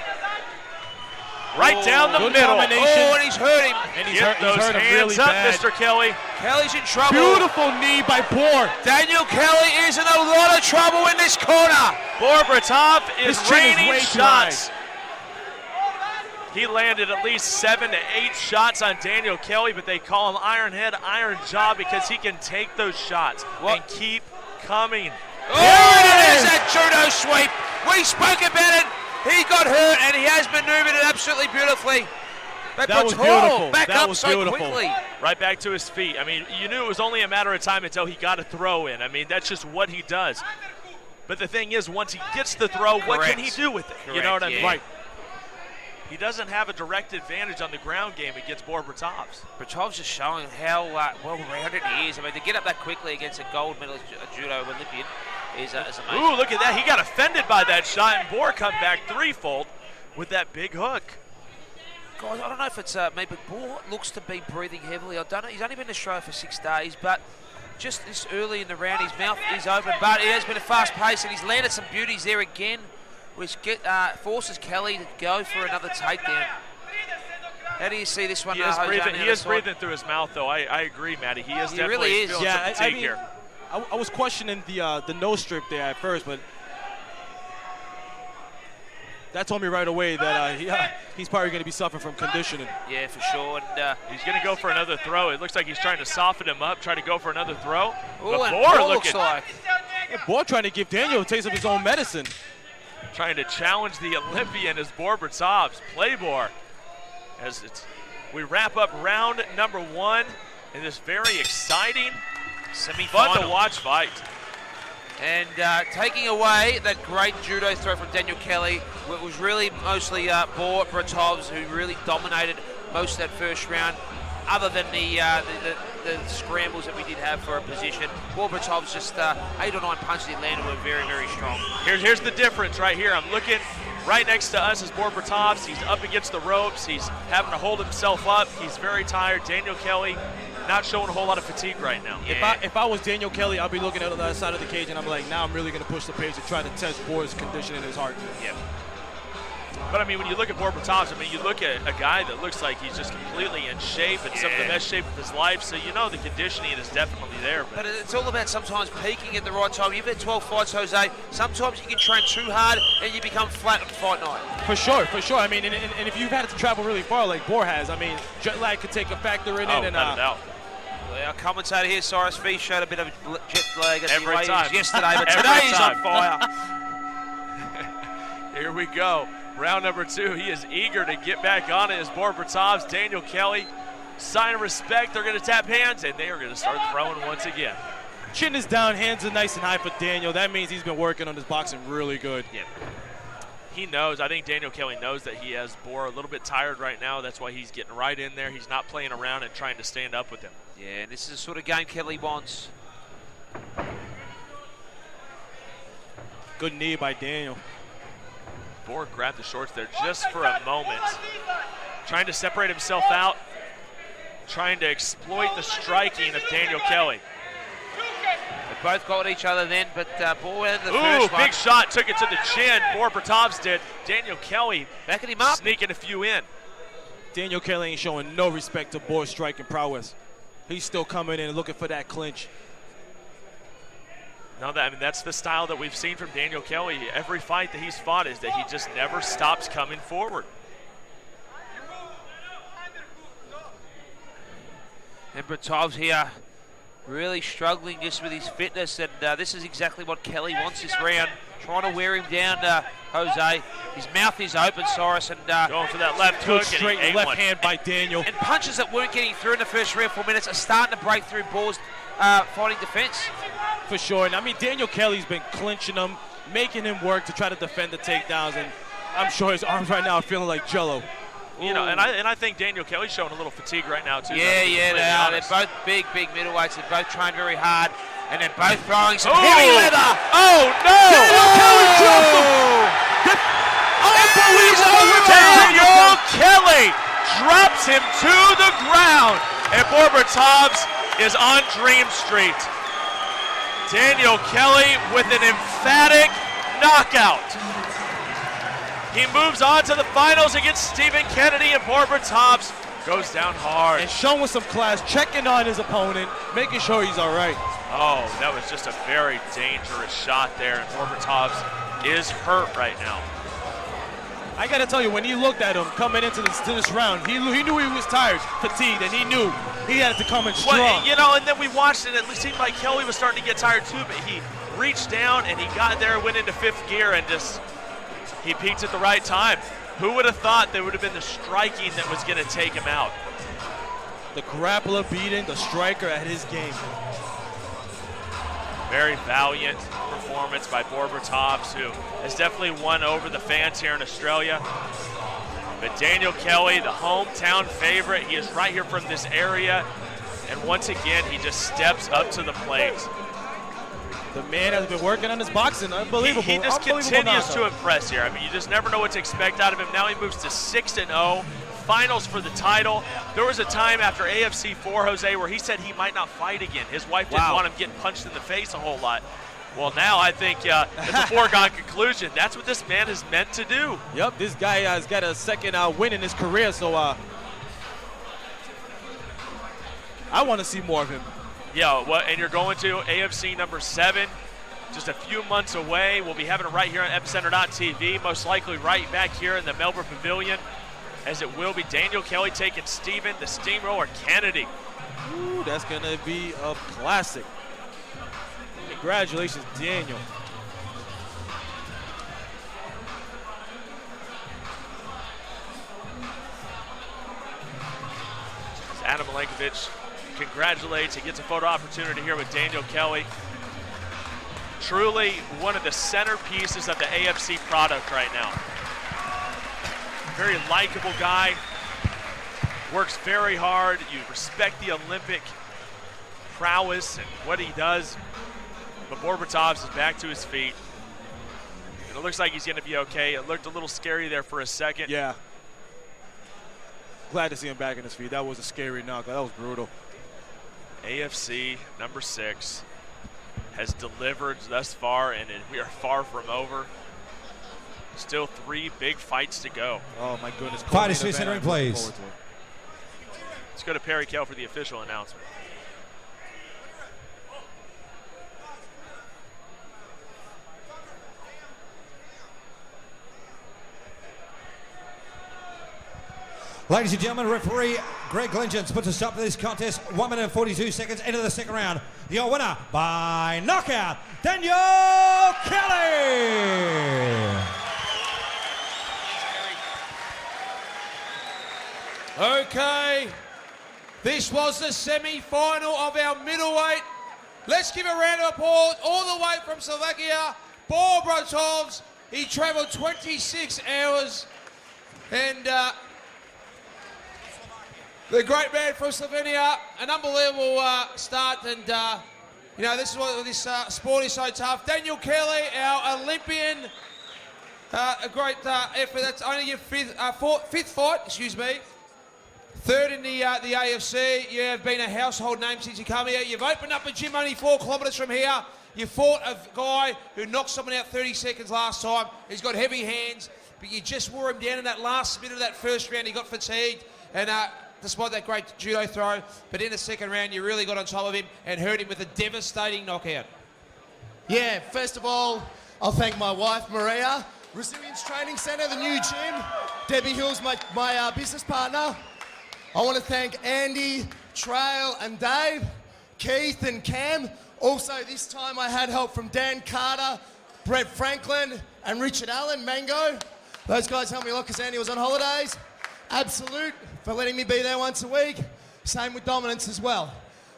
Speaker 2: Right down the
Speaker 5: good
Speaker 2: middle.
Speaker 5: combination.
Speaker 3: Oh, and he's hurt him.
Speaker 5: And
Speaker 2: Get those
Speaker 5: hurt him
Speaker 2: hands
Speaker 5: really
Speaker 2: up,
Speaker 5: bad.
Speaker 2: Mr. Kelly.
Speaker 3: Kelly's in trouble.
Speaker 5: Beautiful knee by Bohr.
Speaker 3: Daniel Kelly is in a lot of trouble in this corner.
Speaker 2: Bohr Bratov is
Speaker 5: His chin is
Speaker 2: raining
Speaker 5: way too
Speaker 2: shots. He landed at least 7 to 8 shots on Daniel Kelly, but they call him Iron Head, Iron Jaw because he can take those shots and keep coming.
Speaker 3: Oh, and it is that judo sweep. We spoke about it. He got hurt, and he has maneuvered it absolutely beautifully. But
Speaker 5: That was
Speaker 3: Bratov
Speaker 5: beautiful.
Speaker 3: back
Speaker 5: That
Speaker 3: up
Speaker 5: was
Speaker 3: so
Speaker 5: beautiful.
Speaker 3: quickly.
Speaker 2: Right back to his feet. I mean, you knew it was only a matter of time until he got a throw in. I mean, that's just what he does. But the thing is, once he gets the throw, what can he do with it? You know what I mean?
Speaker 3: Correct,
Speaker 2: Right. He doesn't have a direct advantage on the ground game against Bohr Bratov's.
Speaker 3: Bratov's just showing how well-rounded he is. I mean, to get up that quickly against a gold medalist judo Olympian is amazing.
Speaker 2: Ooh, look at that. He got offended by that shot, and Bohr come back threefold with that big hook.
Speaker 3: Guys, I don't know if it's me, but Bohr looks to be breathing heavily. I don't know. He's only been in Australia for 6 days, but just this early in the round, his mouth is open, but it has been a fast pace, and he's landed some beauties there again, which forces Kelly to go for another takedown. How do you see this one?
Speaker 2: He is breathing through his mouth, though. I agree, Matty. He is definitely feeling some fatigue here.
Speaker 5: I was questioning the nose strip there at first, but that told me right away that he's probably going to be suffering from conditioning.
Speaker 3: Yeah, for sure. And
Speaker 2: he's going to go for another throw. It looks like he's trying to soften him up, trying to go for another throw.
Speaker 3: Ooh,
Speaker 2: But
Speaker 3: and
Speaker 2: Bohr
Speaker 3: looks like
Speaker 5: Bohr trying to give Daniel a taste of his own medicine.
Speaker 2: Trying to challenge the Olympian as Bohr Bratov's play Bohr. As we wrap up round number 1 in this very exciting, fun to watch fight.
Speaker 3: And taking away that great judo throw from Daniel Kelly, it was really mostly Bohr Bratov's who really dominated most of that first round, other than the scrambles that we did have for a position. Bohr Bratov's just 8 or 9 punches he landed were very, very strong.
Speaker 2: Here's the difference right here. I'm looking right next to us is Bohr Bratov's. He's up against the ropes. He's having to hold himself up. He's very tired. Daniel Kelly not showing a whole lot of fatigue right now.
Speaker 3: Yeah.
Speaker 5: If I was Daniel Kelly, I'd be looking at the other side of the cage and I'm like, now I'm really going to push the pace and try to test Bohr's condition in his heart.
Speaker 2: Yeah. But I mean, when you look at Bohr Bratov's, I mean, you look at a guy that looks like he's just completely in shape and some of the best shape of his life, so you know the conditioning is definitely there.
Speaker 3: But it's all about sometimes peaking at the right time. You've had 12 fights, Jose. Sometimes you can train too hard and you become flat on fight night.
Speaker 5: For sure. I mean, and if you've had to travel really far like Bohr has, I mean, jet lag could take a factor in it. And
Speaker 2: without a doubt.
Speaker 3: Our commentator here, Cyrus V, showed a bit of jet lag at
Speaker 2: Every
Speaker 3: the
Speaker 2: time.
Speaker 3: yesterday, but
Speaker 2: Every
Speaker 3: today he's
Speaker 2: time.
Speaker 3: on fire.
Speaker 2: Here we go. Round number 2. He is eager to get back on it as Bohr Bratov's Daniel Kelly. Sign of respect. They're going to tap hands, and they are going to start throwing once again.
Speaker 5: Chin is down, hands are nice and high for Daniel. That means he's been working on his boxing really good.
Speaker 2: Yeah. He knows. I think Daniel Kelly knows that he has Bohr a little bit tired right now. That's why he's getting right in there. He's not playing around and trying to stand up with him.
Speaker 3: Yeah, and this is the sort of game Kelly wants.
Speaker 5: Good knee by Daniel.
Speaker 2: Bor grabbed the shorts there just for a moment. Trying to separate himself out, trying to exploit the striking of Daniel Kelly.
Speaker 3: They both got each other then, but Bor ended the first one.
Speaker 2: Big shot, took it to the chin. Bor Bertovs did. Daniel Kelly
Speaker 3: backing him up,
Speaker 2: sneaking a few in.
Speaker 5: Daniel Kelly ain't showing no respect to Bor's striking prowess. He's still coming in and looking for that clinch.
Speaker 2: No, that's the style that we've seen from Daniel Kelly. Every fight that he's fought is that he just never stops coming forward.
Speaker 3: And Bertovs here really struggling just with his fitness, and this is exactly what Kelly wants this round. Trying to wear him down, Jose. His mouth is open, Cyrus, and
Speaker 2: going for that left hook,
Speaker 5: straight
Speaker 2: and
Speaker 5: left hand by Daniel.
Speaker 3: And punches that weren't getting through in the first 3 or 4 minutes are starting to break through Bor's fighting defense.
Speaker 5: For sure, and I mean, Daniel Kelly's been clinching him, making him work to try to defend the takedowns, and I'm sure his arms right now are feeling like jello.
Speaker 2: You know, and I think Daniel Kelly's showing a little fatigue right now, too.
Speaker 3: Yeah, they are. They're both big middleweights. They're both trained very hard, and they're both throwing some heavy leather.
Speaker 2: Oh, no!
Speaker 3: Daniel Kelly dropped him!
Speaker 2: Daniel Kelly drops him to the ground, and Bor Bertovs is on Dream Street. Daniel Kelly with an emphatic knockout. He moves on to the finals against Stephen Kennedy, and Bor Bertovs goes down hard.
Speaker 5: And showing some class, checking on his opponent, making sure he's all right.
Speaker 2: Oh, that was just a very dangerous shot there, and Bor Bertovs is hurt right now.
Speaker 5: I got to tell you, when he looked at him coming into this round, he knew he was tired, fatigued, and he knew he had to come in strong.
Speaker 2: Well, you know, and then we watched it. It seemed like Kelly was starting to get tired too, but he reached down and he got there, went into fifth gear, and just he peaked at the right time. Who would have thought there would have been the striking that was going to take him out?
Speaker 5: The grappler beating the striker at his game.
Speaker 2: Very valiant performance by Bor Bertovs, who has definitely won over the fans here in Australia. But Daniel Kelly, the hometown favorite, he is right here from this area. And once again, he just steps up to the plate.
Speaker 5: The man has been working on his boxing. Unbelievable.
Speaker 2: He just continues to impress here. I mean, you just never know what to expect out of him. Now he moves to 6-0. Finals for the title. There was a time after AFC 4, Jose, where he said he might not fight again. His wife didn't want him getting punched in the face a whole lot. Well, now I think it's a foregone conclusion. That's what this man is meant to do.
Speaker 5: Yep, this guy has got a second win in his career, so I want to see more of him.
Speaker 2: Yeah, well, and you're going to AFC number 7, just a few months away. We'll be having it right here on Epicentre.tv, most likely right back here in the Melbourne Pavilion, as it will be Daniel Kelly taking Stephen the Steamroller Kennedy.
Speaker 5: Ooh, that's going to be a classic. Congratulations, Daniel.
Speaker 2: Adam Malenkovic congratulates. He gets a photo opportunity here with Daniel Kelly. Truly one of the centerpieces of the AFC product right now. Very likable guy. Works very hard. You respect the Olympic prowess and what he does. But Bor Bertovs is back to his feet. And it looks like he's going to be okay. It looked a little scary there for a second.
Speaker 5: Yeah. Glad to see him back on his feet. That was a scary knock. That was brutal.
Speaker 2: AFC number 6 has delivered thus far, and we are far from over. Still 3 big fights to go.
Speaker 5: Oh, my goodness.
Speaker 1: Fight is centering, please.
Speaker 2: Let's go to Perry Kell for the official announcement.
Speaker 1: Ladies and gentlemen, referee Greg Glingens puts a stop to this contest. 1 minute and 42 seconds into the second round. Your winner by knockout, Daniel Kelly.
Speaker 6: Okay, this was the semi-final of our middleweight. Let's give a round of applause all the way from Slovakia, Bor Bertovs. He travelled 26 hours, and the great man from Slovenia, an unbelievable start, and you know, this is what this sport is so tough. Daniel Kelly, our Olympian, A great effort. That's only your fifth fight, excuse me. Third in the AFC. You have been a household name since you come here. You've opened up a gym only 4 kilometres from here. You fought a guy who knocked someone out 30 seconds last time. He's got heavy hands, but you just wore him down in that last minute of that first round. He got fatigued, and despite that great judo throw, but in the second round, you really got on top of him and hurt him with a devastating knockout.
Speaker 13: Yeah, first of all, I'll thank my wife, Maria, Resilience Training Centre, the new gym, Debbie Hill's my business partner. I want to thank Andy, Trail and Dave, Keith and Cam. Also, this time I had help from Dan Carter, Brett Franklin and Richard Allen, Mango. Those guys helped me a lot because Andy was on holidays. Absolute for letting me be there once a week. Same with Dominance as well.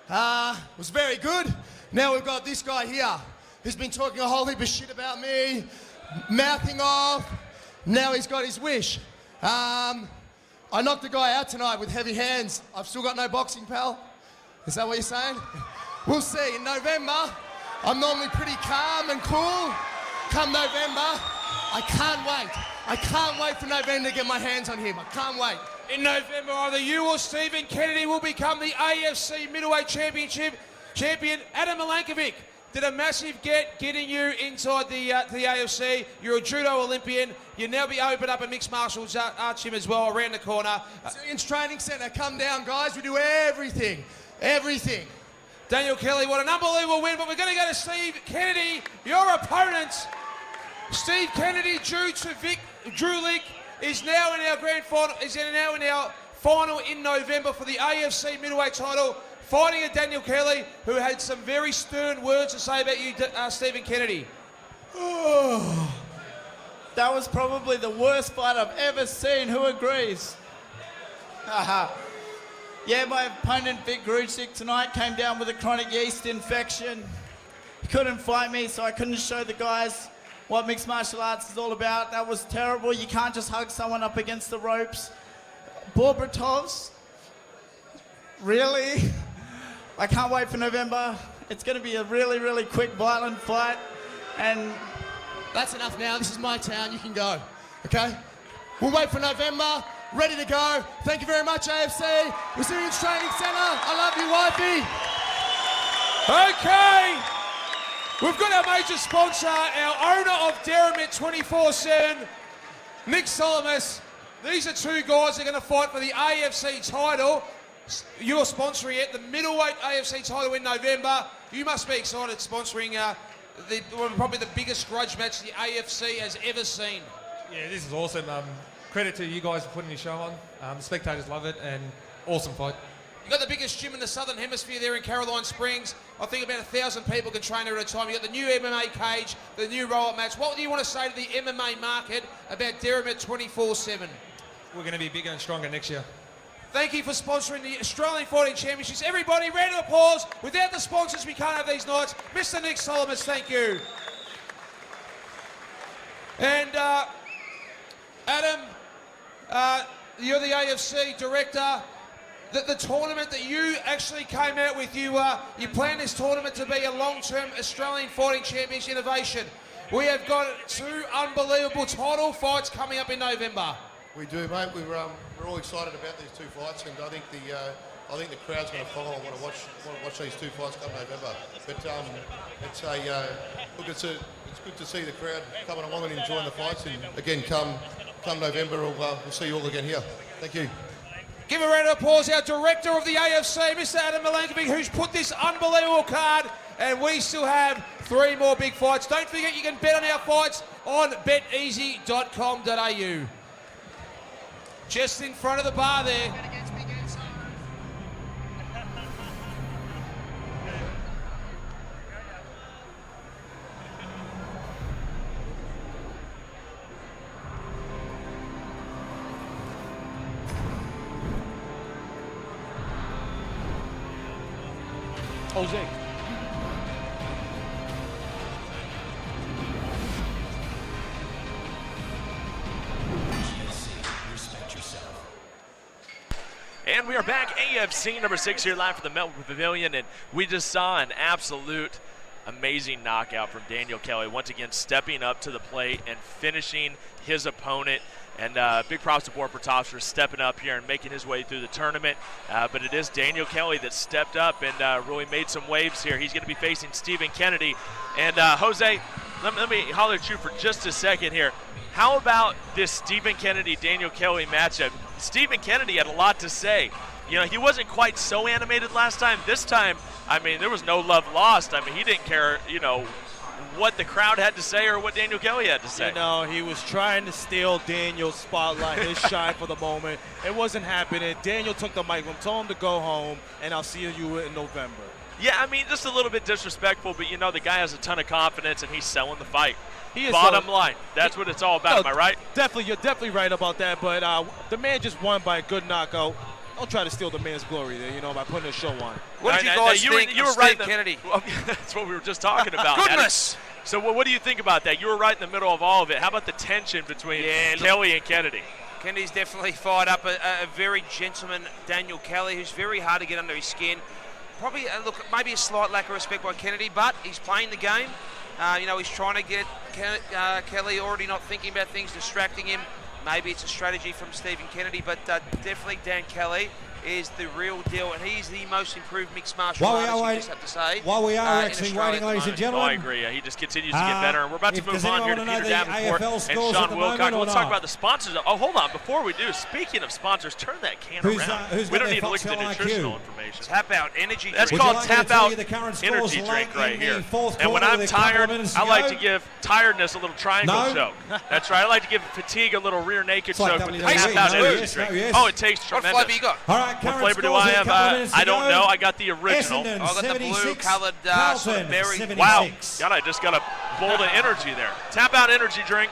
Speaker 13: It was very good. Now we've got this guy here who's been talking a whole heap of shit about me, mouthing off. Now he's got his wish. I knocked the guy out tonight with heavy hands. I've still got no boxing, pal. Is that what you're saying? We'll see. In November, I'm normally pretty calm and cool. Come November, I can't wait. I can't wait for November to get my hands on him. I can't wait.
Speaker 6: In November, either you or Stephen Kennedy will become the AFC Middleweight Championship champion. Adam Milankovic did a massive getting you inside the AFC. You're a judo Olympian. You'll now be opened up a mixed martial arts gym as well around the corner.
Speaker 13: Resilience Training Centre, come down, guys. We do everything. Everything.
Speaker 6: Daniel Kelly, what an unbelievable win. But we're going to go to Steve Kennedy, your opponent. Steve Kennedy, Drew Leak, is now in our grand final. Is now in our final in November for the AFC middleweight title, fighting a Daniel Kelly who had some very stern words to say about you, Stephen Kennedy.
Speaker 14: Oh, that was probably the worst fight I've ever seen. Who agrees? Yeah, my opponent Vic Grujic tonight came down with a chronic yeast infection. He couldn't fight me, so I couldn't show the guys what mixed martial arts is all about. That was terrible. You can't just hug someone up against the ropes. Borbatovs, really? I can't wait for November. It's going to be a really, really quick, violent fight. And
Speaker 13: that's enough now. This is my town. You can go. Okay? We'll wait for November. Ready to go. Thank you very much, AFC. Resilience Training Centre. I love you, wifey.
Speaker 6: Okay. We've got our major sponsor, our owner of Derrimit 24/7, Nick Solomas. These are two guys that are going to fight for the AFC title. You're sponsoring it, the middleweight AFC title in November. You must be excited sponsoring probably the biggest grudge match the AFC has ever seen.
Speaker 15: Yeah, this is awesome. Credit to you guys for putting your show on. The spectators love it, and awesome fight.
Speaker 6: You've got the biggest gym in the Southern Hemisphere there in Caroline Springs. I think about 1,000 people can train there at a time. You've got the new MMA cage, the new roll-up match. What do you want to say to the MMA market about Derrimit 24/7?
Speaker 15: We're going to be bigger and stronger next year.
Speaker 6: Thank you for sponsoring the Australian Fighting Championships. Everybody, round of applause. Without the sponsors, we can't have these nights. Mr. Nick Solomas, thank you. And Adam, you're the AFC director. The tournament that you actually came out with, you planned this tournament to be a long-term Australian Fighting Champions innovation. We have got 2 unbelievable title fights coming up in November.
Speaker 16: We do, mate. We're all excited about these 2 fights, and I think the crowd's going to follow. I want to watch these 2 fights come November. But it's good to see the crowd coming along and enjoying the fights. And again, come November, we'll see you all again here. Thank you.
Speaker 6: Give a round of applause, our director of the AFC, Mr. Adam Milankovic, who's put this unbelievable card, and we still have 3 more big fights. Don't forget you can bet on our fights on beteasy.com.au. Just in front of the bar there. Jose.
Speaker 10: Respect yourself.
Speaker 2: And we are back, AFC number 6 here live from the Melbourne Pavilion, and we just saw an absolute Amazing knockout from Daniel Kelly. Once again, stepping up to the plate and finishing his opponent. And big props to Bor Pratap for stepping up here and making his way through the tournament. But it is Daniel Kelly that stepped up and really made some waves here. He's going to be facing Stephen Kennedy. And Jose, let me holler at you for just a second here. How about this Stephen Kennedy-Daniel Kelly matchup? Stephen Kennedy had a lot to say. You know, he wasn't quite so animated last time. This time, I mean, there was no love lost. I mean, he didn't care, you know, what the crowd had to say or what Daniel Kelly had to say.
Speaker 5: You know, he was trying to steal Daniel's spotlight, his shine for the moment. It wasn't happening. Daniel took the mic, told him to go home, and I'll see you in November.
Speaker 2: Yeah, I mean, just a little bit disrespectful, but, you know, the guy has a ton of confidence, and he's selling the fight.
Speaker 5: He is
Speaker 2: Bottom line, that's what it's all about, am I right?
Speaker 5: Definitely, you're definitely right about that, but the man just won by a good knockout. Don't try to steal the man's glory there, you know, by putting a show on.
Speaker 3: What did you guys think
Speaker 2: you
Speaker 3: of
Speaker 2: were right
Speaker 3: Steve Kennedy?
Speaker 2: Well, that's what we were just talking about.
Speaker 3: Goodness!
Speaker 2: So what do you think about that? You were right in the middle of all of it. How about the tension between Kelly and Kennedy?
Speaker 3: Kennedy's definitely fired up. A very gentleman Daniel Kelly, who's very hard to get under his skin. Probably, look, maybe a slight lack of respect by Kennedy, but he's playing the game. You know, he's trying to get Kelly already not thinking about things, distracting him. Maybe it's a strategy from Stephen Kennedy, but definitely Dan Kelly is the real deal, and he's the most improved mixed martial artist, you just have to say.
Speaker 1: While we are actually waiting, ladies and gentlemen.
Speaker 2: I agree. He just continues to get better, and we're about to move on here to Peter Davenport and Sean Wilcock. Let's talk about the sponsors. Oh, hold on. Before we do, speaking of sponsors, turn that can around. We don't need to look at the nutritional information.
Speaker 3: Tap Out Energy Drink.
Speaker 2: That's called Tap Out Energy Drink right here. And when I'm tired, I like to give tiredness a little triangle choke. That's right. I like to give fatigue a little rear naked choke with the Tap Out Energy Drink. Oh, it tastes tremendous.
Speaker 3: What flavor you got?
Speaker 2: What flavor do I have? I don't know. I got the original.
Speaker 3: I got the blue-colored sort of berry.
Speaker 2: Wow. God, I just got a bolt of energy there. Tap Out Energy Drink.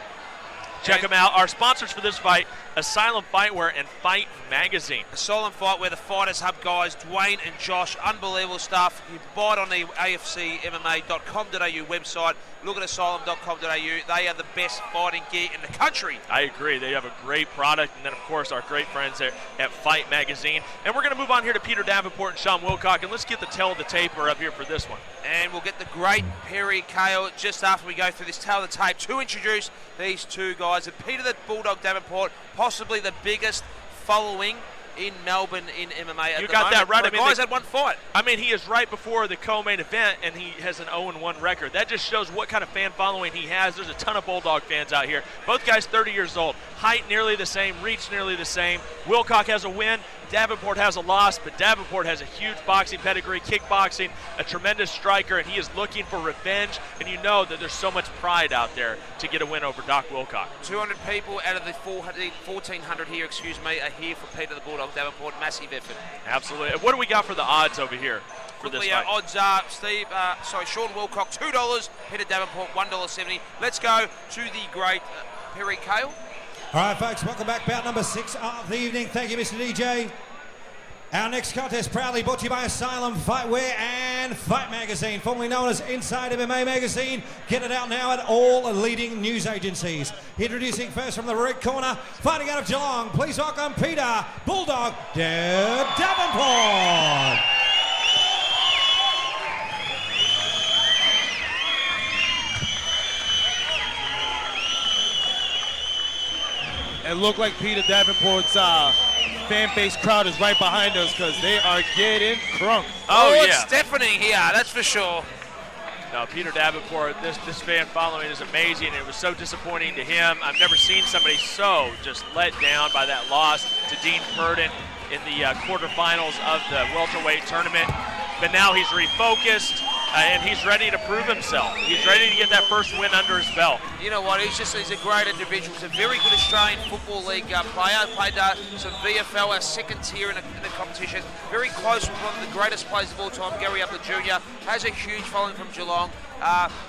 Speaker 2: Check them out. Our sponsors for this fight, Asylum Fightwear and Fight Magazine.
Speaker 3: Asylum Fightwear, the Fighters Hub guys, Dwayne and Josh, unbelievable stuff. You buy it on the afcmma.com.au website. Look at asylum.com.au. They are the best fighting gear in the country.
Speaker 2: I agree. They have a great product. And then, of course, our great friends there at Fight Magazine. And we're going to move on here to Peter Davenport and Sean Wilcock. And let's get the tell of the taper up here for this one.
Speaker 3: And we'll get the great Perry Kale just after we go through this tell of the tape to introduce these two guys. And Peter the Bulldog Davenport, possibly the biggest following in Melbourne in MMA.
Speaker 2: You got that right.
Speaker 3: I mean, guys had one fight.
Speaker 2: I mean, he is right before the co-main event, and he has an 0-1 record. That just shows what kind of fan following he has. There's a ton of Bulldog fans out here. Both guys 30 years old. Height nearly the same, reach nearly the same. Wilcock has a win. Davenport has a loss, but Davenport has a huge boxing pedigree, kickboxing, a tremendous striker, and he is looking for revenge. And you know that there's so much pride out there to get a win over Doc Wilcock.
Speaker 3: 200 people out of the 1,400 here, are here for Peter the Bulldog Davenport. Massive effort.
Speaker 2: Absolutely. What do we got for the odds over here for this fight?
Speaker 3: Odds are Sean Wilcock $2, Peter Davenport $1.70. Let's go to the great Perry Kale.
Speaker 1: All right, folks, welcome back. Bout number 6 of the evening. Thank you, Mr. DJ. Our next contest proudly brought to you by Asylum Fightwear and Fight Magazine, formerly known as Inside MMA Magazine. Get it out now at all leading news agencies. Introducing first from the red corner, fighting out of Geelong, please welcome Peter Bulldog Davenport.
Speaker 5: It looked like Peter Davenport's fan base crowd is right behind us because they are getting crunk.
Speaker 3: Oh yeah. It's deafening here, that's for sure.
Speaker 2: No, Peter Davenport, this fan following is amazing. It was so disappointing to him. I've never seen somebody so just let down by that loss to Dean Purdon in the quarterfinals of the welterweight tournament. But now he's refocused and he's ready to prove himself. He's ready to get that first win under his belt.
Speaker 3: You know what? He's a great individual. He's a very good Australian Football League player. Played some VFL, our second tier in the competition. Very close with one of the greatest players of all time, Gary Upler Jr. Has a huge following from Geelong.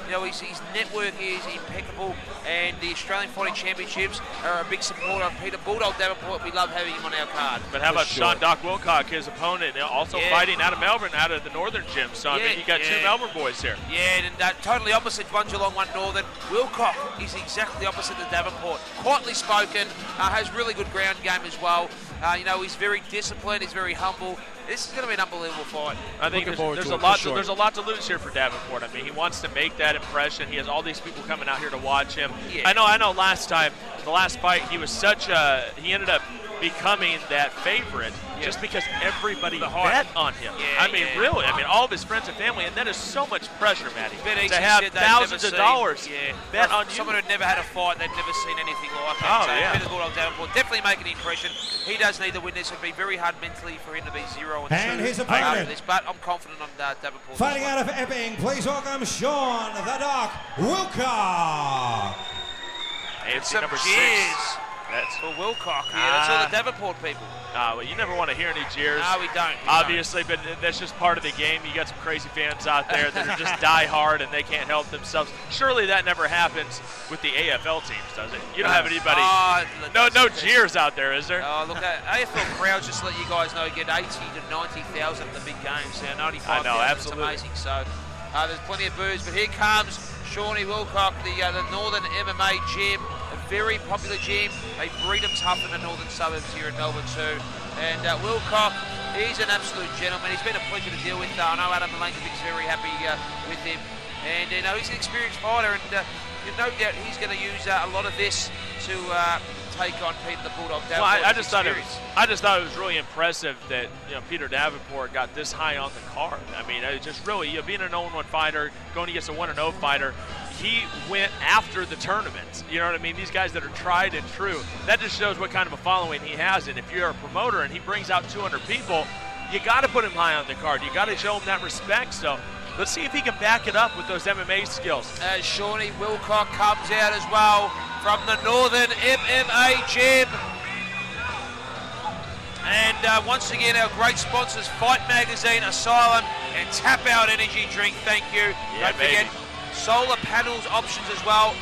Speaker 3: You know, his network is impeccable, and the Australian Fighting Championships are a big supporter of Peter Bulldog Davenport. We love having him on our card.
Speaker 2: But how about Sean Doc Wilcock, his opponent, also fighting out of Melbourne, out of the Northern Gym. So I mean, you got two Melbourne boys here.
Speaker 3: Yeah, and totally opposite, one Geelong, one Northern. Wilcock is exactly opposite to Davenport. Quietly spoken, has really good ground game as well. You know, he's very disciplined. He's very humble. This is going to be an unbelievable fight.
Speaker 2: I think there's a lot to lose here for Davenport. I mean, he wants to make that impression. He has all these people coming out here to watch him.
Speaker 3: Yeah.
Speaker 2: I know. Last time, the last fight, he was he ended up becoming that favorite just because everybody bet on him. Really. I mean, all of his friends and family, and that is so much pressure, Matty, to have thousands of dollars bet on you.
Speaker 3: Someone who'd never had a fight, they'd never seen anything like that. Peter the Bulldog Davenport definitely make an impression. He does need to win this. It'd be very hard mentally for him to be 0-2
Speaker 1: And his opponent.
Speaker 3: after this, but I'm confident on Davenport.
Speaker 1: Fighting out of Epping, please welcome Sean the Doc Wilcock.
Speaker 2: AFC number 6.
Speaker 3: That's for Wilcock. That's all the Davenport people.
Speaker 2: Well, you never want to hear any jeers.
Speaker 3: No, we don't.
Speaker 2: Obviously, but that's just part of the game. You got some crazy fans out there that are just die hard and they can't help themselves. Surely that never happens with the AFL teams, does it? You don't have anybody. No jeers out there, is there?
Speaker 3: Oh, look, AFL crowds, just to let you guys know, get 80 to 90,000 at the big games. 95,000.
Speaker 2: I know, absolutely.
Speaker 3: It's amazing. So there's plenty of boos, but here comes Shawnee Wilcock, the Northern MMA gym. Very popular gym. They breed them tough in the northern suburbs here in Melbourne too. And Wilcock, he's an absolute gentleman. He's been a pleasure to deal with. I know Adam Milankovic's very happy with him. And he's an experienced fighter, and no doubt he's going to use a lot of this to take on Peter the Bulldog Davenport.
Speaker 2: Well, I just thought it was really impressive that Peter Davenport got this high on the card. I mean, it just really being an 0-1 fighter, going against a 1-0 fighter. He went after the tournament. You know what I mean? These guys that are tried and true. That just shows what kind of a following he has. And if you're a promoter and he brings out 200 people, you got to put him high on the card. You got to show him that respect. So let's see if he can back it up with those MMA skills.
Speaker 3: As Shawnee Wilcock comes out as well from the Northern MMA gym. And once again, our great sponsors, Fight Magazine, Asylum, and Tap Out Energy Drink. Thank you.
Speaker 2: Yeah,
Speaker 3: Don't forget, solar panels options as well.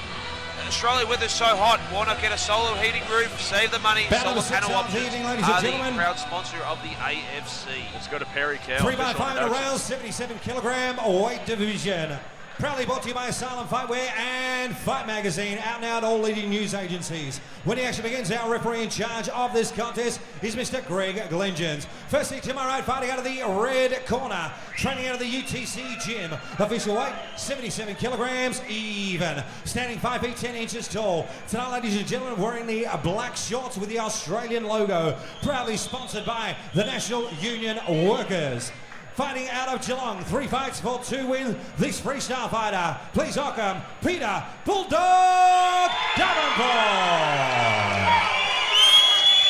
Speaker 3: Australia weather's so hot, why not get a solar heating roof, save the money. Solar panel options are the proud sponsor of the AFC.
Speaker 2: Let's go to Perry Kell.
Speaker 1: 3x5 in a rail, 77 kilogram weight division. Proudly brought to you by Asylum Fightwear and Fight Magazine, out now at all leading news agencies. When the action begins, our referee in charge of this contest is Mr. Greg Glengens. Firstly, to my right, fighting out of the red corner, training out of the UTC gym. Official weight, 77 kilograms even. Standing 5 feet 10 inches tall. Tonight, ladies and gentlemen, wearing the black shorts with the Australian logo. Proudly sponsored by the National Union Workers. Fighting out of Geelong, 3 fights for 2 wins. This freestyle fighter, please welcome Peter Bulldog Davenport.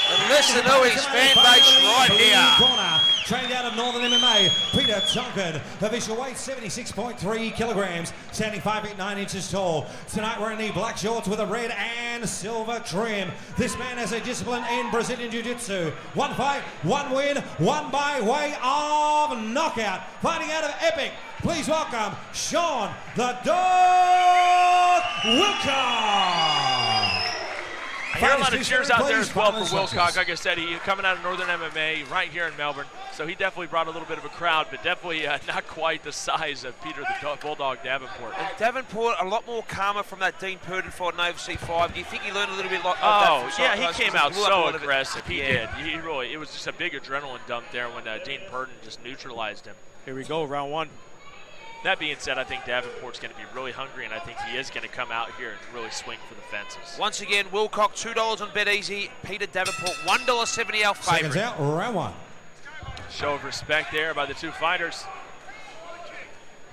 Speaker 3: And listen to his fan base right here.
Speaker 1: Corner, trained out of Northern MMA, Peter Tonkin. Official weight 76.3 kilograms, standing 5 feet 9 inches tall. Tonight we're in the black shorts with a red and silver trim. This man has a discipline in Brazilian Jiu-Jitsu. 1 fight, 1 win, 1 by way of knockout. Fighting out of Epic, please welcome Sean the Dog Wilcock.
Speaker 2: I hear a lot of cheers out there as well for Wilcock. Like I said, he coming out of Northern MMA right here in Melbourne, so he definitely brought a little bit of a crowd, but definitely not quite the size of Peter the Bulldog Davenport.
Speaker 3: And Davenport, a lot more calmer from that Dean Purdon fight in overseas 5. Do you think he learned a little bit like
Speaker 2: that?
Speaker 3: From
Speaker 2: yeah, he came out so aggressive. He did. He really, it was just a big adrenaline dump there when Dean Purdon just neutralized him. Here we go, round 1. That being said, I think Davenport's going to be really hungry, and I think he is going to come out here and really swing for the fences.
Speaker 3: Once again, Wilcock, $2 on BetEasy. Peter Davenport, $1.70 our favorite.
Speaker 1: Seconds out, round 1.
Speaker 2: Show of respect there by the two fighters.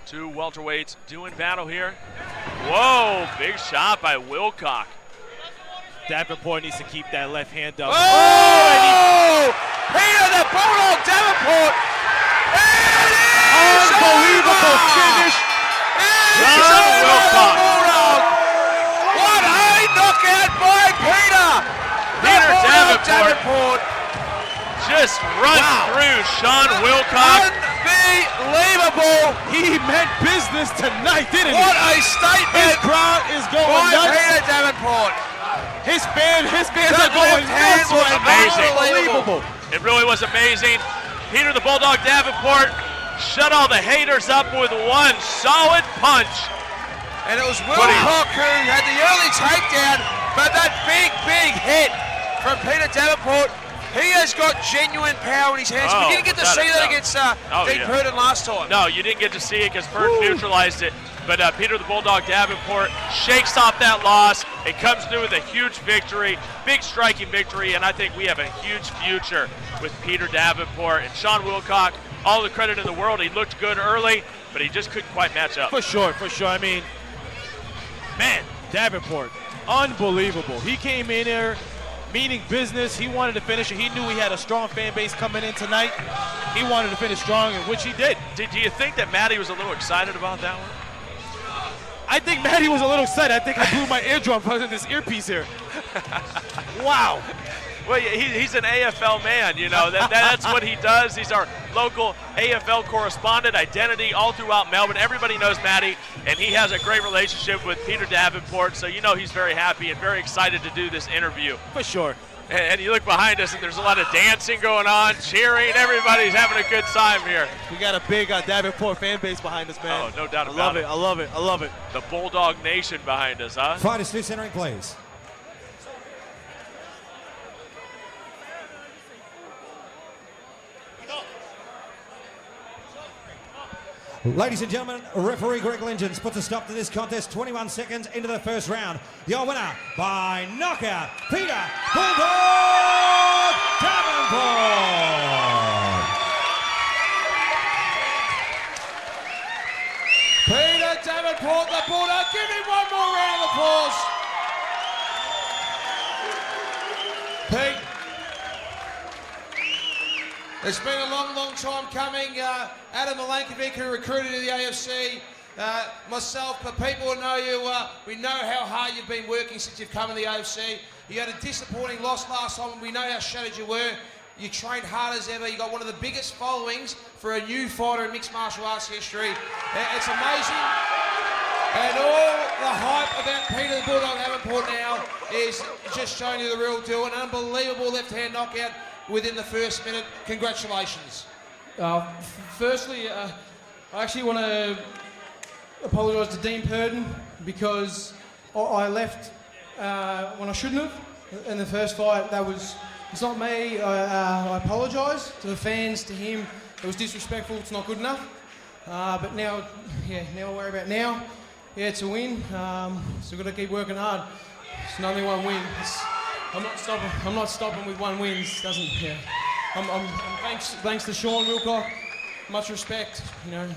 Speaker 2: Two welterweights doing battle here. Whoa, big shot by Wilcock.
Speaker 5: Davenport needs to keep that left hand up.
Speaker 3: Oh! Peter the Bulldog Davenport!
Speaker 5: Unbelievable finish.
Speaker 2: John Wilcock.
Speaker 3: What a knockout by Peter!
Speaker 2: Peter Davenport just runs through Sean Wilcock.
Speaker 3: Unbelievable!
Speaker 5: He meant business tonight, didn't he?
Speaker 3: What a statement!
Speaker 5: His crowd is going
Speaker 3: by
Speaker 5: nuts.
Speaker 3: Peter Davenport.
Speaker 5: His fans are going nuts.
Speaker 2: Unbelievable. It really was amazing. Peter the Bulldog Davenport shut all the haters up with one solid punch.
Speaker 3: And it was Wilcock who had the early takedown, but that big hit from Peter Davenport He has got genuine power in his hands.
Speaker 2: Oh,
Speaker 3: We didn't get to see that against Dean Purdon last time.
Speaker 2: No, you didn't get to see it because Purdon neutralized it. But Peter the Bulldog Davenport shakes off that loss. It comes through with a huge victory, big striking victory, and I think we have a huge future with Peter Davenport. And Sean Wilcock, all the credit in the world. He looked good early, but he just couldn't quite match up.
Speaker 5: For sure. I mean, man, Davenport, unbelievable. He came in here meaning business. He wanted to finish it. He knew he had a strong fan base coming in tonight. He wanted to finish strong, and which he did.
Speaker 2: Do you think that Matty was a little excited about that one?
Speaker 5: I think Matty was a little excited. I think I blew my eardrum because of this earpiece here. Wow.
Speaker 2: Well, he's an AFL man, you know. That's what he does. He's our local AFL correspondent, identity all throughout Melbourne. Everybody knows Matty, and he has a great relationship with Peter Davenport, so you know he's very happy and very excited to do this interview.
Speaker 5: For sure.
Speaker 2: And you look behind us, and there's a lot of dancing going on, cheering. Everybody's having a good time here.
Speaker 5: We got a big Davenport fan base behind us, man.
Speaker 2: Oh, no doubt about it.
Speaker 5: I love it.
Speaker 2: The Bulldog Nation behind us, huh?
Speaker 1: Fighters to centering, please. Ladies and gentlemen, referee Greg Lingens puts a stop to this contest 21 seconds into the first round. Your winner by knockout, Peter Bulldog Davenport.
Speaker 6: Peter Davenport, the Bulldog. Give him one more round of applause. Pete, it's been a long, long time coming. Adam Milankovic, who recruited to the AFC, myself, but people who know you, we know how hard you've been working since you've come to the AFC. You had a disappointing loss last time, and we know how shattered you were. You trained hard as ever. You got one of the biggest followings for a new fighter in mixed martial arts history. It's amazing. And all the hype about Peter the Bulldog Davenport now is just showing you the real deal. An unbelievable left-hand knockout within the first minute. Congratulations.
Speaker 7: Firstly, I actually want to apologise to Dean Purdon because I left when I shouldn't have in the first fight. It's not me. I apologise to the fans, to him. It was disrespectful. It's not good enough. But now, now I worry about now. Yeah, it's a win. So we've got to keep working hard. It's only one win. I'm not stopping with one win. Thanks to Sean Wilcock. Much respect. You know,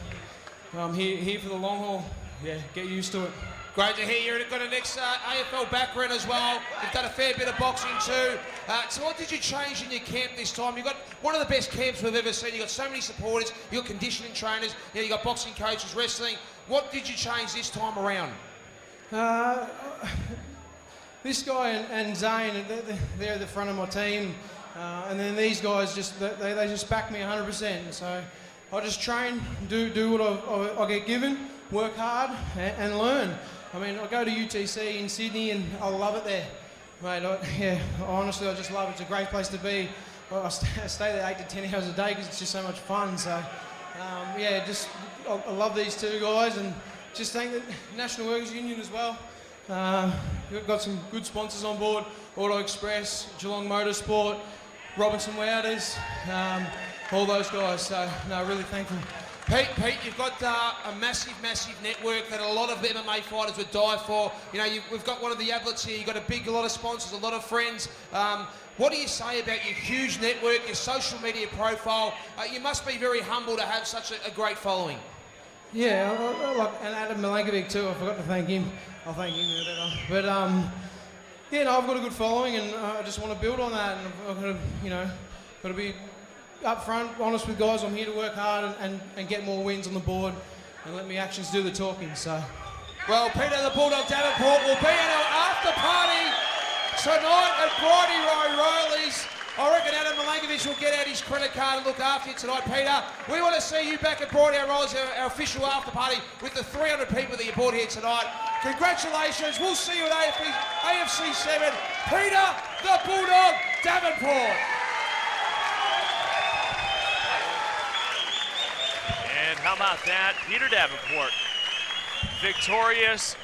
Speaker 7: I'm here for the long haul. Yeah, get used to it.
Speaker 6: Great to hear you've got an ex-AFL background as well. You've done a fair bit of boxing too. So what did you change in your camp this time? You've got one of the best camps we've ever seen. You've got so many supporters. You've got conditioning trainers. You've got boxing coaches, wrestling. What did you change this time around?
Speaker 7: This guy and Zane, they're at the front of my team. And then these guys they just back me 100%. So I just train, do what I get given, work hard and learn. I mean, I go to UTC in Sydney and I love it there. Mate, honestly, I just love it. It's a great place to be. I stay there 8 to 10 hours a day because it's just so much fun. So, I love these two guys and just thank the National Workers Union as well. We've got some good sponsors on board, Auto Express, Geelong Motorsport, Robinson Wouters, all those guys. So, really thankful.
Speaker 6: Pete, you've got a massive network that a lot of MMA fighters would die for. You know, we've got one of the athletes here. You've got a lot of sponsors, a lot of friends. What do you say about your huge network, your social media profile? You must be very humble to have such a great following.
Speaker 7: Yeah, and Adam Milankovic too. I forgot to thank him. I'll thank him or whatever. But I've got a good following, and I just want to build on that. And I've got to be upfront, honest with guys. I'm here to work hard and get more wins on the board, and let my actions do the talking. So,
Speaker 6: well, Peter the Bulldog Davenport will be at our after party tonight at Bridie Row Rollies. I reckon Adam Milankovic will get out his credit card and look after you tonight, Peter. We want to see you back at Bridie Row Rollies, our official after party with the 300 people that you brought here tonight. Congratulations. We'll see you at AFC 7. Peter the Bulldog Davenport.
Speaker 2: And how about that? Peter Davenport, victorious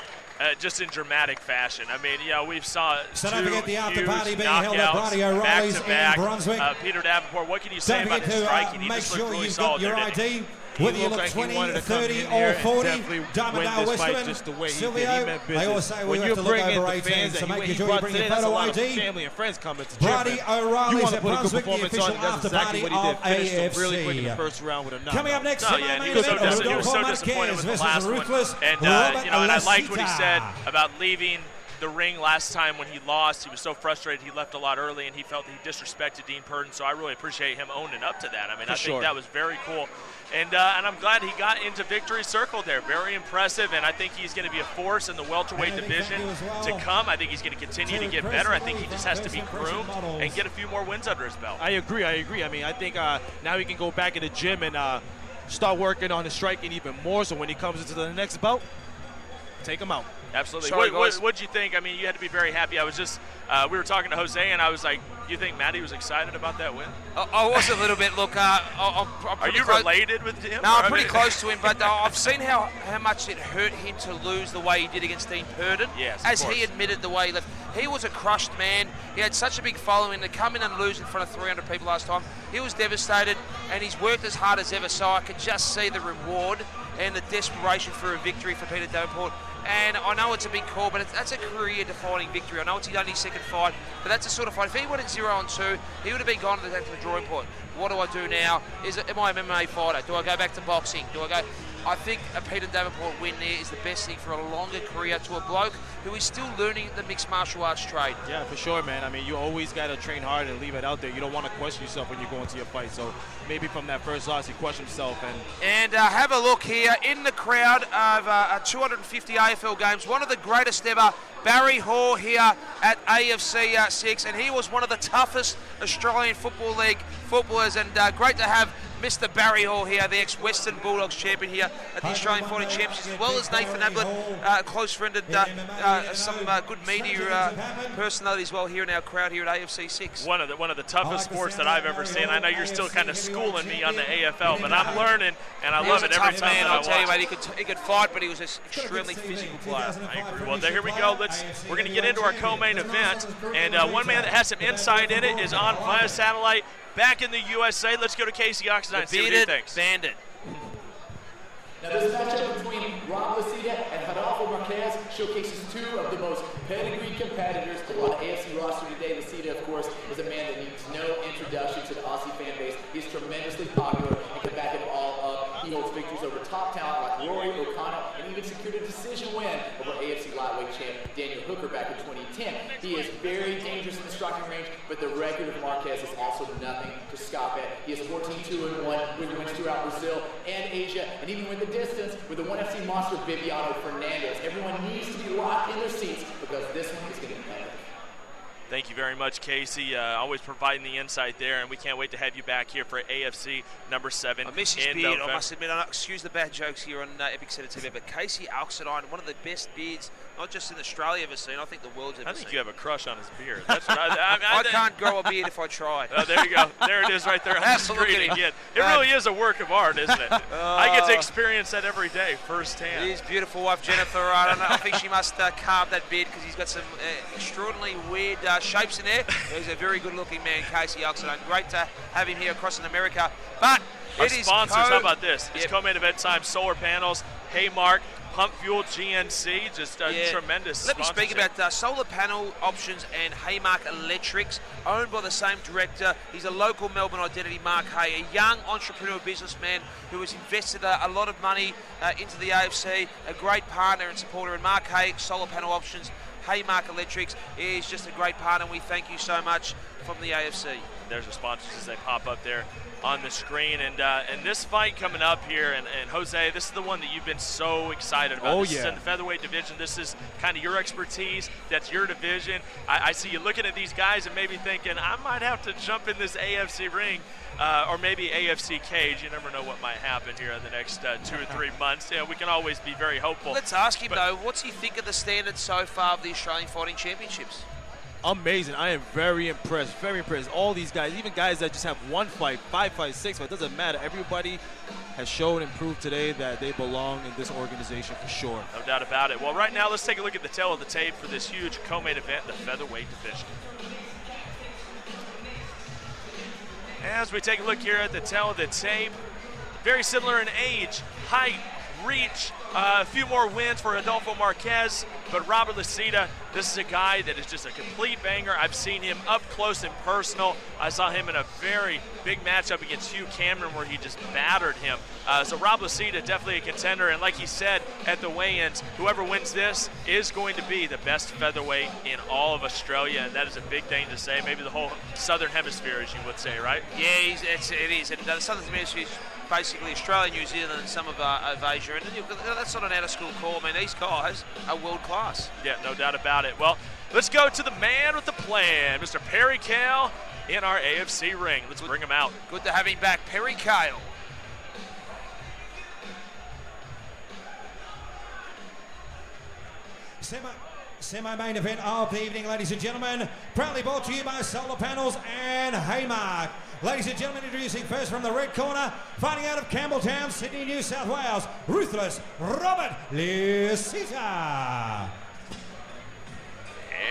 Speaker 2: just in dramatic fashion. I mean, we've saw
Speaker 1: So
Speaker 2: two
Speaker 1: don't forget the after
Speaker 2: huge
Speaker 1: party being held at
Speaker 2: knockouts
Speaker 1: Bronny O'Reilly's
Speaker 2: back-to-back.
Speaker 1: in Brunswick.
Speaker 2: Peter Davenport, what can you say
Speaker 1: Don't
Speaker 2: about
Speaker 1: forget
Speaker 2: his
Speaker 1: to
Speaker 2: striking? He
Speaker 1: make
Speaker 2: just looked
Speaker 1: sure
Speaker 2: really
Speaker 1: you've
Speaker 2: solid
Speaker 1: got your
Speaker 2: there, didn't he?
Speaker 1: ID. Whether you
Speaker 5: looked
Speaker 1: look
Speaker 5: like he
Speaker 1: 20,
Speaker 5: wanted to come
Speaker 1: 30
Speaker 5: in here
Speaker 1: or
Speaker 5: and
Speaker 1: 40,
Speaker 5: definitely
Speaker 1: Diamond
Speaker 5: win
Speaker 1: Dale
Speaker 5: this fight
Speaker 1: Westerman,
Speaker 5: just the way he did.
Speaker 1: Silvio,
Speaker 5: He meant
Speaker 1: they
Speaker 5: business.
Speaker 1: always say we
Speaker 5: When
Speaker 1: have
Speaker 5: you
Speaker 1: to look
Speaker 5: bring in
Speaker 1: over
Speaker 5: the
Speaker 1: 18,
Speaker 5: fans
Speaker 1: so
Speaker 5: that
Speaker 1: make
Speaker 5: he
Speaker 1: sure you
Speaker 5: brought
Speaker 1: bring
Speaker 5: today,
Speaker 1: your
Speaker 5: that's a
Speaker 1: photo
Speaker 5: lot of
Speaker 1: ID.
Speaker 5: family and friends coming to gym.
Speaker 1: Brody
Speaker 5: You
Speaker 1: O'Reilly's
Speaker 5: want to
Speaker 1: at
Speaker 5: put a good
Speaker 1: Brunswick, the
Speaker 5: performance on,
Speaker 1: official
Speaker 5: and that's
Speaker 1: after
Speaker 5: exactly
Speaker 1: party
Speaker 5: what he
Speaker 1: of
Speaker 5: did. Finished him really quick in the
Speaker 1: AFC.
Speaker 5: first round with a knockout.
Speaker 1: Coming up next,
Speaker 2: No,
Speaker 1: in
Speaker 2: yeah,
Speaker 1: our
Speaker 2: he
Speaker 1: main
Speaker 2: was so
Speaker 1: event,
Speaker 2: disappointed with the
Speaker 1: versus
Speaker 2: last one.
Speaker 1: Ruthless
Speaker 2: And,
Speaker 1: Robert
Speaker 2: and I liked what he
Speaker 1: Alasita.
Speaker 2: said about leaving the ring last time when he lost. He was so frustrated he left a lot early, and he felt he disrespected Dean Purdon, so I really appreciate him owning up to that. I mean, I think that was very cool. And I'm glad he got into victory circle there. Very impressive, and I think he's going to be a force in the welterweight division to come. I think he's going to continue to get better. I think he just has to be groomed and get a few more wins under his belt.
Speaker 5: I agree. I mean, I think now he can go back in the gym and start working on his striking even more, so when he comes into the next bout, take him out.
Speaker 2: Absolutely.
Speaker 5: Sorry,
Speaker 2: What'd you think? I mean, you had to be very happy. I was just, we were talking to Jose, and I was like, you think Matty was excited about that win?
Speaker 3: I was a little bit. Look, I'm
Speaker 2: Are you related with him?
Speaker 3: No, I'm pretty close to him, but I've seen how much it hurt him to lose the way he did against Dean Purdon.
Speaker 2: Yes,
Speaker 3: as he admitted the way he left. He was a crushed man. He had such a big following. To come in and lose in front of 300 people last time, he was devastated, and he's worked as hard as ever, so I could just see the reward and the desperation for a victory for Peter Davenport. And I know it's a big call, but that's a career-defining victory. I know it's his only second fight, but that's the sort of fight. If he went at 0-2, he would have been gone to the drawing board. What do I do now? Am I an MMA fighter? Do I go back to boxing? I think a Peter Davenport win there is the best thing for a longer career to a bloke who is still learning the mixed martial arts trade.
Speaker 5: Yeah, for sure, man. I mean, you always got to train hard and leave it out there. You don't want to question yourself when you go into your fight. So maybe from that first loss, he questioned himself.
Speaker 3: And have a look here in the crowd of 250 AFL games. One of the greatest ever, Barry Hall here at AFC 6. And he was one of the toughest Australian Football League footballers. And great to have Mr. Barry Hall here, the ex-Western Bulldogs champion here at the Australian Fighting Championships, as well as Nathan Ablett, a close friend and some good media personality as well here in our crowd here at AFC 6.
Speaker 2: One of the toughest sports that I've ever seen. I know you're still kind of schooling me on the AFL, but I'm learning, and I love it every time
Speaker 3: man,
Speaker 2: that I
Speaker 3: I'll tell you,
Speaker 2: watch.
Speaker 3: mate, he could fight, but he was an extremely physical player.
Speaker 2: I agree. Well, here we go. We're going to get into our co-main event, and one man that has some insight in it is on via satellite back in the USA. Let's go to Casey Oxendine and see what he thinks.
Speaker 3: Bandit.
Speaker 4: Now this matchup between Rob Lasita and Rodolfo Marquez showcases two of the most pedigreed competitors on the AFC roster today. Lasita, of course, is a man that needs no introduction to the Aussie fan base. He's tremendously popular and can back it all up. He holds victories over top talent like Rory O'Connell and even secured a decision win over AFC lightweight champ Daniel Hooker back in 2010. He is very dangerous in the striking range, but the record of Marquez is also nothing to scoff at. He has 14-2-1 with wins throughout Brazil and Asia, and even with the distance with the 1FC monster Viviano Fernandez. Everyone needs to be locked in their seats because this one is going to be epic.
Speaker 2: Thank you very much, Casey. Always providing the insight there, and we can't wait to have you back here for AFC number 7.
Speaker 3: I miss his beard, I must admit. Excuse the bad jokes here on Epicentre.tv, but Casey Oxendine, one of the best beards, not just in Australia ever seen, I think the world's ever seen.
Speaker 2: I think you have a crush on his beard. That's what I
Speaker 3: can't grow a beard if I try.
Speaker 2: Oh, there you go. There it is right there on the screen again. It really is a work of art, isn't it? I get to experience that every day firsthand.
Speaker 3: His beautiful wife, Jennifer, I don't know, I think she must carve that beard because he's got some extraordinarily weird shapes in there. He's a very good-looking man, Casey Oxendine. Great to have him here across in America. But
Speaker 2: our sponsors, how about this? It's co-main event time. Solar panels, Haymark, Pump Fuel, GNC, just tremendous.
Speaker 3: Let me speak about solar panel options and Haymark Electrics, owned by the same director. He's a local Melbourne identity, Mark Hay, a young entrepreneur businessman who has invested a lot of money into the AFC, a great partner and supporter. And Mark Hay, solar panel options, Haymark Electrics is just a great partner. We thank you so much from the AFC.
Speaker 2: There's the sponsors as they pop up there on the screen, and this fight coming up here, and Jose, this is the one that you've been so excited about. This is in the featherweight division. This is kind of your expertise. That's your division. I see you looking at these guys and maybe thinking, I might have to jump in this AFC ring, or maybe AFC cage. You never know what might happen here in the next 2 or 3 months. We can always be very hopeful.
Speaker 3: Let's ask him, though, what's he think of the standards so far of the Australian Fighting Championships?
Speaker 5: amazing. I am very impressed, very impressed. All these guys, even guys that just have 1 fight, 5 fights, 6 fights, doesn't matter. Everybody has shown and proved today that they belong in this organization for sure.
Speaker 2: No doubt about it. Well, right now, let's take a look at the tail of the tape for this huge co-main event, the featherweight division. As we take a look here at the tail of the tape, very similar in age, height, reach, a few more wins for Adolfo Marquez, but Robert Lucida, this is a guy that is just a complete banger. I've seen him up close and personal. I saw him in a very big matchup against Hugh Cameron where he just battered him. So Rob Lucida, definitely a contender, and like he said at the weigh-ins, whoever wins this is going to be the best featherweight in all of Australia, and that is a big thing to say, maybe the whole Southern Hemisphere, as you would say, right?
Speaker 3: Yeah, it is. And the Southern Hemisphere is basically Australia, New Zealand, and some of Asia. And that's not an out-of-school call. I mean, these guys are world-class.
Speaker 2: Yeah, no doubt about it. Well, let's go to the man with the plan, Mr. Perry Cale in our AFC ring. Let's bring him out.
Speaker 3: Good to have him back, Perry Cale.
Speaker 1: Semi-main event of the evening, ladies and gentlemen. Proudly brought to you by Solar Panels and Haymark. Ladies and gentlemen, introducing first from the red corner, fighting out of Campbelltown, Sydney, New South Wales, ruthless Robert Lucida.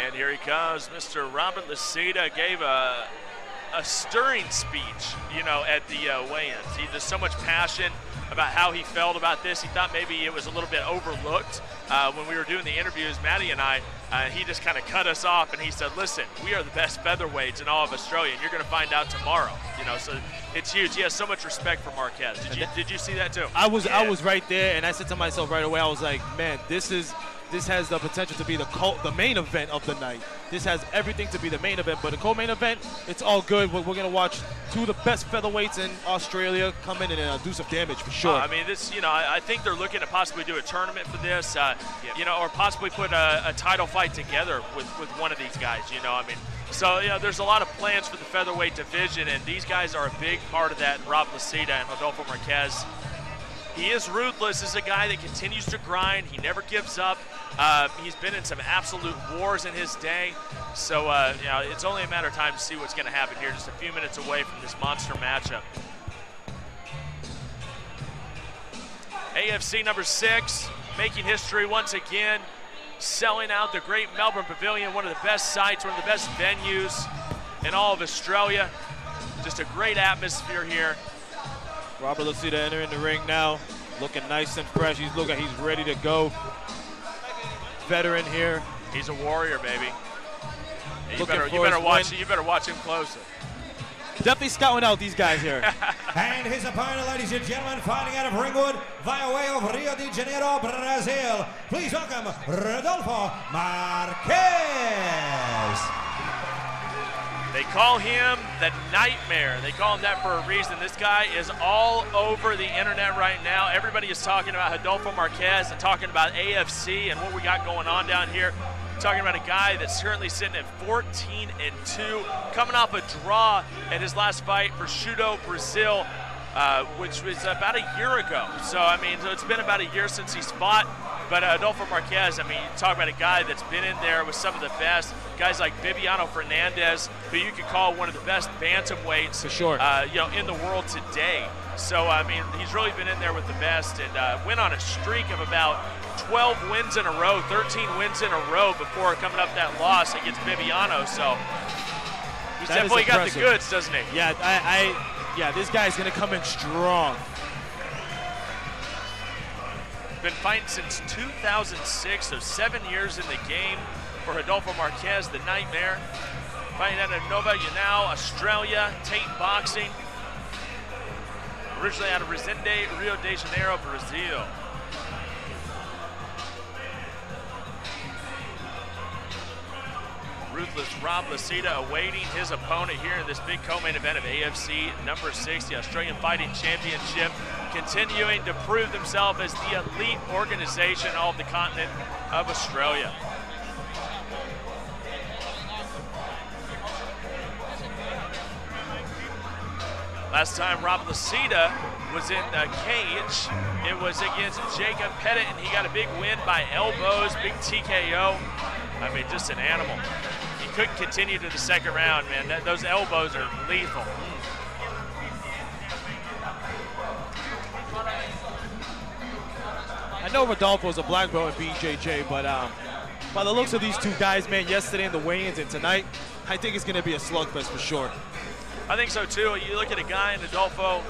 Speaker 2: And here he comes, Mr. Robert Lucida gave a stirring speech, you know, at the weigh-ins. There's so much passion about how he felt about this. He thought maybe it was a little bit overlooked when we were doing the interviews, Maddie and I. He just kind of cut us off and he said, listen, we are the best featherweights in all of Australia, and you're going to find out tomorrow. You know, so it's huge. He has so much respect for Marquez. Did you see that too?
Speaker 5: I was right there, and I said to myself right away, I was like, man, this has the potential to be the main event of the night. This has everything to be the main event, but the co-main event, it's all good. We're going to watch two of the best featherweights in Australia come in and do some damage for sure.
Speaker 2: I mean, this, you know, I think they're looking to possibly do a tournament for this, you know, or possibly put a title fight together with one of these guys, you know, I mean. So, you know, there's a lot of plans for the featherweight division, and these guys are a big part of that. Rob Lucida and Adolfo Marquez. He is ruthless. He's a guy that continues to grind. He never gives up. He's been in some absolute wars in his day. So, you know, it's only a matter of time to see what's going to happen here, just a few minutes away from this monster matchup. AFC number 6, making history once again, selling out the great Melbourne Pavilion, one of the best sites, one of the best venues in all of Australia. Just a great atmosphere here.
Speaker 5: Robert Lucida entering the ring now, looking nice and fresh. He's ready to go. Veteran here.
Speaker 2: He's a warrior, baby. You better watch him closely.
Speaker 5: Definitely scouting out these guys here.
Speaker 1: And his opponent, ladies and gentlemen, fighting out of Ringwood via way of Rio de Janeiro, Brazil. Please welcome Rodolfo Marquez.
Speaker 2: They call him the Nightmare. They call him that for a reason. This guy is all over the internet right now. Everybody is talking about Adolfo Marquez and talking about AFC and what we got going on down here. Talking about a guy that's currently sitting at 14-2, coming off a draw at his last fight for Judo Brazil, which was about a year ago. So, I mean, it's been about a year since he's fought. But Adolfo Marquez, I mean, you talk about a guy that's been in there with some of the best guys like Bibiano Fernandez, who you could call one of the best bantamweights,
Speaker 5: for sure,
Speaker 2: you know, in the world today. So, I mean, he's really been in there with the best and went on a streak of about 12 wins in a row, 13 wins in a row before coming up that loss against Bibiano. So he's definitely got the goods, doesn't he?
Speaker 5: Yeah, yeah, this guy's gonna come in strong.
Speaker 2: Been fighting since 2006, so 7 years in the game for Adolfo Marquez, the Nightmare. Fighting out of Nova Unao, Australia, Tate Boxing. Originally out of Resende, Rio de Janeiro, Brazil. Ruthless Rob Lucida awaiting his opponent here in this big co-main event of AFC number 6, the Australian Fighting Championship, continuing to prove themselves as the elite organization of the continent of Australia. Last time Rob Lucida was in the cage, it was against Jacob Pettit, and he got a big win by elbows, big TKO. I mean, just an animal. He couldn't continue to the second round, man. Those elbows are lethal.
Speaker 5: I know Rodolfo's a black belt in BJJ, but by the looks of these two guys, man, yesterday in the weigh-ins and tonight, I think it's going to be a slugfest for sure.
Speaker 2: I think so too. You look at a guy in Rodolfo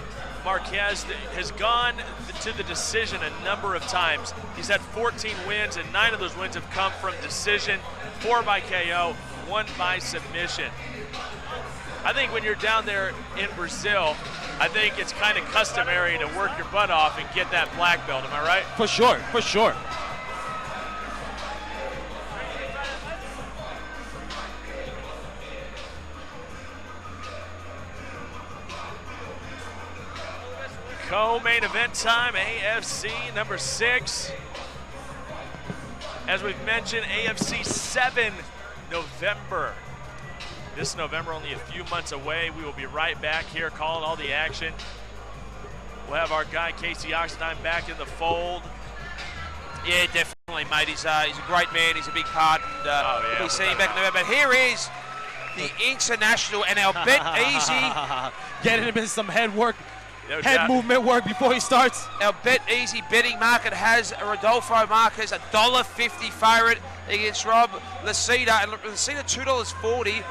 Speaker 2: Marquez that has gone to the decision a number of times. He's had 14 wins, and 9 of those wins have come from decision, 4 by KO, 1 by submission. I think when you're down there in Brazil, I think it's kind of customary to work your butt off and get that black belt. Am I right?
Speaker 5: For sure, for sure.
Speaker 2: Co-main event time, AFC number 6. As we've mentioned, AFC 7 November. This November, only a few months away. We will be right back here calling all the action. We'll have our guy Casey Oxenheim back in the fold.
Speaker 3: Yeah, definitely, mate. He's a great man. He's a big part. And, we'll be seeing him back in November. But here is the international and our Bet Easy.
Speaker 5: Getting him in some head work.
Speaker 2: No
Speaker 5: Head
Speaker 2: doubt.
Speaker 5: movement work before he starts.
Speaker 3: Our Bet Easy betting market has Rodolfo Marquez, $1.50 favourite against Rob Lasita. And Lasita, $2.40.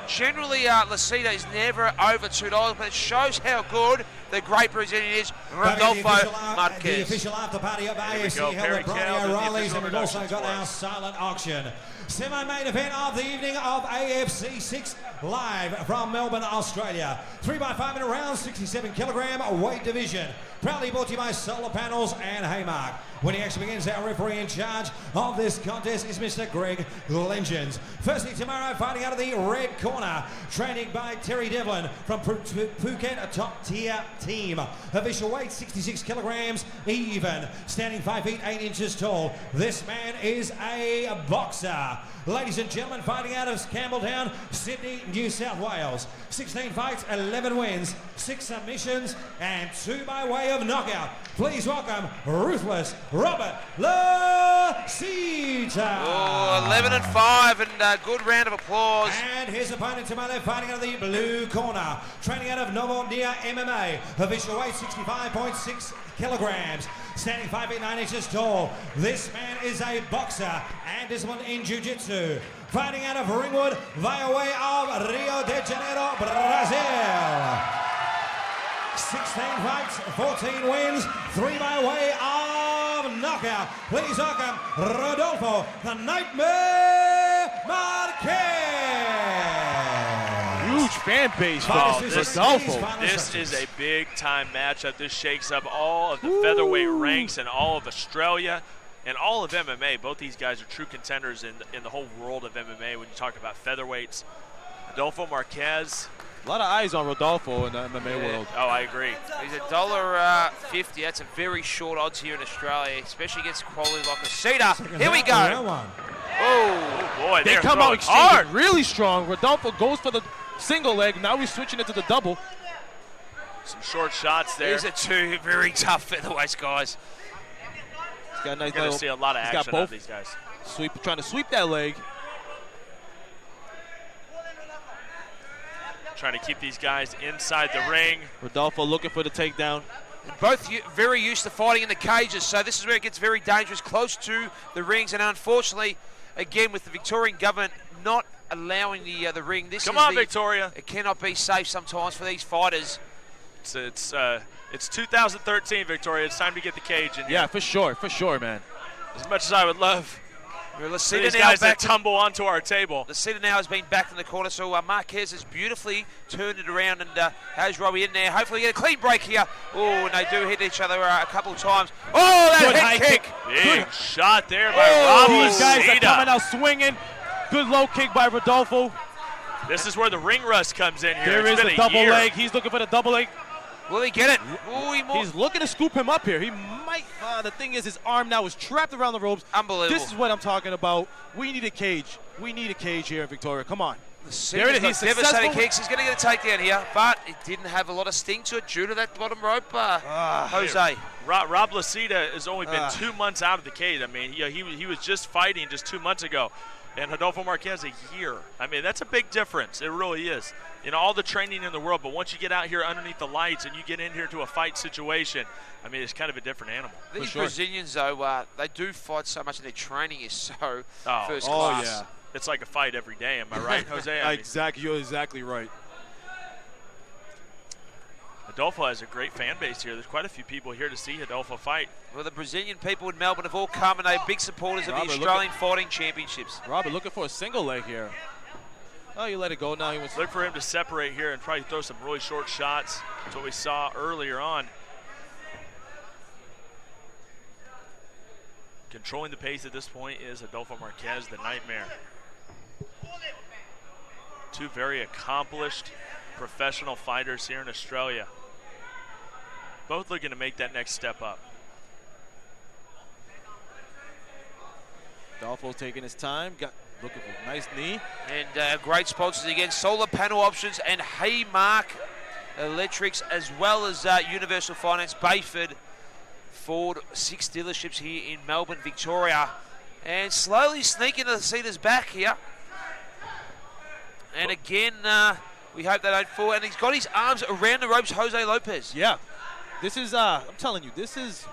Speaker 3: Generally, Lasita is never over $2, but it shows how good the great Brazilian is, Rodolfo Marquez.
Speaker 1: The official after party of AFC held at Brian O'Reilly's, and we've also got our silent auction. Semi-main event of the evening of AFC 6 live from Melbourne, Australia. 3 by 5 minute rounds, 67 kilogram weight division. Proudly brought to you by Solar Panels and Haymark. When the action begins, our referee in charge of this contest is Mr. Greg Lengens. Firstly, tomorrow, fighting out of the red corner, training by Terry Devlin from Phuket, a top-tier team. Official weight, 66 kilograms, even. Standing 5 feet 8 inches tall. This man is a boxer. Ladies and gentlemen, fighting out of Campbelltown, Sydney, New South Wales. 16 fights, 11 wins, 6 submissions, and 2 by way of knockout. Please welcome Ruthless Robert Lasita.
Speaker 3: Oh, 11-5, and a good round of applause.
Speaker 1: And his opponent to my left, fighting out of the blue corner, training out of Novodia MMA. Official weight, 65.6 kilograms. Standing 5 feet 9 inches tall. This man is a boxer and disciplined in jiu-jitsu. Fighting out of Ringwood via way of Rio de Janeiro, Brazil. 16 fights, 14 wins, 3 by way of knockout. Please welcome Rodolfo, the Nightmare Marquez.
Speaker 5: Huge fan base for
Speaker 2: Rodolfo.
Speaker 5: Rodolfo.
Speaker 2: This is a big-time matchup. This shakes up all of the featherweight ranks in all of Australia and all of MMA. Both these guys are true contenders in the whole world of MMA when you talk about featherweights. Rodolfo Marquez.
Speaker 5: A lot of eyes on Rodolfo in the MMA world.
Speaker 2: Oh, I agree.
Speaker 3: He's $1.50. That's a very short odds here in Australia, especially against quality like Lasita. Here we go.
Speaker 2: Oh, boy,
Speaker 5: They come out hard, really strong. Rodolfo goes for the single leg. Now he's switching it to the double.
Speaker 2: Some short shots there.
Speaker 3: These are 2 very tough featherweights, guys.
Speaker 5: He's got a nice
Speaker 2: You're going to see a lot of
Speaker 5: he's got
Speaker 2: action out of
Speaker 5: both.
Speaker 2: these guys.
Speaker 5: Trying to sweep that leg.
Speaker 2: Trying to keep these guys inside the ring.
Speaker 5: Rodolfo looking for the takedown.
Speaker 3: Both very used to fighting in the cages, so this is where it gets very dangerous, close to the rings. And unfortunately, again, with the Victorian government not allowing the ring,
Speaker 2: Come on, Victoria.
Speaker 3: It cannot be safe sometimes for these fighters.
Speaker 2: It's 2013, Victoria. It's time to get the cage in here.
Speaker 5: Yeah, for sure, man.
Speaker 2: As much as I would love for
Speaker 3: Lasita
Speaker 2: these
Speaker 3: now
Speaker 2: guys
Speaker 3: back
Speaker 2: to tumble onto our table.
Speaker 3: Lasita now has been backed in the corner, so Marquez has beautifully turned it around and has Robbie in there. Hopefully get a clean break here. Oh, and they do hit each other a couple of times. Oh, that
Speaker 5: Good
Speaker 3: head
Speaker 5: high
Speaker 3: kick.
Speaker 2: Big shot there by Rob
Speaker 5: These guys are
Speaker 2: Lasita.
Speaker 5: coming out swinging. Good low kick by Rodolfo.
Speaker 2: This is where the ring rust comes in here.
Speaker 5: There
Speaker 2: It's
Speaker 5: is
Speaker 2: been
Speaker 5: a double
Speaker 2: year.
Speaker 5: leg. He's looking for the double leg.
Speaker 3: Will he get it?
Speaker 5: He's looking to scoop him up here. He might. The thing is, his arm now is trapped around the ropes.
Speaker 3: Unbelievable.
Speaker 5: This is what I'm talking about. We need a cage. We need a cage here, Victoria. Come on.
Speaker 3: There it is. He's devastating kicks. He's going to get a takedown here, but it didn't have a lot of sting to it due to that bottom rope. Jose.
Speaker 2: Rob Lasita has only been 2 months out of the cage. I mean, he was just fighting just 2 months ago. and Rodolfo Marquez a year. I mean, that's a big difference. It really is. You know, all the training in the world, but once you get out here underneath the lights and you get in here to a fight situation, I mean, it's kind of a different animal.
Speaker 3: These Brazilians, though, they do fight so much, and their training is so first class.
Speaker 2: Oh, yeah. It's like a fight every day. Am I right, Jose? I mean,
Speaker 5: exactly. You're exactly right.
Speaker 2: Rodolfo has a great fan base here. There's quite a few people here to see Rodolfo fight.
Speaker 3: Well, the Brazilian people in Melbourne have all come, and they're big supporters of the Australian Fighting Championships.
Speaker 5: Robert looking for a single leg here. Oh, you let it go now. He wants
Speaker 2: look for him to separate here and probably throw some really short shots. That's what we saw earlier on. Controlling the pace at this point is Rodolfo Marquez, the Nightmare. Two very accomplished professional fighters here in Australia. Both looking to make that next step up.
Speaker 5: Rodolfo's taking his time, looking for a nice knee.
Speaker 3: And great sponsors again, Solar Panel Options and Haymark Electrics, as well as Universal Finance, Bayford, Ford, 6 dealerships here in Melbourne, Victoria. And slowly sneaking the Cedars back here. And again, we hope they don't fall. And he's got his arms around the ropes, Jose Lopez.
Speaker 5: Yeah. This is, I'm telling you, this is...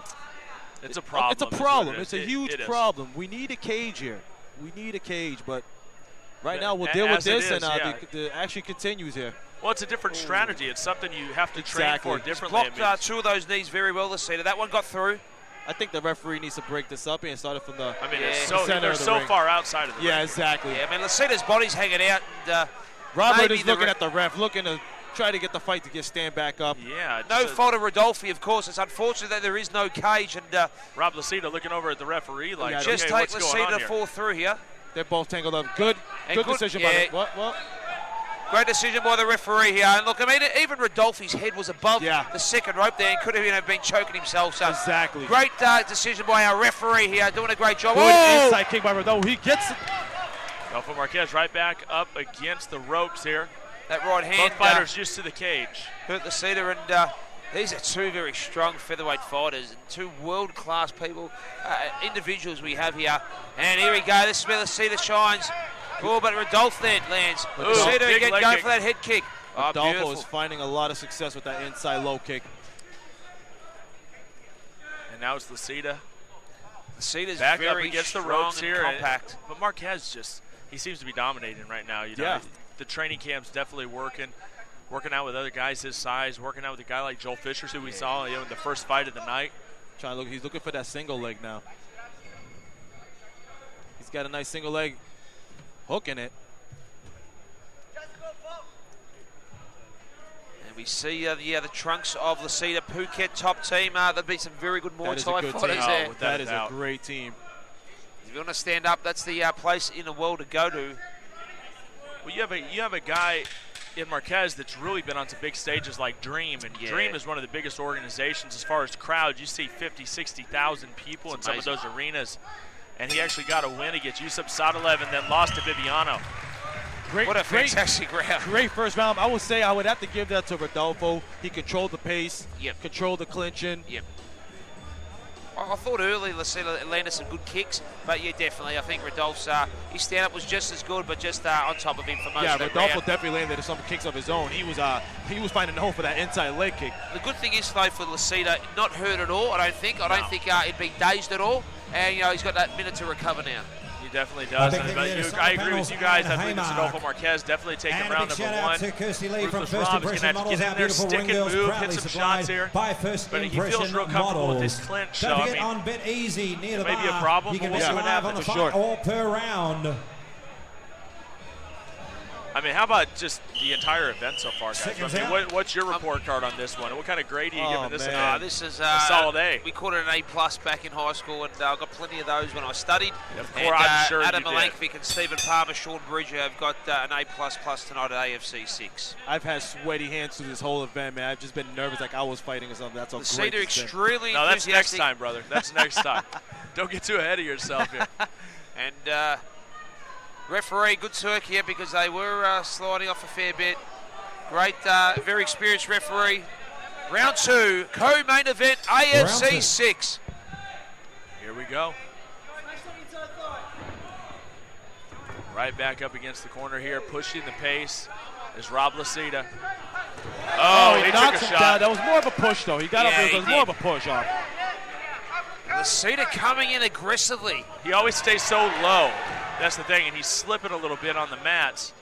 Speaker 2: It's a problem.
Speaker 5: It's a problem. It's a huge problem. We need a cage here. We need a cage, but right now we'll deal with this, and the action continues here.
Speaker 2: Well, it's a different strategy. It's something you have to train for differently.
Speaker 3: Blocked 2 of those knees very well, Lucida. That one got through.
Speaker 5: I think the referee needs to break this up and start it from the
Speaker 2: they're so far outside of the ring.
Speaker 5: Yeah, exactly.
Speaker 3: Yeah, I mean, Lucida's body's hanging out. And,
Speaker 5: Robert is looking at the ref, looking to try to get the fight to stand back up.
Speaker 2: Yeah.
Speaker 3: No fault of Rodolfo, of course. It's unfortunate that there is no cage. And
Speaker 2: Rob Lucida looking over at the referee like,
Speaker 3: just
Speaker 2: okay,
Speaker 3: take
Speaker 2: what's going on
Speaker 3: Lucida
Speaker 2: here?
Speaker 3: fall through here.
Speaker 5: They're both tangled up. Good decision by the... What?
Speaker 3: Great decision by the referee here. And look, I mean, even Rodolfo's head was above the second rope there and could have been choking himself. So
Speaker 5: exactly.
Speaker 3: Great decision by our referee here, doing a great job.
Speaker 5: Good inside kick by Rodolfo. He gets it.
Speaker 2: Rodolfo Marquez right back up against the ropes here.
Speaker 3: That right hand.
Speaker 2: Both fighters used to the cage.
Speaker 3: Hurt Lucida, and these are 2 very strong featherweight fighters and 2 world-class people, individuals we have here. And here we go. This is where Lucida shines. Oh, but Rodolfo then lands. Lucida again going for that head kick.
Speaker 5: Rodolfo is finding a lot of success with that inside low kick.
Speaker 2: And now it's Lucida.
Speaker 3: Lucida's
Speaker 2: back
Speaker 3: very
Speaker 2: up against the
Speaker 3: strong
Speaker 2: ropes
Speaker 3: and
Speaker 2: here.
Speaker 3: compact.
Speaker 2: But Marquez he seems to be dominating right now. You know, the training camp's definitely working out with other guys his size, working out with a guy like Joel Fisher, who we saw in the first fight of the night.
Speaker 5: He's looking for that single leg now. He's got a nice single leg hook in it.
Speaker 3: And we see the trunks of Lucida, Phuket top team. There'll be some very good Muay Thai fighters there.
Speaker 5: That is a great team.
Speaker 3: If you want to stand up, that's the place in the world to go to.
Speaker 2: Well, you have a guy in Marquez that's really been on some big stages like Dream, and Dream is one of the biggest organizations as far as crowds. You see 50, 60,000 people in some of those arenas, and he actually got a win against Yusuf Sadalev and then lost to Viviano.
Speaker 3: What a fantastic round.
Speaker 5: Great first round. I would say I would have to give that to Rodolfo. He controlled the pace, controlled the clinching.
Speaker 3: I thought early Lucida landed some good kicks, but definitely. I think Rodolfo's his stand-up was just as good, but just on top of him for most of the
Speaker 5: Rodolfo
Speaker 3: round.
Speaker 5: definitely landed some kicks of his own. He was finding home for that inside leg kick.
Speaker 3: The good thing is, though, for Lucida, not hurt at all. I don't think he'd be dazed at all, and he's got that minute to recover now.
Speaker 2: He definitely does. I agree with you guys. I believe Rodolfo Marquez definitely taking round number 1.
Speaker 1: Shout out to Kirsty Lee from
Speaker 2: Ruthless
Speaker 1: First
Speaker 2: Rob is
Speaker 1: Impression
Speaker 2: going to have to
Speaker 1: Models,
Speaker 2: get in
Speaker 1: our
Speaker 2: there,
Speaker 1: beautiful
Speaker 2: stick
Speaker 1: ring
Speaker 2: and
Speaker 1: girls,
Speaker 2: move,
Speaker 1: proudly
Speaker 2: hit some
Speaker 1: supplied
Speaker 2: shots here.
Speaker 1: by First
Speaker 2: But he
Speaker 1: Impression
Speaker 2: feels real comfortable with his
Speaker 1: Models.
Speaker 2: clinch.
Speaker 1: Don't
Speaker 2: So,
Speaker 1: forget on Bet Easy near the
Speaker 2: maybe
Speaker 1: bar.
Speaker 2: a problem,
Speaker 1: You can
Speaker 2: but
Speaker 1: bet
Speaker 2: we'll see what
Speaker 1: live on the
Speaker 2: happens.
Speaker 1: fight all per round.
Speaker 2: I mean, how about just the entire event so far, guys? I mean, what's your report card on this one? What kind of grade are you giving this event?
Speaker 3: This is
Speaker 2: a solid A.
Speaker 3: We called it an A+ back in high school, and I got plenty of those when I studied.
Speaker 2: Of course, I'm sure
Speaker 3: Adam
Speaker 2: you did.
Speaker 3: Malenkovic and Stephen Palmer, Sean Bridger have got an A++ tonight at AFC 6.
Speaker 5: I've had sweaty hands through this whole event, man. I've just been nervous like I was fighting or something. That's a
Speaker 3: The
Speaker 5: great
Speaker 3: Cedar
Speaker 5: event.
Speaker 3: extremely
Speaker 2: No, that's next
Speaker 3: enthusiastic.
Speaker 2: time, brother. That's next time. Don't get too ahead of yourself here.
Speaker 3: And referee, good work here because they were sliding off a fair bit. Great, very experienced referee. Round 2, co-main event, AFC 6.
Speaker 2: Here we go. Right back up against the corner here, pushing the pace is Rob Lacita. Oh, he took a shot.
Speaker 5: That was more of a push, though. He got up there. It was more of a push on.
Speaker 3: Lacita coming in aggressively.
Speaker 2: He always stays so low. That's the thing, and he's slipping a little bit on the mats.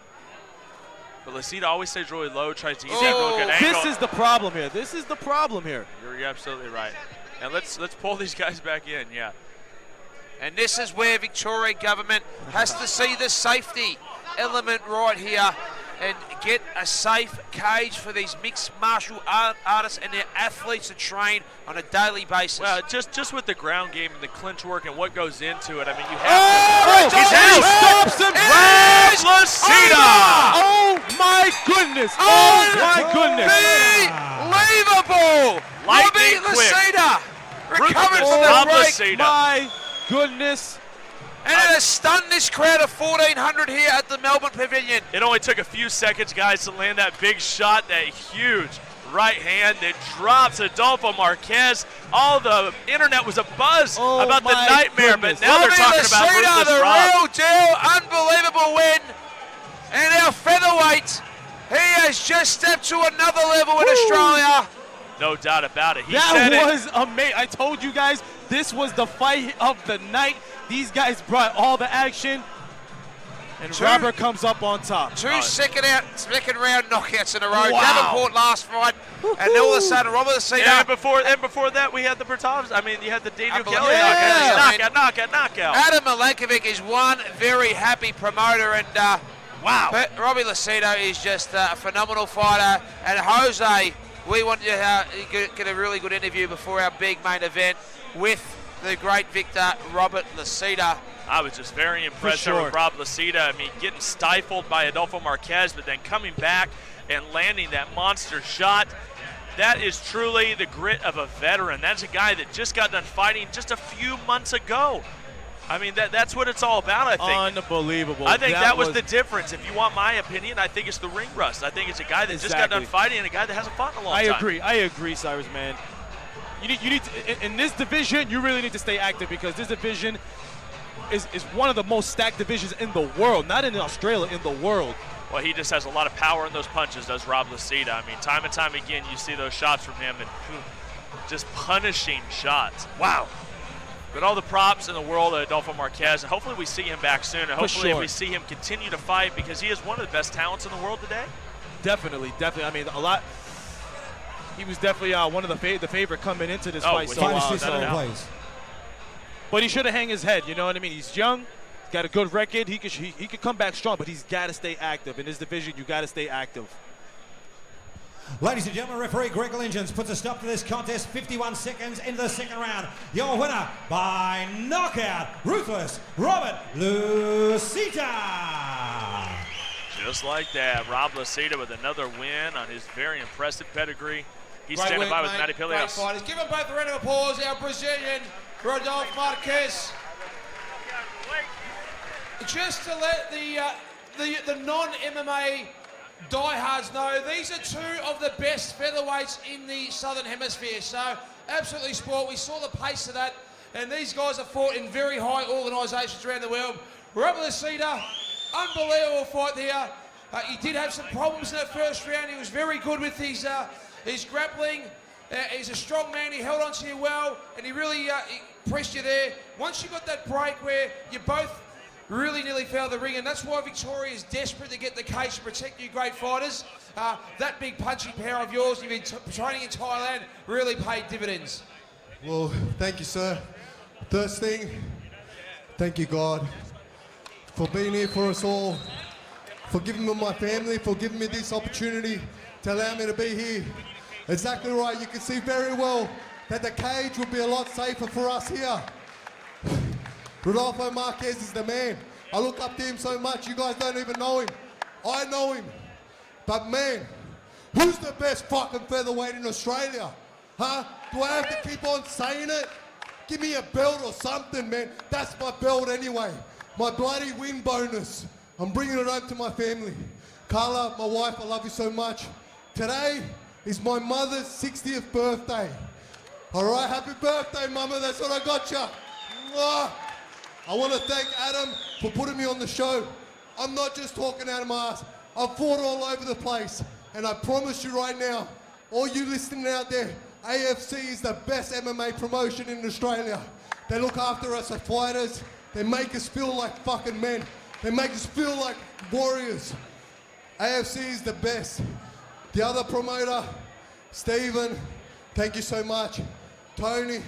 Speaker 2: But Lacita always stays really low, tries to get that real good angle.
Speaker 5: This is the problem here. This is the problem here.
Speaker 2: You're absolutely right. And let's pull these guys back in, yeah.
Speaker 3: And this is where Victoria government has to see the safety element right here and get a safe cage for these mixed martial artists and their athletes to train on a daily basis.
Speaker 2: Well, just with the ground game and the clinch work and what goes into it, I mean, you have to.
Speaker 5: He's out! Stops him!
Speaker 2: Rob Lacita!
Speaker 5: Oh my goodness! Oh my goodness!
Speaker 3: Unbelievable!
Speaker 2: Lightning
Speaker 3: Robbie
Speaker 2: quick.
Speaker 3: Lacita recovered from
Speaker 2: Rob
Speaker 3: the break.
Speaker 2: Lacita.
Speaker 5: My goodness!
Speaker 3: And it has stunned this crowd of 1,400 here at the Melbourne Pavilion.
Speaker 2: It only took a few seconds, guys, to land that big shot, that huge right hand that drops Adolfo Marquez. All the internet was abuzz about the nightmare, but now they're talking about
Speaker 3: Lacita,
Speaker 2: Ruthless
Speaker 3: the
Speaker 2: Rob.
Speaker 3: real deal, unbelievable win. And our featherweight, he has just stepped to another level in Australia.
Speaker 2: No doubt about it. He
Speaker 5: That
Speaker 2: said
Speaker 5: was amazing. I told you guys, this was the fight of the night. These guys brought all the action, and Robert comes up on top.
Speaker 3: Two second round knockouts in a row.
Speaker 5: Wow.
Speaker 3: Davenport last fight, and all of a sudden, Robert Lacita.
Speaker 2: And before that, we had the Bertovs. I mean, you had the Daniel Kelly knockout.
Speaker 3: Adam Milenkovic is one very happy promoter, and
Speaker 2: wow.
Speaker 3: But Robbie Lacita is just a phenomenal fighter. And Jose, we want you to get a really good interview before our big main event with the great Victor Robert Lacita.
Speaker 2: I was just very impressed
Speaker 5: sure.
Speaker 2: with Rob Lacita. I mean, getting stifled by Adolfo Marquez, but then coming back and landing that monster shot. That is truly the grit of a veteran. That's a guy that just got done fighting just a few months ago. I mean, that's what it's all about, I think.
Speaker 5: Unbelievable.
Speaker 2: I think that was the difference. If you want my opinion, I think it's the ring rust. I think it's a guy that just got done fighting and a guy that hasn't fought in a long time.
Speaker 5: I agree, Cyrus, man. You need to, in this division, you really need to stay active because this division is one of the most stacked divisions in the world, not in Australia, in the world.
Speaker 2: Well, he just has a lot of power in those punches, does Rob Lacita. I mean, time and time again, you see those shots from him and just punishing shots. Wow. But all the props in the world of Adolfo Marquez, and hopefully we see him back soon, and hopefully we see him continue to fight because he is one of the best talents in the world today.
Speaker 5: Definitely. I mean, a lot. He was definitely one of the favorite coming into this fight. But he should have hung his head. You know what I mean? He's young, he's got a good record. He could come back strong, but he's got to stay active in this division. You got to stay active.
Speaker 1: Ladies and gentlemen, referee Greg Lingens puts a stop to this contest 51 seconds into the second round. Your winner by knockout, Ruthless Robert Lacita.
Speaker 2: Just like that, Rob Lacita with another win on his very impressive pedigree. He's
Speaker 6: Great
Speaker 2: standing
Speaker 6: win,
Speaker 2: by with
Speaker 6: mate.
Speaker 2: Matty
Speaker 6: Great
Speaker 2: Pilios.
Speaker 6: fighters. Give them both a round of applause. Our Brazilian, Rodolfo Marquez. Just to let the non-MMA diehards know, these are two of the best featherweights in the Southern Hemisphere. So, absolutely sport. We saw the pace of that, and these guys have fought in very high organisations around the world. Robert Lacita, unbelievable fight there. He did have some problems in that first round. He was very good with his grappling. He's a strong man. He held on to you well, and he really he pressed you there. Once you got that break where you both really nearly fell the ring, and that's why Victoria is desperate to get the cage to protect you great fighters. That big punching power of yours, you've been training in Thailand, really paid dividends.
Speaker 13: Well, thank you, sir. First thing, thank you, God, for being here for us all, for giving me my family, for giving me this opportunity to allow me to be here. Exactly right, you can see very well that the cage will be a lot safer for us here. Rodolfo Marquez is the man. I look up to him so much, you guys don't even know him. I know him. But man, who's the best fucking featherweight in Australia? Huh? Do I have to keep on saying it? Give me a belt or something, man. That's my belt anyway. My bloody win bonus. I'm bringing it home to my family. Carla, my wife, I love you so much. Today is my mother's 60th birthday. All right, happy birthday, Mama. That's what I got you. Mwah. I want to thank Adam for putting me on the show.
Speaker 16: I'm not just talking out of my ass. I've fought all over the place. And I promise you right now, all you listening out there, AFC is the best MMA promotion in Australia. They look after us as fighters. They make us feel like fucking men. They make us feel like warriors. AFC is the best. The other promoter, Stephen, thank you so much. Tony,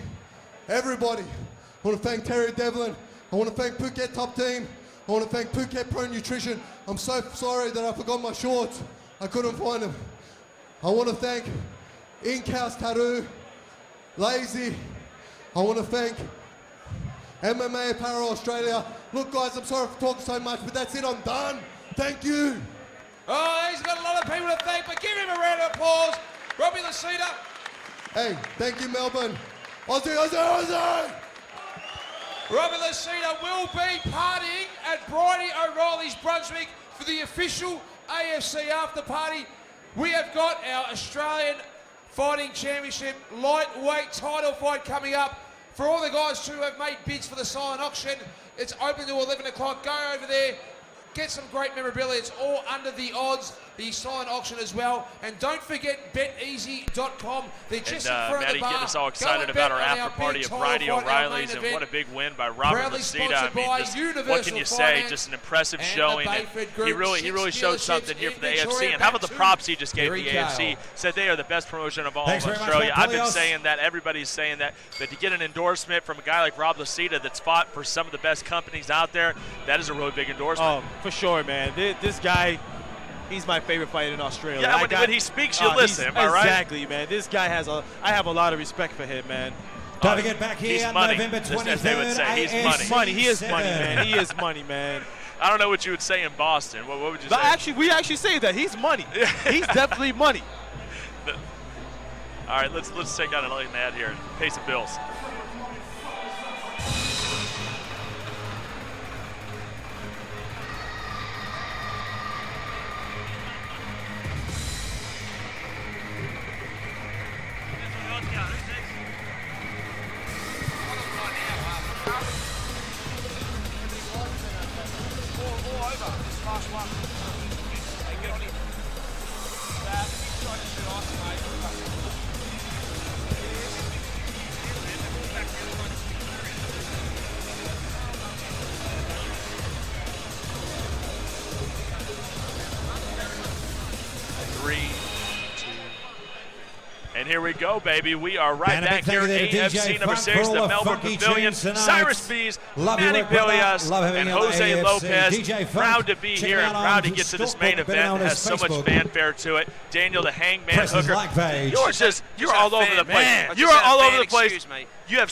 Speaker 16: everybody. I want to thank Terry Devlin. I want to thank Phuket Top Team. I want to thank Phuket Pro Nutrition. I'm so sorry that I forgot my shorts. I couldn't find them. I want to thank Inkhouse Tattoo, Lazy. I want to thank MMA Apparel Australia. Look, guys, I'm sorry for talking so much, but that's it. I'm done. Thank you.
Speaker 6: Oh, he's got a lot of people to thank, but give him a round of applause. Robbie Lucida.
Speaker 16: Hey, thank you, Melbourne. Aussie, Aussie, Aussie!
Speaker 6: Robbie Lucida will be partying at Bridie O'Reilly's Brunswick for the official AFC after party. We have got our Australian Fighting Championship lightweight title fight coming up. For all the guys who have made bids for the silent auction, it's open to 11 o'clock. Go over there, get some great memorabilia. It's all under the odds, the silent auction as well. And don't forget beteasy.com. They're just in front of
Speaker 2: Maddie
Speaker 6: the bar.
Speaker 2: getting us all excited about our after party of Bridie O'Reilly's, and what a big win by Robert Lucida. I mean, just, what can you say? Just an impressive showing. And he really showed something here for the AFC. And how about the props he just gave the AFC? Said they are the best promotion of all of Australia. I've been saying that. Everybody's saying that. But to get an endorsement from a guy like Rob Lucida that's fought for some of the best companies out there, that is a really big endorsement.
Speaker 5: For sure, man. This guy, he's my favorite fighter in Australia.
Speaker 2: Yeah, when he speaks, you listen. Am I right?
Speaker 5: Exactly, man. This guy I have a lot of respect for him, man.
Speaker 1: Don't forget, back here on November 23rd,
Speaker 2: as they would say, he's money.
Speaker 5: He is money, man. He is money, man.
Speaker 2: I don't know what you would say in Boston. What would you say?
Speaker 5: Actually, we actually say that he's money. He's definitely money.
Speaker 2: All right, let's take down an ad here and pay some bills. And here we go, baby. We are right back here at AFC number 6, the Melbourne Pavilion. Cyrus Bees, Manny Bilias, and Jose Lopez. Proud to be here and proud to get to this main event. It has so much fanfare to it. Daniel the Hangman Hooker. You're all over the place. You are all over the place.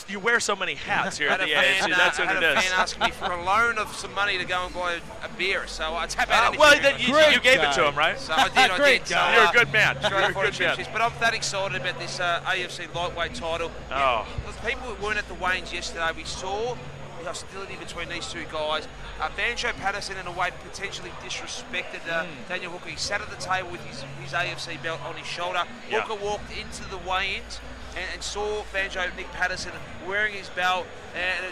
Speaker 2: You wear so many hats here at the AFC. That's what it is.
Speaker 3: I had a fan ask me for a loan of some money to go and buy a beer, so I tap out anything.
Speaker 2: Well, you gave it to him, right?
Speaker 3: So I did. So,
Speaker 2: you're a good man.
Speaker 3: You're a good man. But I'm that excited about this AFC lightweight title.
Speaker 2: Oh.
Speaker 3: People who weren't at the weigh-ins yesterday, we saw the hostility between these two guys. Banjo Patterson, in a way, potentially disrespected Daniel Hooker. He sat at the table with his AFC belt on his shoulder.
Speaker 2: Yeah.
Speaker 3: Hooker walked into the weigh-ins and saw Banjo Nick Patterson wearing his belt, and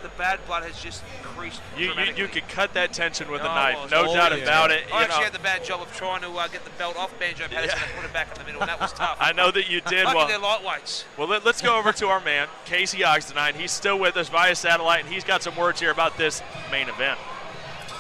Speaker 3: the bad blood has just increased dramatically.
Speaker 2: You could cut that tension with a knife, no doubt about it.
Speaker 3: I actually had the bad job of trying to get the belt off Banjo Patterson and put it back in the middle, and that was tough.
Speaker 2: I know that you did.
Speaker 3: Lucky they're lightweights.
Speaker 2: Well, let's go over to our man, Casey Oxtenine. He's still with us via satellite, and he's got some words here about this main event.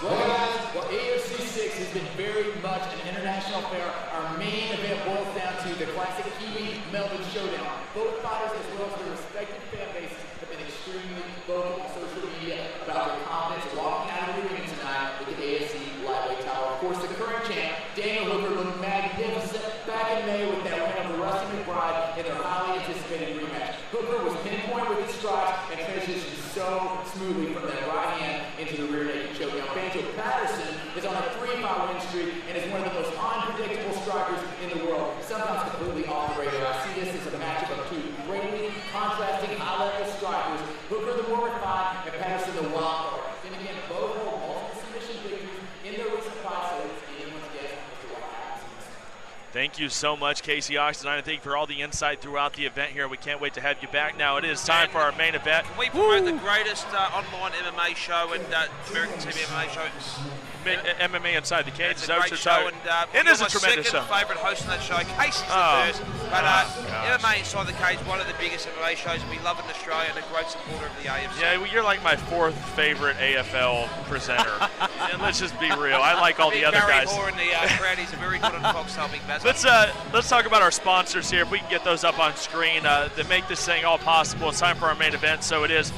Speaker 4: Well, guys, AFC 6 has been very much an international affair. Our main event boils down to the classic Kiwi Melbourne showdown. Both fighters, as well as their respective fan bases, have been extremely vocal on social media about their confidence walking out of the ring tonight with the AFC lightweight title. Of course, the current champ, Daniel Hooker, looked magnificent back in May with that win over Rusty McBride in their highly anticipated rematch. Hooker was pinpoint with his strikes and transitioned so smoothly from that right hand into the rear naked choke. Now, Banjo Patterson is on a 3-5 win streak and is one of the most unpredictable strikers in the world, sometimes completely off the radar. I see this as a matchup of two greatly contrasting high-level strikers. Hooker the more refined and Patterson the wild card. Then again, both hold multiple submission victories in their recent fights, so it's anyone's guess as to what happens.
Speaker 2: Thank you so much, Casey Oxton. I thank you for all the insight throughout the event here. We can't wait to have you back. Now it is time for our main event.
Speaker 3: Can we promote the greatest online MMA show and American TV MMA show?
Speaker 2: MMA Inside the Cage.
Speaker 3: It's a great show, and
Speaker 2: it is a tremendous show.
Speaker 3: My second favourite host on that show. Casey's the first, but MMA Inside the Cage, one of the biggest MMA shows we love in Australia, and a great supporter of the AFC.
Speaker 2: Yeah, well, you're like my fourth favorite AFL presenter. And let's just be real. I like all the other
Speaker 3: Barry
Speaker 2: guys.
Speaker 3: Hoare in the crowd, he's very good on Foxtel, Big Bass.
Speaker 2: Let's talk about our sponsors here. If we can get those up on screen that make this thing all possible. It's time for our main event. So it is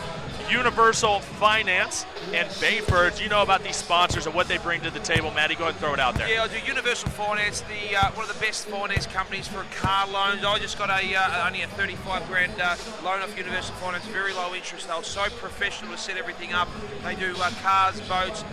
Speaker 2: Universal Finance and Bayford. Do you know about these sponsors and what they bring to the table? Maddie, go ahead and throw it out there.
Speaker 3: Yeah, I do. Universal Finance, one of the best finance companies for car loans. I just got only a 35 grand loan off Universal Finance, very low interest. They were so professional to set everything up. They do cars, boats,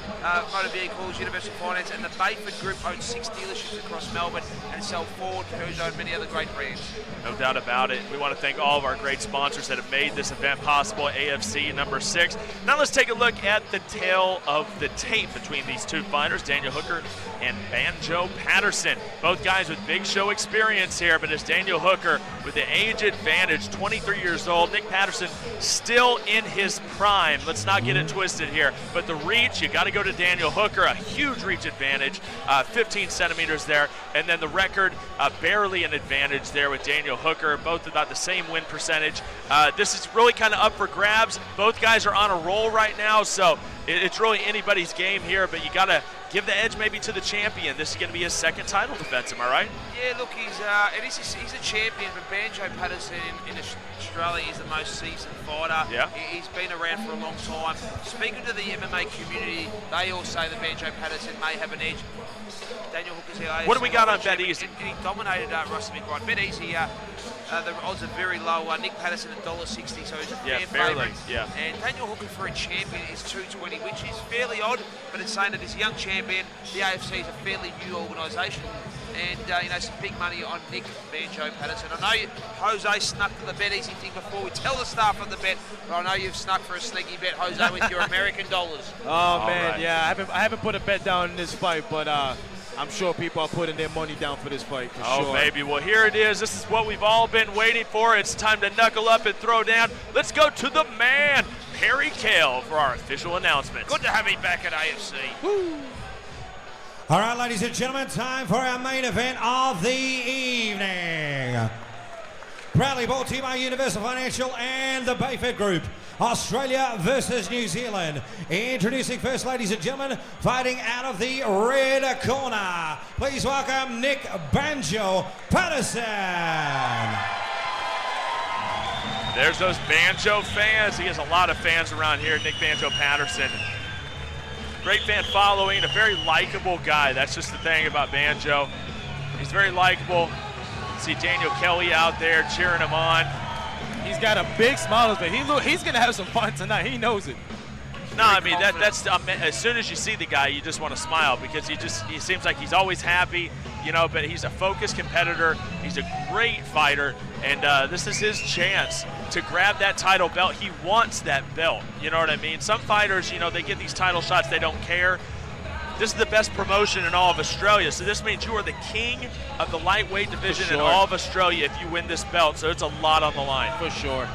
Speaker 3: motor vehicles, Universal Finance, and the Bayford Group owns 6 dealerships across Melbourne and sell Ford, Peugeot, and many other great brands.
Speaker 2: No doubt about it. We want to thank all of our great sponsors that have made this event possible. AFC number 6. Now let's take a look at the tale of the tape between these two fighters, Daniel Hooker and Banjo Patterson. Both guys with big show experience here, but it's Daniel Hooker with the age advantage, 23 years old. Nick Patterson still in his prime. Let's not get it twisted here. But the reach, you got to go to Daniel Hooker, a huge reach advantage, 15 centimeters there. And then the record, barely an advantage there with Daniel Hooker, both about the same win percentage. This is really kind of up for grabs. Both guys are on a roll right now, so it's really anybody's game here, but you got to give the edge maybe to the champion. This is going to be his second title defense, am I right?
Speaker 3: Yeah, look, he's a champion, but Banjo Patterson in Australia is the most seasoned fighter.
Speaker 2: Yeah.
Speaker 3: He's been around for a long time. Speaking to the MMA community, they all say that Banjo Patterson may have an edge. Daniel Hooker's here.
Speaker 2: What do we got on Bet Easy?
Speaker 3: And he dominated Russell McBride. Bet Easy, the odds are very low. Nick Patterson at $1.60, so he's a fair favourite.
Speaker 2: Yeah.
Speaker 3: And Daniel Hooker for a champion is $2.20, which is fairly odd, but it's saying that he's a young champion. The AFC is a fairly new organisation. And, some big money on Nick Banjo Patterson. I know Jose snuck to the Bet Easy thing before we tell the staff of the bet, but I know you've snuck for a sneaky bet, Jose, with your American dollars.
Speaker 5: Oh, man, right. Yeah, I haven't put a bet down in this fight, but I'm sure people are putting their money down for this fight, for sure.
Speaker 2: Oh, baby. Well, here it is. This is what we've all been waiting for. It's time to knuckle up and throw down. Let's go to the man, Perry Cale, for our official announcement.
Speaker 3: Good to have him back at AFC.
Speaker 2: Woo.
Speaker 1: All right, ladies and gentlemen, time for our main event of the evening. Proudly brought to you by Universal Financial and the Bayford Group. Australia versus New Zealand. Introducing first, ladies and gentlemen, fighting out of the red corner. Please welcome Nick Banjo Patterson.
Speaker 2: There's those Banjo fans. He has a lot of fans around here, Nick Banjo Patterson. Great fan following, a very likable guy. That's just the thing about Banjo. He's very likable. See Daniel Kelly out there cheering him on.
Speaker 5: He's got a big smile, but he's going to have some fun tonight. He knows it.
Speaker 2: No, I mean, that's as soon as you see the guy, you just want to smile because he seems like he's always happy, but he's a focused competitor. He's a great fighter, and this is his chance to grab that title belt. He wants that belt, you know what I mean? Some fighters, they get these title shots, they don't care. This is the best promotion in all of Australia, so this means you are the king of the lightweight division in all of Australia if you win this belt, so it's a lot on the line.
Speaker 5: For sure.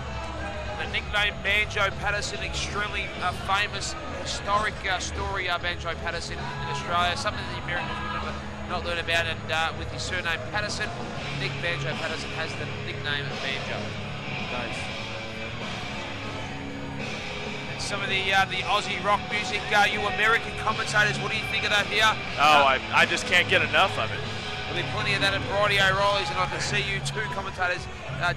Speaker 3: The nickname Banjo Patterson, extremely famous, historic story, Banjo Patterson in Australia, something that the Americans would not learn about, and with his surname Patterson, Nick Banjo Patterson has the nickname Banjo.
Speaker 5: Nice.
Speaker 3: And some of the Aussie rock music, you American commentators, what do you think of that here?
Speaker 2: Oh, I just can't get enough of it.
Speaker 3: There'll be plenty of that at Bridie O'Reilly's, and I can see you two commentators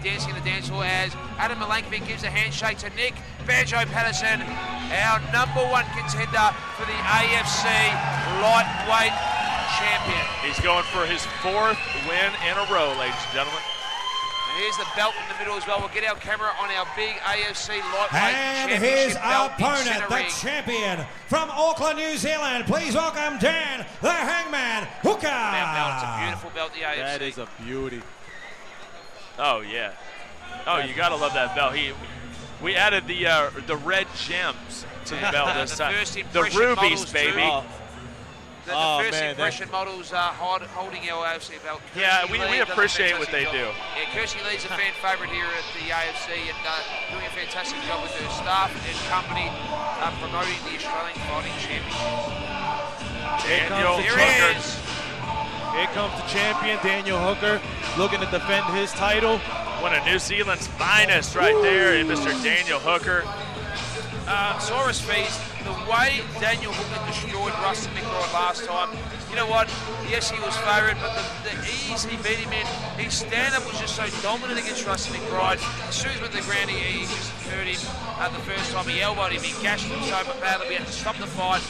Speaker 3: dancing in the dance hall as Adam Malankovic gives a handshake to Nick Banjo Patterson, our #1 contender for the AFC lightweight champion.
Speaker 2: He's going for his 4th win in a row, ladies and gentlemen.
Speaker 3: And here's the belt in the middle as well. We'll get our camera on our big AFC lightweight
Speaker 1: and
Speaker 3: championship
Speaker 1: his
Speaker 3: belt
Speaker 1: opponent, the champion from Auckland, New Zealand. Please welcome Dan, the Hangman Hooker.
Speaker 3: It's a beautiful belt, the AFC.
Speaker 5: That is a beauty.
Speaker 2: Oh, yeah. Oh, you got to love that belt. We added the red gems to the belt this time.
Speaker 3: First
Speaker 2: the rubies,
Speaker 3: models,
Speaker 2: baby.
Speaker 3: the first impression models holding our AFC belt.
Speaker 2: Yeah,
Speaker 3: Kirsty
Speaker 2: we
Speaker 3: Lee does a
Speaker 2: appreciate what
Speaker 3: fantastic
Speaker 2: they
Speaker 3: job.
Speaker 2: do.
Speaker 3: Yeah, Kirsty Lee's a fan favourite here at the AFC and doing a fantastic job with her staff and company promoting the Australian Fighting Championships.
Speaker 2: Daniel
Speaker 3: Here
Speaker 2: Hooker.
Speaker 3: he is.
Speaker 5: Here comes the champion, Daniel Hooker, looking to defend his title.
Speaker 2: One of New Zealand's finest right there, and Mr. Daniel Hooker.
Speaker 3: Saurus Feast, the way Daniel Hooker destroyed Rustin McBride last time, you know what? Yes, he was favourite, but the ease he beat him in, his stand-up was just so dominant against Rustin McBride. As soon as he went to the ground, he just hurt him the first time. He elbowed him, he gashed him so badly, we had to stop the fight.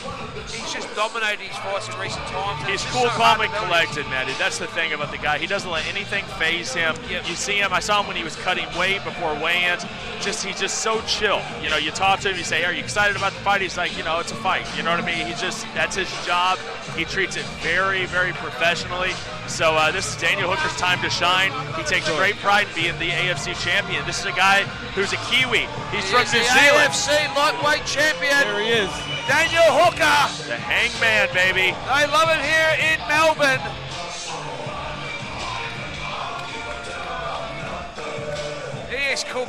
Speaker 3: He's just dominated his fights in recent times.
Speaker 2: He's cool, calm, and collected, Matty. That's the thing about the guy. He doesn't let anything faze him.
Speaker 3: Yep.
Speaker 2: You see him. I saw him when he was cutting weight before weigh-ins. He's just so chill. You know, you talk to him, you say, "Are you excited about the fight?" He's like, it's a fight. You know what I mean? That's his job. He treats it very, very professionally. So this is Daniel Hooker's time to shine. He takes great pride in being the AFC champion. This is a guy who's a Kiwi. He's from New Zealand.
Speaker 3: AFC lightweight champion.
Speaker 5: There he is.
Speaker 3: Daniel Hooker.
Speaker 2: The Hangman, baby.
Speaker 3: They love him here in Melbourne. He is cool,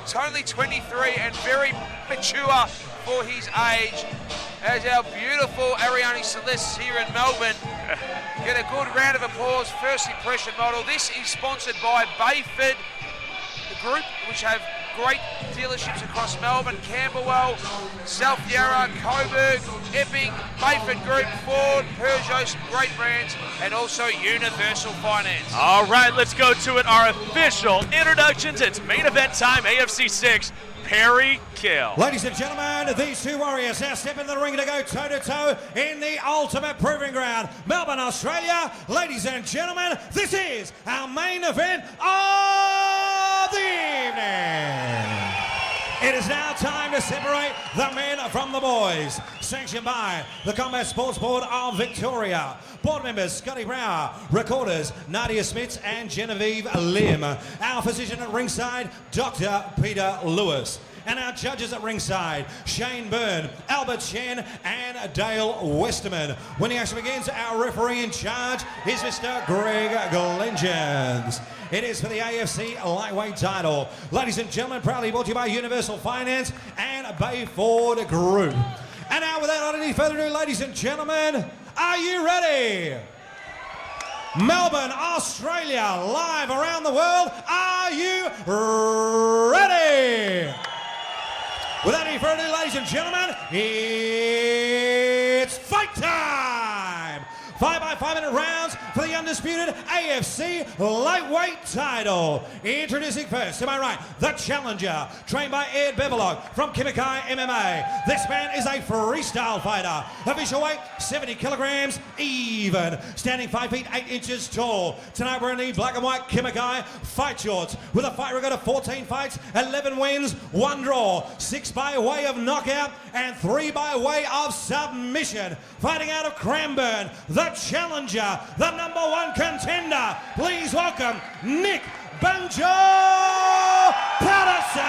Speaker 3: totally 23 and very mature for his age. As our beautiful Ariane Celeste here in Melbourne get a good round of applause. First impression model. This is sponsored by Bayford, the group which have great dealerships across Melbourne, Camberwell, South Yarra, Coburg, Epping, Bayford Group, Ford, Peugeot, some great brands, and also Universal Finance.
Speaker 2: All right, let's go to it. Our official introductions. It's main event time, AFC 6. Perry Kill.
Speaker 1: Ladies and gentlemen, these two warriors now step in the ring to go toe-to-toe in the ultimate proving ground, Melbourne, Australia. Ladies and gentlemen, this is our main event of the evening. It is now time to separate the men from the boys. Sanctioned by the Combat Sports Board of Victoria. Board members Scotty Brower, recorders Nadia Smits and Genevieve Lim. Our physician at ringside, Dr. Peter Lewis. And our judges at ringside, Shane Byrne, Albert Chen, and Dale Westerman. When the action begins, our referee in charge is Mr. Greg Glengens. It is for the AFC lightweight title. Ladies and gentlemen, proudly brought to you by Universal Finance and Bayford Group. And now, without any further ado, ladies and gentlemen, are you ready? Melbourne, Australia, live around the world. Are you ready? Without any further ado, ladies and gentlemen, it's fight time! 5 by 5 minute rounds for the undisputed AFC lightweight title. Introducing first, to my right, the challenger, trained by Ed Bevelock from Kimikai MMA. This man is a freestyle fighter. Official weight, 70 kilograms even. Standing 5 feet 8 inches tall. Tonight we're in the black and white Kimikai fight shorts with a fight record of 14 fights, 11 wins, 1 draw, 6 by way of knockout, and 3 by way of submission. Fighting out of Cranbourne, the challenger, the #1 contender. Please welcome Nick Banjo Patterson.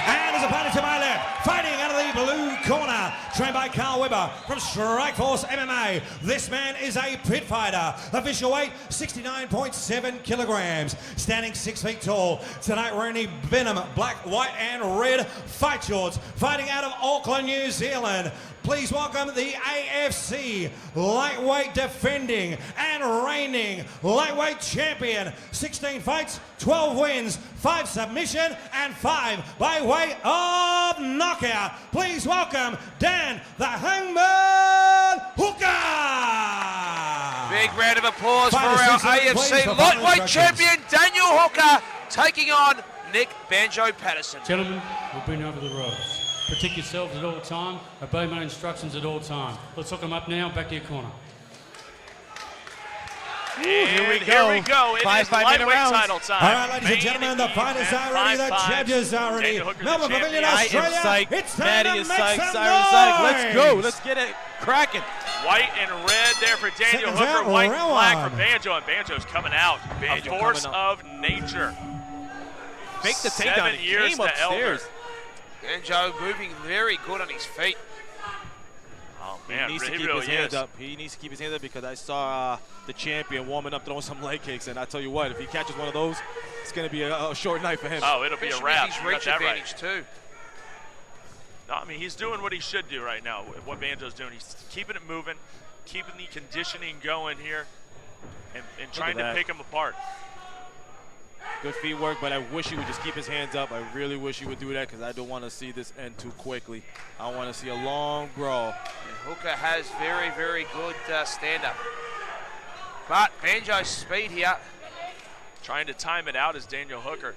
Speaker 1: And his opponent to my left, fighting out of the blue corner, trained by Carl Weber from Strikeforce MMA. This man is a pit fighter. Official weight, 69.7 kilograms. Standing 6 feet tall. Tonight we're in the Venom black, white, and red fight shorts. Fighting out of Auckland, New Zealand. Please welcome the AFC lightweight defending and reigning lightweight champion. 16 fights, 12 wins, 5 submission, and 5 by way of knockout. Please welcome Dan the Hangman Hooker.
Speaker 3: Big round of applause for
Speaker 1: Fighters,
Speaker 3: our
Speaker 1: please,
Speaker 3: AFC
Speaker 1: for
Speaker 3: lightweight
Speaker 1: instructions.
Speaker 3: champion Daniel Hooker taking on Nick Banjo Patterson.
Speaker 17: Gentlemen, we've been over the roads. Protect yourselves at all time. Obey my instructions at all time. Let's hook them up now. Back to your corner.
Speaker 2: And here we go. It is lightweight title time.
Speaker 1: All right, ladies and gentlemen, the fighters are ready, the judges are ready. Melbourne Pavilion, Australia, it's time
Speaker 5: Maddie
Speaker 1: to
Speaker 5: is
Speaker 1: make
Speaker 5: psyched,
Speaker 1: some
Speaker 5: Cyrus is psyched. Let's
Speaker 1: noise.
Speaker 5: go. Let's get it cracking.
Speaker 2: White and red there for Daniel
Speaker 1: Seconds
Speaker 2: Hooker.
Speaker 1: out,
Speaker 2: White and
Speaker 1: round
Speaker 2: black
Speaker 1: one.
Speaker 2: for Banjo, and Banjo's coming out.
Speaker 5: Banjo
Speaker 2: A force
Speaker 5: coming up.
Speaker 2: of nature.
Speaker 5: Fake the takedown.
Speaker 2: 7
Speaker 5: He
Speaker 2: years
Speaker 5: came
Speaker 2: to elder.
Speaker 5: upstairs.
Speaker 3: Banjo moving very good on his feet.
Speaker 2: Oh, man,
Speaker 5: he needs to keep
Speaker 2: really
Speaker 5: his hands
Speaker 2: is.
Speaker 5: up. He needs to keep his hands up because I saw the champion warming up, throwing some leg kicks, and I tell you what, if he catches one of those, it's going to be a short night for him.
Speaker 2: Oh, it'll be a wrap.
Speaker 3: His
Speaker 2: You got
Speaker 3: reach
Speaker 2: that
Speaker 3: advantage
Speaker 2: right.
Speaker 3: too.
Speaker 2: No, I mean, he's doing what he should do right now, what Banjo's doing. He's keeping it moving, keeping the conditioning going here, and trying to pick him apart.
Speaker 5: Good feet work, but I wish he would just keep his hands up. I really wish he would do that because I don't want to see this end too quickly. I want to see a long brawl.
Speaker 3: And Hooker has very, very good stand-up. But Banjo's speed here.
Speaker 2: Trying to time it out is Daniel Hooker.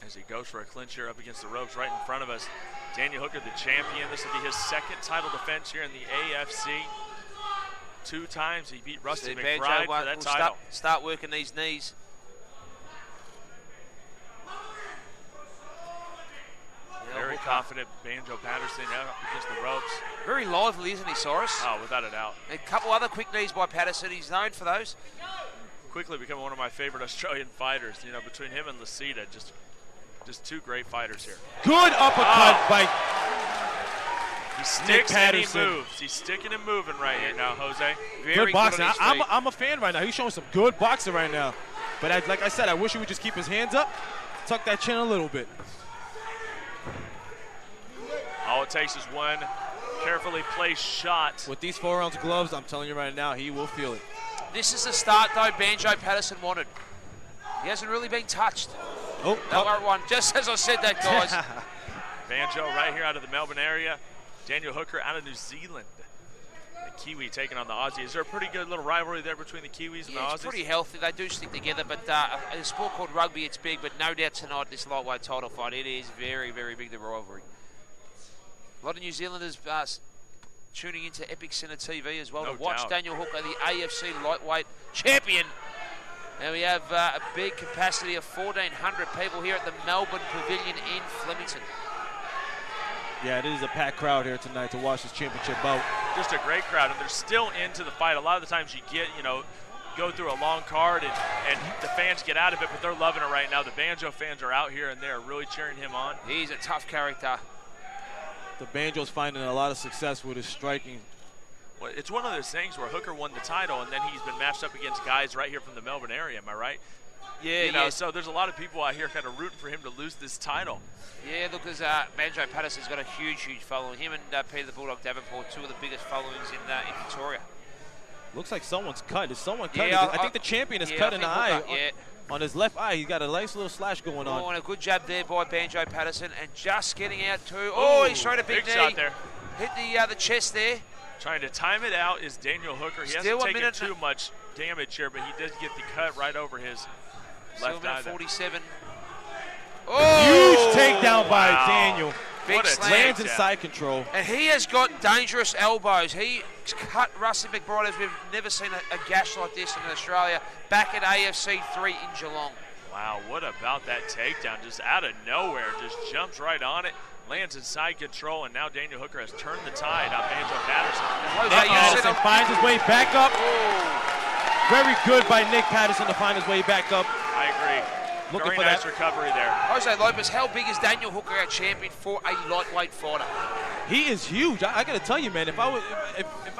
Speaker 2: As he goes for a clinch here up against the ropes right in front of us. Daniel Hooker, the champion. This will be his second title defense here in the AFC. 2 times he beat Rusty McBride for that title.
Speaker 3: Start working these knees.
Speaker 2: Very confident Banjo Patterson out against the ropes.
Speaker 3: Very lively, isn't he, Cyrus?
Speaker 2: Oh, without a doubt.
Speaker 3: A couple other quick knees by Patterson. He's known for those.
Speaker 2: Quickly becoming one of my favorite Australian fighters. You know, between him and Lacita, just 2 great fighters here.
Speaker 5: Good uppercut by
Speaker 2: He sticks and he moves. He's sticking and moving right here now, Jose.
Speaker 5: Good boxing. I'm a fan right now. He's showing some good boxing right now. But like I said, I wish he would just keep his hands up, tuck that chin a little bit.
Speaker 2: All it takes is one carefully placed shot.
Speaker 5: With these 4-ounce gloves, I'm telling you right now, he will feel it.
Speaker 3: This is the start, though, Banjo Patterson wanted. He hasn't really been touched.
Speaker 5: Oh,
Speaker 3: that one. Just as I said that, guys.
Speaker 2: Banjo right here out of the Melbourne area. Daniel Hooker out of New Zealand. The Kiwi taking on the Aussie. Is there a pretty good little rivalry there between the Kiwis and the Aussies?
Speaker 3: It's pretty healthy. They do stick together, but in a sport called rugby, it's big. But no doubt tonight, this lightweight title fight, it is very, very big, the rivalry. A lot of New Zealanders tuning into Epicentre.tv as well to watch Daniel Hooker, the AFC lightweight champion. And we have a big capacity of 1,400 people here at the Melbourne Pavilion in Flemington.
Speaker 5: Yeah, it is a packed crowd here tonight to watch this championship bout.
Speaker 2: Just a great crowd, and they're still into the fight. A lot of the times you get, go through a long card and the fans get out of it, but they're loving it right now. The Banjo fans are out here and they're really cheering him on.
Speaker 3: He's a tough character.
Speaker 5: The Banjo's finding a lot of success with his striking.
Speaker 2: Well, it's one of those things where Hooker won the title, and then he's been matched up against guys right here from the Melbourne area. Am I right?
Speaker 3: Yeah,
Speaker 2: So there's a lot of people out here kind of rooting for him to lose this title.
Speaker 3: Yeah, look, as Banjo Patterson's got a huge following. Him and Peter the Bulldog Davenport, 2 of the biggest followings in Victoria.
Speaker 5: Looks like someone's cut. Is someone cut?
Speaker 3: Yeah,
Speaker 5: I think the champion is cut in the eye. On his left eye, he's got a nice little slash going on.
Speaker 3: Oh, and a good jab there by Banjo Patterson, and just getting out too. Oh, he's trying a big knee.
Speaker 2: Shot there.
Speaker 3: Hit the chest there.
Speaker 2: Trying to time it out is Daniel Hooker. He hasn't taken too much damage here, but he did get the cut right over his left eye.
Speaker 3: 47.
Speaker 5: Oh! Huge takedown by Daniel.
Speaker 3: Big slam.
Speaker 5: Lands in side control.
Speaker 3: And he has got dangerous elbows. He cut Rusty McBride as we've never seen a gash like this in Australia back at AFC 3 in Geelong.
Speaker 2: Wow, what about that takedown? Just out of nowhere, just jumps right on it, lands in side control, and now Daniel Hooker has turned the tide on Banjo Patterson.
Speaker 5: Nick Patterson finds his way back up. Very good by Nick Patterson to find his way back up.
Speaker 2: I agree.
Speaker 5: Looking
Speaker 2: Very
Speaker 5: for
Speaker 2: nice
Speaker 5: that
Speaker 2: recovery there.
Speaker 3: Jose Lopez, how big is Daniel Hooker, our champion, for a lightweight fighter?
Speaker 5: He is huge. I got to tell you, man, if I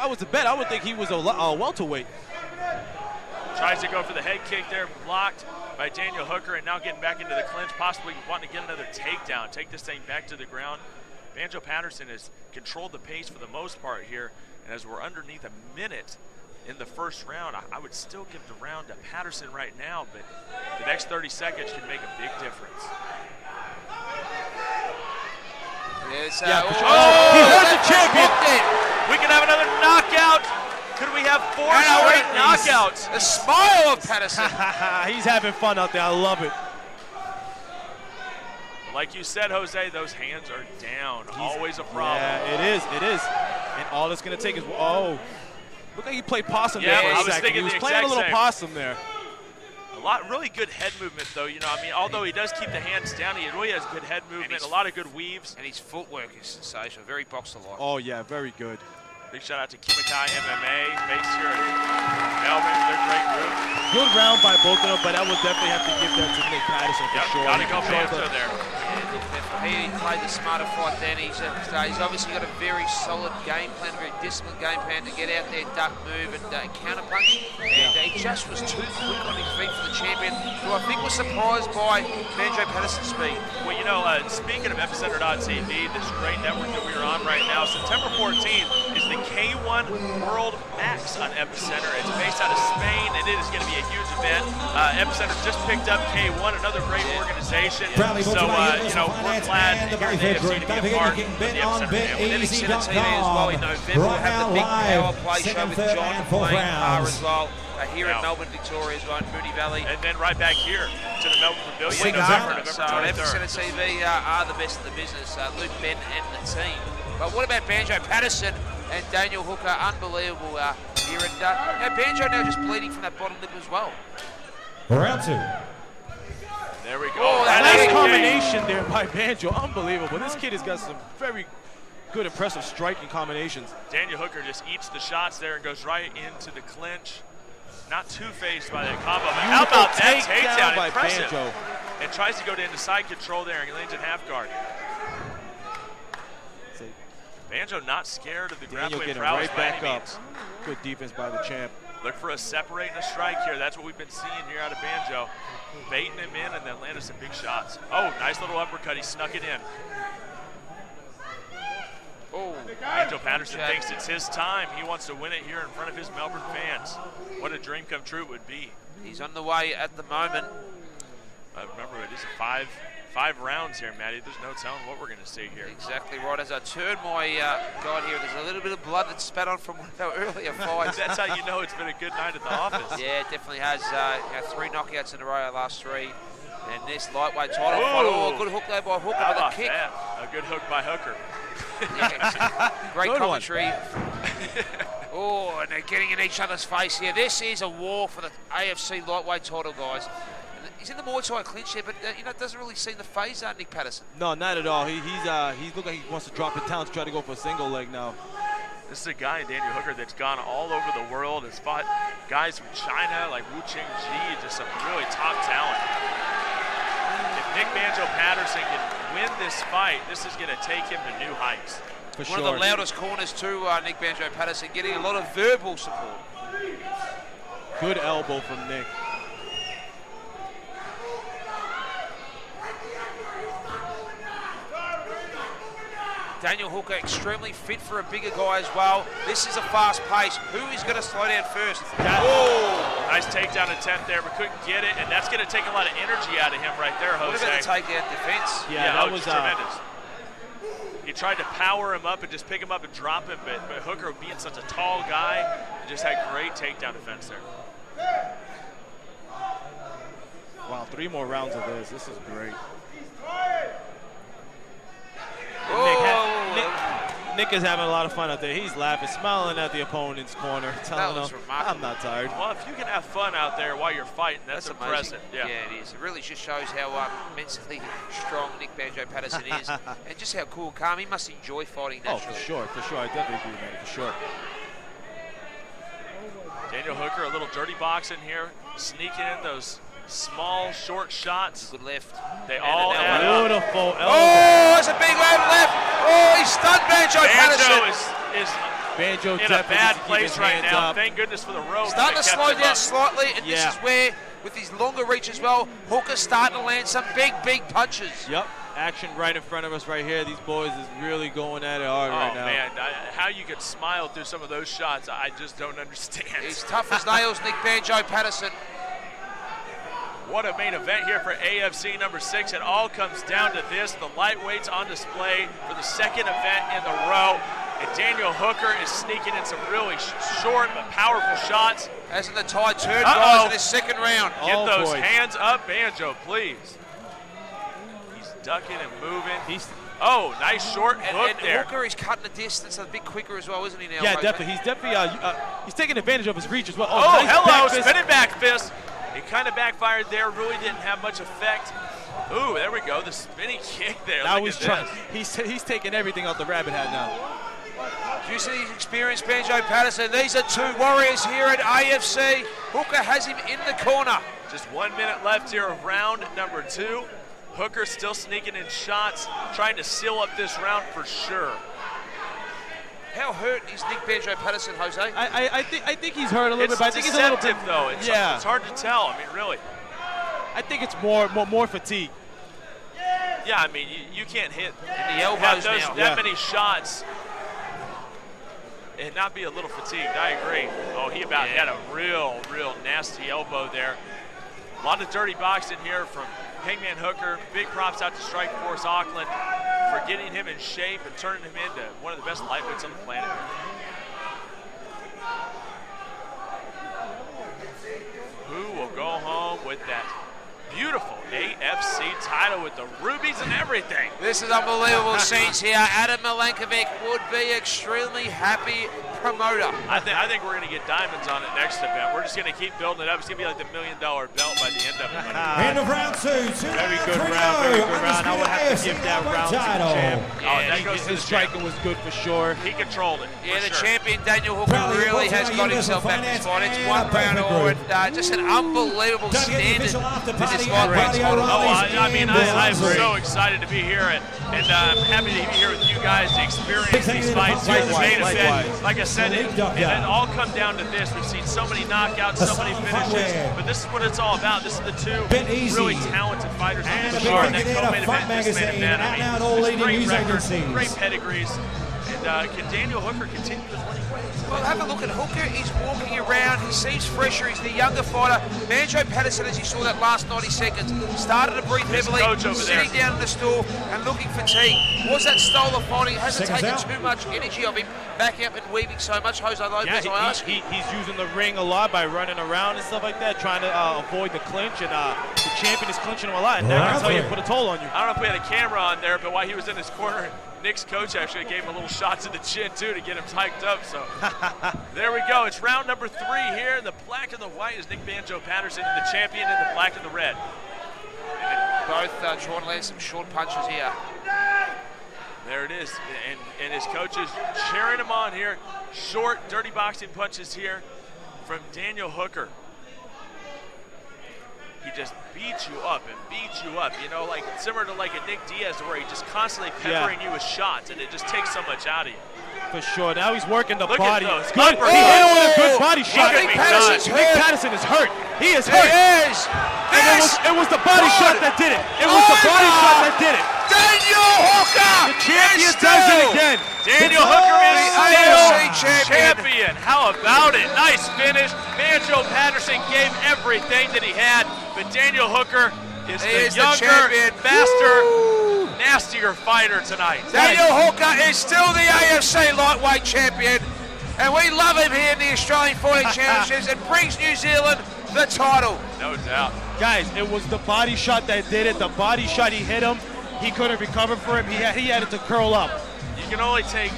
Speaker 5: was to bet, I would think he was a welterweight.
Speaker 2: Tries to go for the head kick there, blocked by Daniel Hooker, and now getting back into the clinch, possibly wanting to get another takedown, take this thing back to the ground. Banjo Patterson has controlled the pace for the most part here, and as we're underneath a minute in the first round, I would still give the round to Patterson right now, but the next 30 seconds can make a big difference.
Speaker 3: Yes,
Speaker 5: he hurt the champion.
Speaker 2: We can have another knockout. Could we have 4 straight knockouts?
Speaker 3: The smile of Patterson.
Speaker 5: He's having fun out there. I love it.
Speaker 2: Like you said, Jose, those hands are down. Always a problem.
Speaker 5: Yeah, it is. And all it's going to take is, look like he played possum there for a second. He was playing a little possum there.
Speaker 2: Really good head movement, though. Although he does keep the hands down, he really has good head movement, a lot of good weaves.
Speaker 3: And his footwork is sensational, very boxer-like.
Speaker 5: Oh, yeah, very good.
Speaker 2: Big shout out to Kimikai MMA, based here in Melbourne. They're a great group.
Speaker 5: Good round by both of them, but I would definitely have to give that to Nick Patterson for sure.
Speaker 2: Gotta go Banjo there.
Speaker 3: He played the smarter fight then. He's obviously got a very solid game plan, a very disciplined game plan to get out there, duck, move, and counterpunch. And he just was too quick on his feet for the champion, who I think was surprised by Banjo Patterson's speed.
Speaker 2: Well, you know, speaking of Epicentre.tv, this great network that we're on right now, September 14th is the K1 World Max on Epicenter. It's based out of Spain, and it is going to be a huge event. Epicenter just picked up K1, another great organization. So, you know, we're glad to hear the AFC to be a part of the Epicenter family.
Speaker 3: And Epicentre.tv as well in November. We'll have the big power play show with John playing as well. Here in Melbourne, Victoria as well, in Moonee Valley.
Speaker 2: And then right back here to the Melbourne Pavilion. November 23rd.
Speaker 3: Epicentre.tv are the best in the business, Luke, Ben and the team. But what about Banjo Patterson and Daniel Hooker? Unbelievable here. And now Banjo now just bleeding from that bottom lip as well.
Speaker 1: Round 2.
Speaker 2: There we go.
Speaker 5: Oh, nice combination there by Banjo. Unbelievable. This kid has got some very good, impressive striking combinations.
Speaker 2: Daniel Hooker just eats the shots there and goes right into the clinch. Not too phased by that combo, but how about that takedown?
Speaker 5: By
Speaker 2: Impressive.
Speaker 5: Banjo.
Speaker 2: And tries to go into side control there, and he lands in half guard. Banjo not scared of the
Speaker 5: Daniel
Speaker 2: grappling
Speaker 5: getting
Speaker 2: prowess
Speaker 5: right
Speaker 2: by
Speaker 5: back
Speaker 2: any
Speaker 5: up.
Speaker 2: means.
Speaker 5: Good defense by the champ.
Speaker 2: Look for a separate and a strike here. That's what we've been seeing here out of Banjo. Baiting him in and then landing some big shots. Oh, nice little uppercut. He snuck it in.
Speaker 3: Oh,
Speaker 2: Banjo Patterson thinks it's his time. He wants to win it here in front of his Melbourne fans. What a dream come true it would be.
Speaker 3: He's on the way at the moment.
Speaker 2: Remember, it is five rounds here, Matty. There's no telling what we're going to see here.
Speaker 3: Exactly right. As I turn my guard here, there's a little bit of blood that's spat on from one of our earlier fights.
Speaker 2: That's how you know it's been a good night at the office.
Speaker 3: Yeah, it definitely has. 3 knockouts in a row, our last 3. And this lightweight title fight. Oh, good hook there by Hooker
Speaker 2: How
Speaker 3: with a
Speaker 2: about
Speaker 3: kick.
Speaker 2: that? A good hook by Hooker.
Speaker 3: Great
Speaker 2: Good
Speaker 3: commentary. Oh, and they're getting in each other's face here. This is a war for the AFC lightweight title, guys. He's in the Muay Thai clinch here, but it doesn't really seem the phase out Nick Patterson.
Speaker 5: No, not at all. He's looking like he wants to drop it down to try to go for a single leg now.
Speaker 2: This is a guy, Daniel Hooker, that's gone all over the world, has fought guys from China like Wu Ching Ji, just some really top talent. If Nick Banjo Patterson can win this fight, this is going to take him to new heights.
Speaker 3: One of the loudest corners too, Nick Banjo Patterson, getting a lot of verbal support.
Speaker 5: Good elbow from Nick.
Speaker 3: Daniel Hooker extremely fit for a bigger guy as well. This is a fast pace. Who is going to slow down first?
Speaker 2: Oh, nice takedown attempt there, but couldn't get it, and that's going to take a lot of energy out of him right there, Jose.
Speaker 3: What about the takedown defense?
Speaker 2: Yeah, that was tremendous. He tried to power him up and just pick him up and drop him, but Hooker, being such a tall guy, just had great takedown defense there.
Speaker 5: Wow, 3 more rounds of this. This is great. Nick is having a lot of fun out there. He's laughing, smiling at the opponent's corner, telling them, I'm not tired.
Speaker 2: Well, if you can have fun out there while you're fighting, that's impressive.
Speaker 3: Yeah, it is. It really just shows how mentally strong Nick Banjo Patterson is, and just how cool, calm. He must enjoy fighting naturally.
Speaker 5: Oh, for sure. I definitely agree with that, for sure.
Speaker 2: Daniel Hooker, a little dirty boxing here, sneaking in those small, short shots.
Speaker 3: Good left.
Speaker 2: They all add up.
Speaker 5: Beautiful elbow.
Speaker 3: Oh, it's a big left. Oh, he stunned Banjo Patterson.
Speaker 2: is
Speaker 5: Banjo
Speaker 2: in a bad place right now. Thank goodness for the rope.
Speaker 3: Starting to slow down slightly, and this is where, with his longer reach as well, Hooker's starting to land some big punches.
Speaker 5: Yep. Action right in front of us right here. These boys is really going at it hard right now.
Speaker 2: Oh, man. How you could smile through some of those shots, I just don't understand.
Speaker 3: He's tough as nails, Nick Banjo Patterson.
Speaker 2: What a main event here for AFC number 6. It all comes down to this. The lightweights on display for the second event in the row. And Daniel Hooker is sneaking in some really short but powerful shots.
Speaker 3: As in the tide turned, guys, in this second round.
Speaker 2: Get those hands up, Banjo, please. He's ducking and moving. Nice short hook there.
Speaker 3: Hooker is cutting the distance a bit quicker as well, isn't he now?
Speaker 5: Yeah, definitely. He's definitely he's taking advantage of his reach as well.
Speaker 2: Nice
Speaker 5: hello,
Speaker 2: spinning back fist. It kind of backfired there, really didn't have much effect. Ooh, there we go, the spinning kick there.
Speaker 5: Now he's trying. He's taking everything out the rabbit hat now.
Speaker 3: Do you see his experience, Banjo Patterson? These are two warriors here at AFC. Hooker has him in the corner.
Speaker 2: Just 1 minute left here of round number 2. Hooker still sneaking in shots, trying to seal up this round for sure.
Speaker 3: How hurt is Nick Banjo Patterson, Jose?
Speaker 5: I think he's hurt a little bit, but I think he's a little bit.
Speaker 2: Though. It's hard to tell. I mean, really.
Speaker 5: I think it's more fatigue.
Speaker 2: Yeah, I mean, you can't hit
Speaker 3: the elbows
Speaker 2: that many shots and not be a little fatigued. I agree. Oh, he about had a real nasty elbow there. A lot of dirty boxing here from Hangman Hooker. Big props out to Strikeforce Auckland for getting him in shape and turning him into one of the best lightweights on the planet. Who will go home with that beautiful AFC title with the rubies and everything?
Speaker 3: This is unbelievable scenes here. Adam Milankovic would be extremely happy promoter.
Speaker 2: I think we're going to get diamonds on it next event. We're just going to keep building it up. It's going to be like the $1 million belt by the end of it.
Speaker 1: End of round 2.
Speaker 5: Very good round. Very good round. I would have to give that round to the champ. His striking was good for sure.
Speaker 2: He controlled it.
Speaker 3: Yeah, the champion Daniel Hooker really has got himself back in this fight. It's 1 round all, and just an unbelievable standard in this fight.
Speaker 2: I'm so excited to be here, and I'm happy to be here with you guys to experience these fights here in the main event. Like I said, it all come down to this. We've seen so many knockouts, so many finishes, but this is what it's all about. This is the two really talented fighters in the show, and that co-main event, this main event. I mean, great records, great pedigrees, and can Daniel Hooker continue his winning ways?
Speaker 3: Well, have a look at Hooker. He's walking around. He seems fresher. He's the younger fighter. Banjo Patterson, as you saw that last 90 seconds, started to breathe heavily, sitting down in the stool and looking fatigued. Was that style of fighting? It hasn't taken too much energy of him backing up and weaving so much. Jose Lopez, I ask you.
Speaker 5: He's using the ring a lot by running around and stuff like that, trying to avoid the clinch, and the champion is clinching him a lot, and that can tell you put a toll on you.
Speaker 2: I don't know if we had a camera on there, but while he was in his corner, Nick's coach actually gave him a little shot to the chin, too, to get him hyped up. So there we go. It's round number 3 here. The black and the white is Nick Banjo Patterson, and the champion in the black and the red.
Speaker 3: Both trying to land some short punches here.
Speaker 2: There it is. And his coach is cheering him on here. Short, dirty boxing punches here from Daniel Hooker. He just beats you up and beats you up, you know, like similar to like a Nick Diaz where he just constantly peppering you with shots, and it just takes so much out of you.
Speaker 5: For sure. Now he's working the
Speaker 2: Look
Speaker 5: body.
Speaker 2: At those.
Speaker 5: Good. He hit him with a good body shot.
Speaker 3: Nick Patterson
Speaker 5: is hurt. He is hurt.
Speaker 3: He is.
Speaker 5: And it was the body shot that did it. It was the body shot that did it.
Speaker 3: Daniel Hooker!
Speaker 5: The champion does it again.
Speaker 2: Daniel Hooker is
Speaker 3: the AFC
Speaker 2: champion. How about it? Nice finish. Banjo Patterson gave everything that he had, but Daniel Hooker is the younger, faster, nastier fighter tonight.
Speaker 3: Daniel Hooker is still the AFC lightweight champion, and we love him here in the Australian Fighting Championships. It brings New Zealand the title.
Speaker 2: No doubt.
Speaker 5: Guys, it was the body shot that did it. The body shot, he hit him. He couldn't recover for him. He had it to curl up.
Speaker 2: You can only take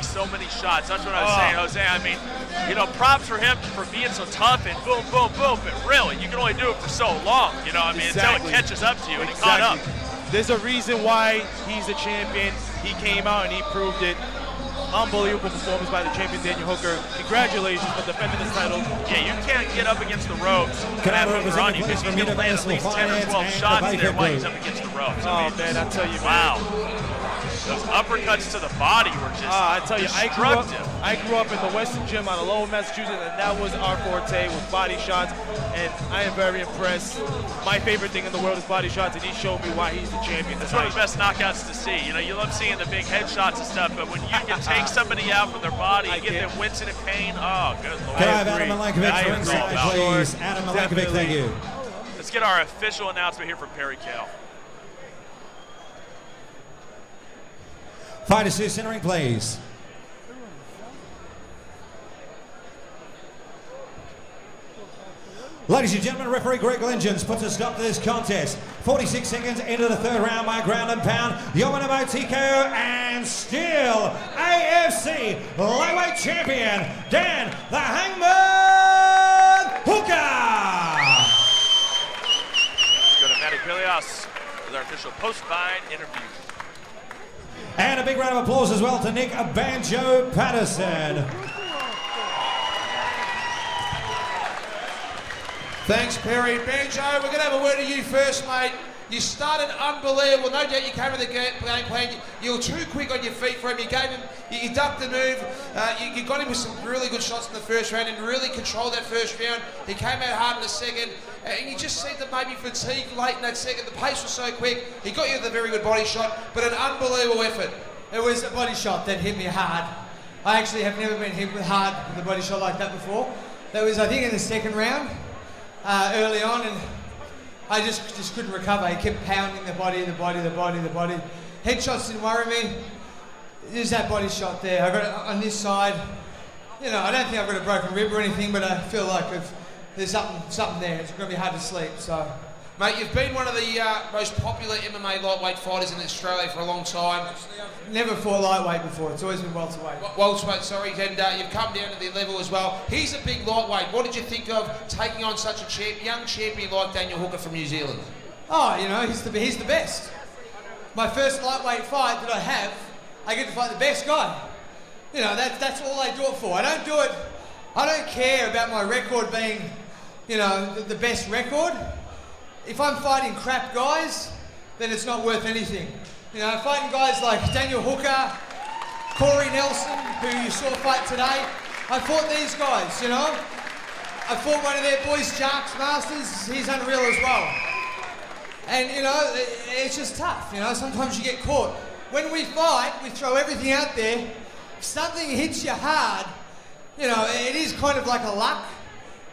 Speaker 2: so many shots. That's what I was saying, Jose. I mean, you know, props for him for being so tough and boom, boom, boom. But really, you can only do it for so long. You know, I mean, until it catches up to you and it caught up.
Speaker 5: There's a reason why he's the champion. He came out and he proved it. Unbelievable performance by the champion Daniel Hooker. Congratulations for defending this title.
Speaker 2: Yeah, you can't get up against the ropes and have Hooker on you because he's going to land at least 10 or 12 shots there while he's up against the ropes.
Speaker 5: Oh, man, I tell you,
Speaker 2: wow. Those uppercuts to the body were just
Speaker 5: I tell you, I grew up in the Western Gym out of Lowell, Massachusetts, and that was our forte with body shots, and I am very impressed. My favorite thing in the world is body shots, and he showed me why he's the champion.
Speaker 2: That's one of the best knockouts to see. You know, you love seeing the big headshots and stuff, but when you can take somebody out from their body and get them wincing in pain, oh, good Lord.
Speaker 1: Can I have Adam Milankovic ringside, please? Adam Milankovic, thank you.
Speaker 2: Let's get our official announcement here from Perry Kell.
Speaker 1: Fighters to centering, please. Ladies and gentlemen, referee Greg Lengens puts a stop to this contest. 46 seconds into the third round by ground and pound. Your winner by TKO and still AFC lightweight champion, Dan the Hangman Hooker.
Speaker 2: Let's go to Matty Pilios with our official post-fight interview.
Speaker 1: And a big round of applause as well to Nick Banjo Patterson.
Speaker 6: Thanks, Perry. Banjo, we're going to have a word to you first, mate. You started unbelievable. No doubt you came with the game plan. You were too quick on your feet for him. You gave him, you ducked the move. You got him with some really good shots in the first round and really controlled that first round. He came out hard in the second. And you just seemed to maybe fatigue late in that second. The pace was so quick. He got you with a very good body shot, but an unbelievable effort.
Speaker 18: It was a body shot that hit me hard. I actually have never been hit hard with a body shot like that before. That was, I think, in the second round, early on, and I just couldn't recover. He kept pounding the body. Headshots didn't worry me. There's that body shot there. I got it on this side. You know, I don't think I've got a broken rib or anything, but I feel like there's something there. It's going to be hard to sleep. So,
Speaker 6: mate, you've been one of the most popular MMA lightweight fighters in Australia for a long time.
Speaker 18: Never fought lightweight before. It's always been welterweight.
Speaker 6: Welterweight, sorry, and you've come down to the level as well. He's a big lightweight. What did you think of taking on such a young champion like Daniel Hooker from New Zealand?
Speaker 18: Oh, you know, he's the best. My first lightweight fight that I have, I get to fight the best guy. You know, that's all I do it for. I don't care about my record being, you know, the best record. If I'm fighting crap guys, then it's not worth anything. You know, fighting guys like Daniel Hooker, Corey Nelson, who you saw fight today, I fought these guys, you know. I fought one of their boys, Jarks Masters, he's unreal as well. And, you know, it's just tough, you know, sometimes you get caught. When we fight, we throw everything out there. If something hits you hard, you know, it is kind of like a luck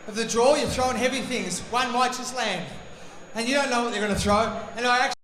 Speaker 18: of the draw. You're throwing heavy things. One might just land. And you don't know what they're going to throw. And I actually